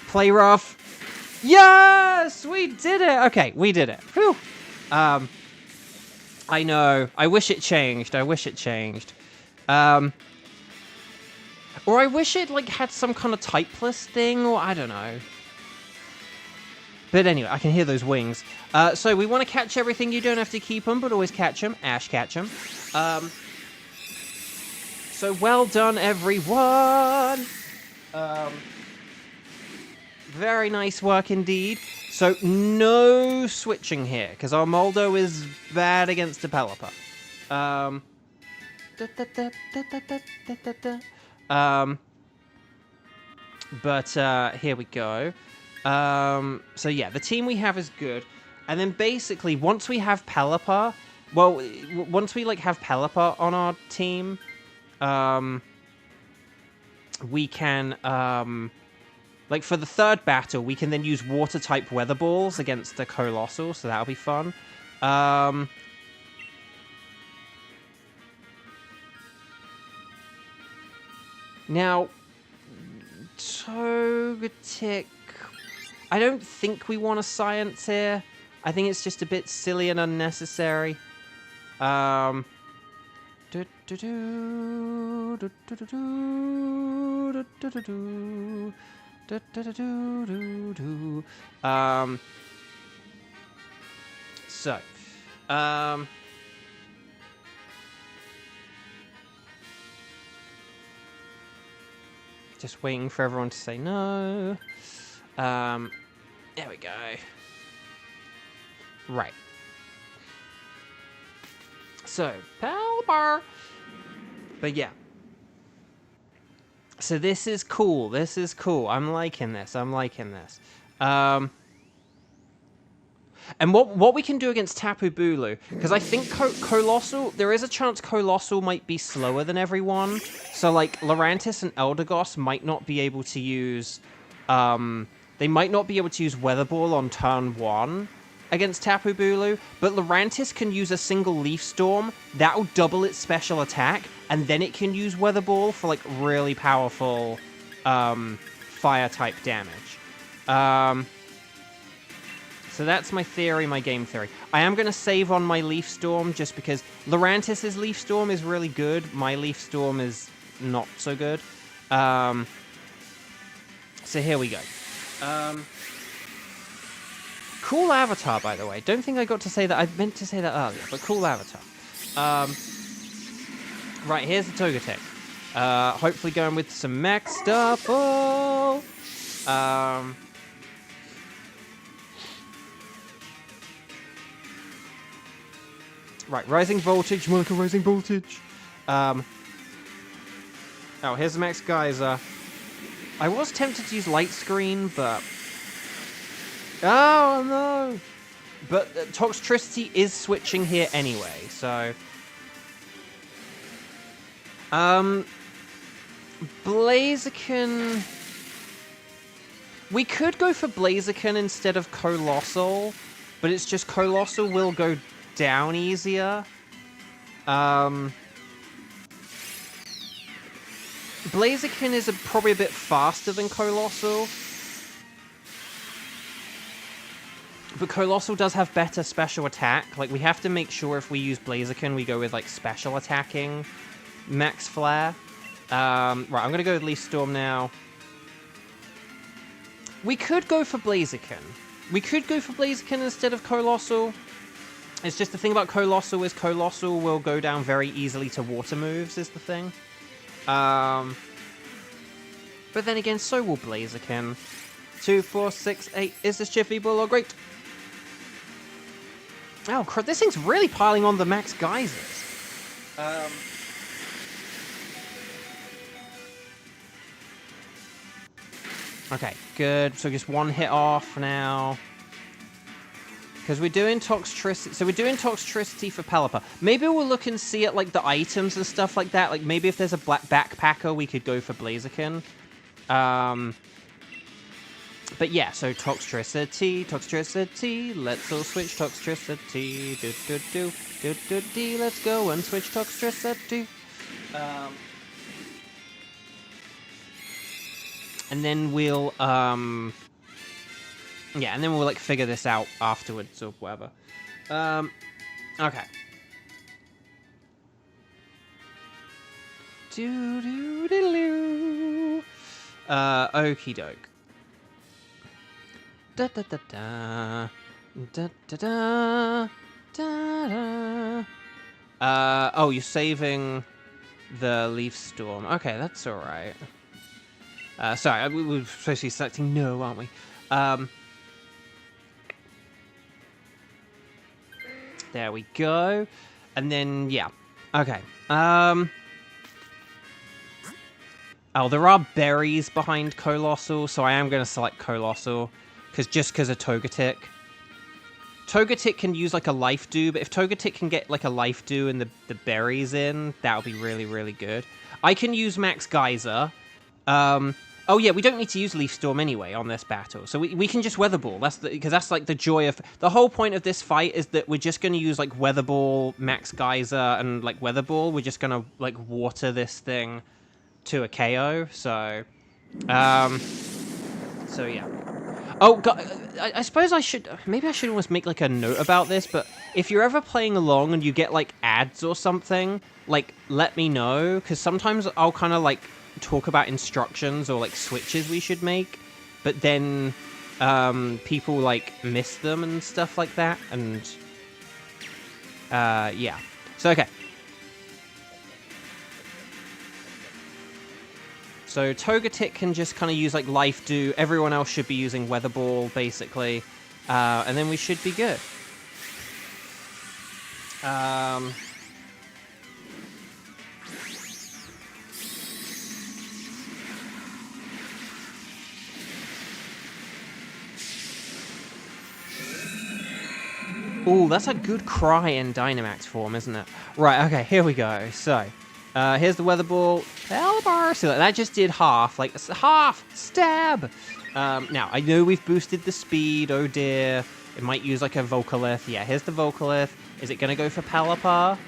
Play rough. Yes, we did it. Okay, we did it. Whew. I know. I wish it changed. I wish it changed. Or I wish it, like, had some kind of typeless thing, or I don't know. But anyway, I can hear those wings. So we want to catch everything. You don't have to keep them, but always catch them. Ash, catch them. So well done, everyone. Very nice work indeed. So no switching here, because our Moldo is bad against a Pelipper. But here we go. So yeah, the team we have is good. And then basically, once we have Pelipper, well, once we, like, have Pelipper on our team, we can, like, for the third battle, we can then use Water-type Weather Balls against the Colossal, so that'll be fun. Now, Togetic, I don't think we want a Science here. I think it's just a bit silly and unnecessary. So, just waiting for everyone to say no. There we go. Right. So, Pelipper. But yeah. So this is cool. This is cool. I'm liking this. I'm liking this. And what we can do against Tapu Bulu, because I think Colossal, there is a chance Colossal might be slower than everyone. So, like, Lurantis and Eldegoss might not be able to use, they might not be able to use Weather Ball on turn 1 against Tapu Bulu, but Lurantis can use a single Leaf Storm, that'll double its special attack, and then it can use Weather Ball for, like, really powerful, Fire-type damage. So that's my theory, my game theory. I am going to save on my Leaf Storm just because Lurantis' Leaf Storm is really good. My Leaf Storm is not so good. So here we go. Cool avatar, by the way. Don't think I got to say that. I meant to say that earlier, but cool avatar. Right, here's the Togetic. Hopefully going with some max stuff. Right, Rising Voltage, Monica Rising Voltage. Oh, here's the Max Geyser. I was tempted to use Light Screen, but... Oh, no! But Toxtricity is switching here anyway, so... Blaziken... We could go for Blaziken instead of Colossal, but it's just Colossal will go down easier. Blaziken is probably a bit faster than Colossal. But Colossal does have better special attack. Like, we have to make sure if we use Blaziken, we go with, like, special attacking Max Flare. Right, I'm gonna go with Leaf Storm now. We could go for Blaziken. We could go for Blaziken instead of Colossal. It's just the thing about Colossal is Colossal will go down very easily to water moves, is the thing. But then again, so will Blaziken. 2, 4, 6, 8. Is this Jiffy Bull or great? Oh, crap. This thing's really piling on the Max Geysers. Okay, good. So just one hit off now. Because we're doing Toxtricity. So we're doing Toxtricity for Pelipper. Maybe we'll look and see at, like, the items and stuff like that. Like, maybe if there's a black backpacker, we could go for Blaziken. But yeah, so Toxtricity. Let's all switch Toxtricity. Let's go and switch Toxtricity. And then we'll, yeah, and then we'll, like, figure this out afterwards or whatever. Okay. Do-do-do-do. Okie doke. Da da da da. Da da da. Da da. Oh, you're saving the Leaf Storm. Okay, that's alright. Sorry, we were supposed to be selecting no, aren't we? There we go. And then, yeah. Okay. Oh, there are berries behind Colossal, so I am going to select Colossal. Just because of Togetic. Togetic can use, like, a Life Dew, but if Togetic can get, like, a Life Dew and the berries in, that would be really, really good. I can use Max Geyser. Oh, yeah, we don't need to use Leaf Storm anyway on this battle. So we can just Weather Ball. Because that's, like, the joy of... The whole point of this fight is that we're just going to use, like, Weather Ball, Max Geyser, and, like, Weather Ball. We're just going to, like, water this thing to a KO. So yeah. Oh, God, I suppose I should... Maybe I should almost make, like, a note about this, but if you're ever playing along and you get, like, ads or something, like, let me know, because sometimes I'll kind of, like, talk about instructions or, like, switches we should make, but then people, like, miss them and stuff like that, and... yeah. So, okay. So Togetic can just kind of use, like, Life Dew. Everyone else should be using Weather Ball, basically. And then we should be good. Ooh, that's a good cry in Dynamax form, isn't it? Right, okay, here we go. So, here's the Weather Ball. Pelipper! So that just did half. Like, half! Stab! Now, I know we've boosted the speed. Oh, dear. It might use, like, a Volcalith. Yeah, here's the Volcalith. Is it going to go for Pelipper?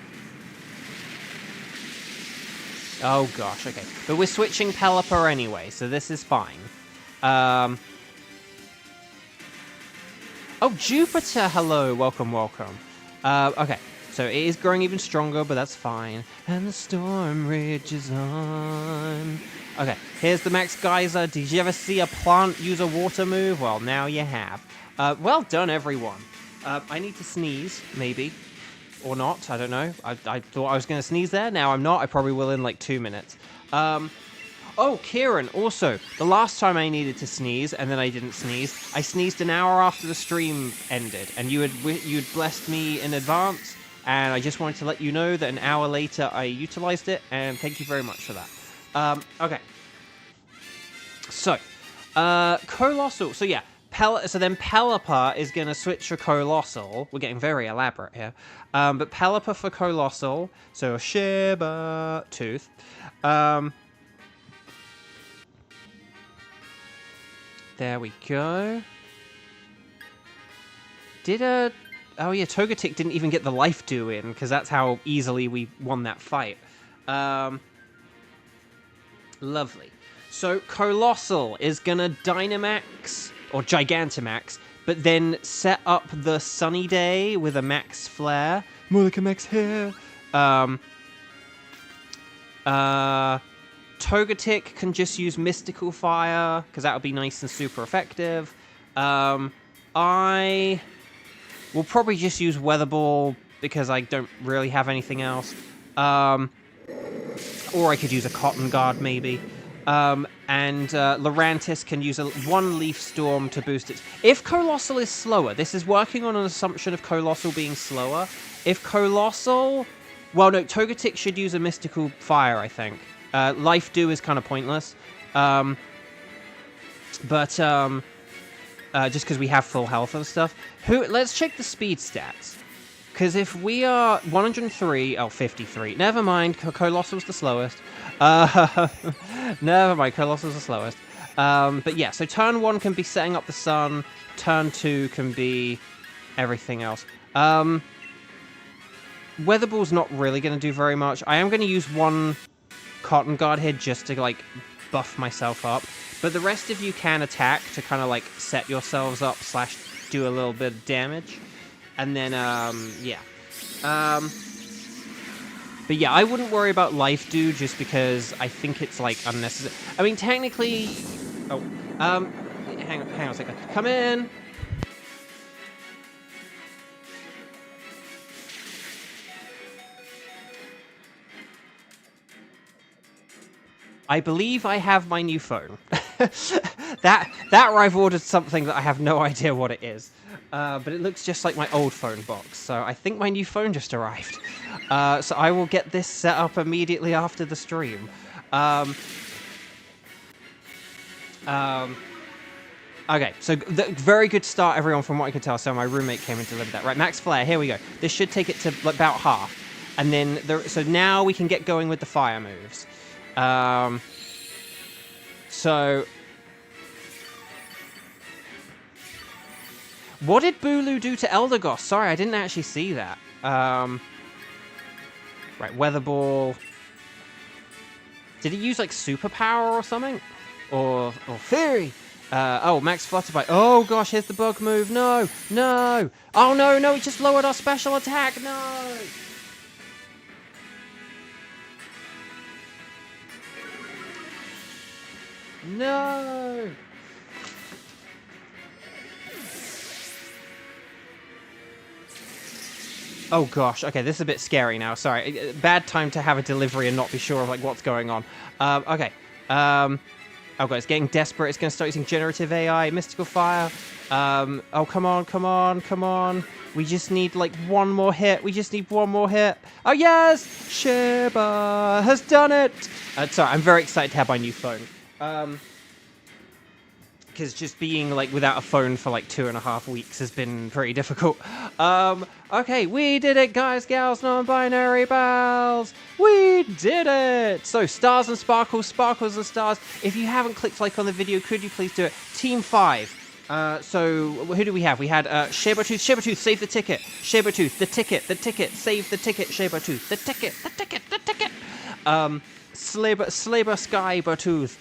Oh, gosh, okay. But we're switching Pelipper anyway, so this is fine. Oh, Jupiter! Hello, welcome, welcome. Okay, so it is growing even stronger, but that's fine. And the storm rages on. Okay, here's the Max Geyser. Did you ever see a plant use a water move? Well, now you have. Well done, everyone. I need to sneeze, maybe. Or not, I don't know. I thought I was going to sneeze there. Now I'm not. I probably will in like 2 minutes. Oh, Kieran, also, the last time I needed to sneeze, and then I didn't sneeze, I sneezed an hour after the stream ended, and you'd blessed me in advance, and I just wanted to let you know that an hour later I utilized it, and thank you very much for that. Okay. So, Colossal. So yeah, so then Pelipper is going to switch for Colossal. We're getting very elaborate here. But Pelipper for Colossal. So Shiba Tooth. There we go. Oh yeah, Togetic didn't even get the Life Dew in, because that's how easily we won that fight. Lovely. So Colossal is gonna Dynamax, or Gigantamax, but then set up the Sunny Day with a Max Flare. More like a Max Hair. Togetic can just use Mystical Fire, because that would be nice and super effective. I will probably just use Weather Ball, because I don't really have anything else. Or I could use a Cotton Guard, maybe. And Lurantis can use one Leaf Storm to boost its... If Colossal is slower, this is working on an assumption of Colossal being slower. If Colossal... Well, no, Togetic should use a Mystical Fire, I think. Life Dew is kind of pointless. Just because we have full health and stuff. Let's check the speed stats. Because if we are 103... Oh, 53. Never mind, Colossal's the slowest. Never mind, Colossal's the slowest. But yeah, so turn 1 can be setting up the sun. Turn 2 can be everything else. Weather Ball's not really going to do very much. I am going to use one Cotton Guard here just to, like, buff myself up. But the rest of you can attack to kind of, like, set yourselves up / do a little bit of damage. And then, yeah. But But yeah, I wouldn't worry about life do just because I think it's like unnecessary. I mean, technically, hang on a second. Come in. I believe I have my new phone. that I've ordered something that I have no idea what it is. But it looks just like my old phone box. So I think my new phone just arrived. So I will get this set up immediately after the stream. Okay, so very good start, everyone, from what I can tell. So my roommate came and delivered that. Right, Max Flare, here we go. This should take it to about half. And then, so now we can get going with the fire moves. So... What did Bulu do to Eldegoss? Sorry, I didn't actually see that. Right, Weather Ball. Did he use, like, Superpower or something? Or Fury? Oh, Max Flutterby. Oh, gosh, here's the bug move. No, no. Oh, no, no, he just lowered our special attack. No. No. Oh gosh, okay, this is a bit scary now. Sorry, bad time to have a delivery and not be sure of like what's going on. Okay. Oh god, it's getting desperate. It's going to start using generative AI, mystical fire. Oh come on, come on, come on. We just need like one more hit. We just need one more hit. Oh yes, Sheba has done it. Sorry, I'm very excited to have my new phone. Because just being like without a phone for like 2.5 weeks has been pretty difficult. Okay, we did it, guys, gals, non-binary pals. We did it. So stars and sparkles, sparkles and stars. If you haven't clicked like on the video, could you please do it? Team 5. So who do we have? We had Sabertooth, Sabertooth, save the ticket. Sabertooth, the ticket, save the ticket. Sabertooth, the ticket. Slaber Sky Bartooth.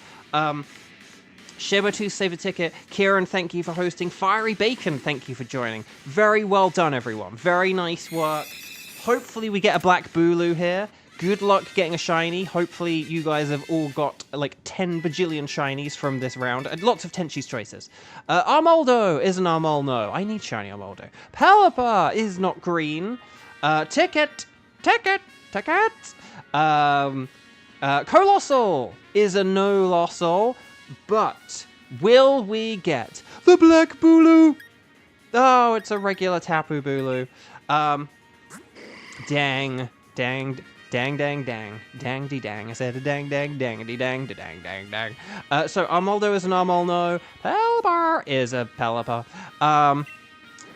Shibatooth, save a ticket. Kieran, thank you for hosting. Fiery Bacon, thank you for joining. Very well done, everyone. Very nice work. Hopefully we get a Black Bulu here. Good luck getting a shiny. Hopefully you guys have all got like 10 bajillion shinies from this round. And lots of Tenchi's choices. Armoldo is an Armolno. I need shiny Armoldo. Pelipper is not green. Ticket. Colossal is a no-lossal. But will we get the Black Bulu? Oh, it's a regular Tapu Bulu. Dang. I said a dang. So Armoldo is an Armolno. Pelipper is a Pelipper.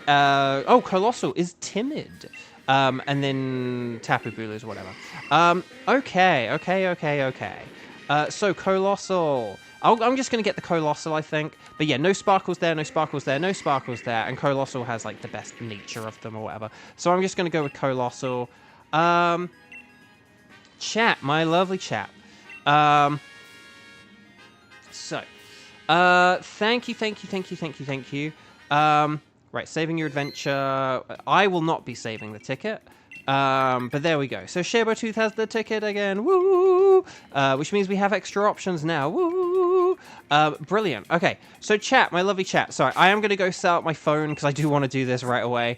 Oh, Colossal is timid. And then Tapu Bulu is whatever. Okay. So Colossal. I'm just going to get the Colossal, I think. But yeah, no sparkles there, no sparkles there, no sparkles there. And Colossal has, like, the best nature of them or whatever. So I'm just going to go with Colossal. Chat, my lovely chat. Thank you. Right, saving your adventure. I will not be saving the ticket. But there we go. So Sabertooth has the ticket again. Woo! Which means we have extra options now. Woo! Brilliant. Okay, so chat, my lovely chat. Sorry, I am going to go set up my phone because I do want to do this right away.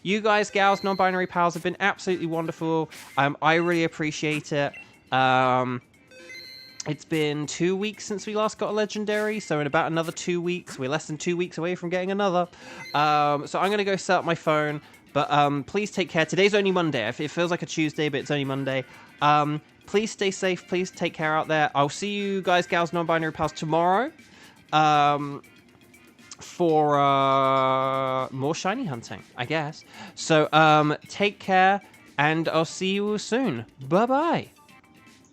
You guys, gals, non-binary pals have been absolutely wonderful. I really appreciate it. It's been 2 weeks since we last got a legendary, so in about another 2 weeks, we're less than 2 weeks away from getting another. So I'm going to go set up my phone. But please take care. Today's only Monday. It feels like a Tuesday, but it's only Monday. Please stay safe. Please take care out there. I'll see you guys, gals, non-binary pals tomorrow for more shiny hunting, I guess. So take care, and I'll see you soon. Bye-bye.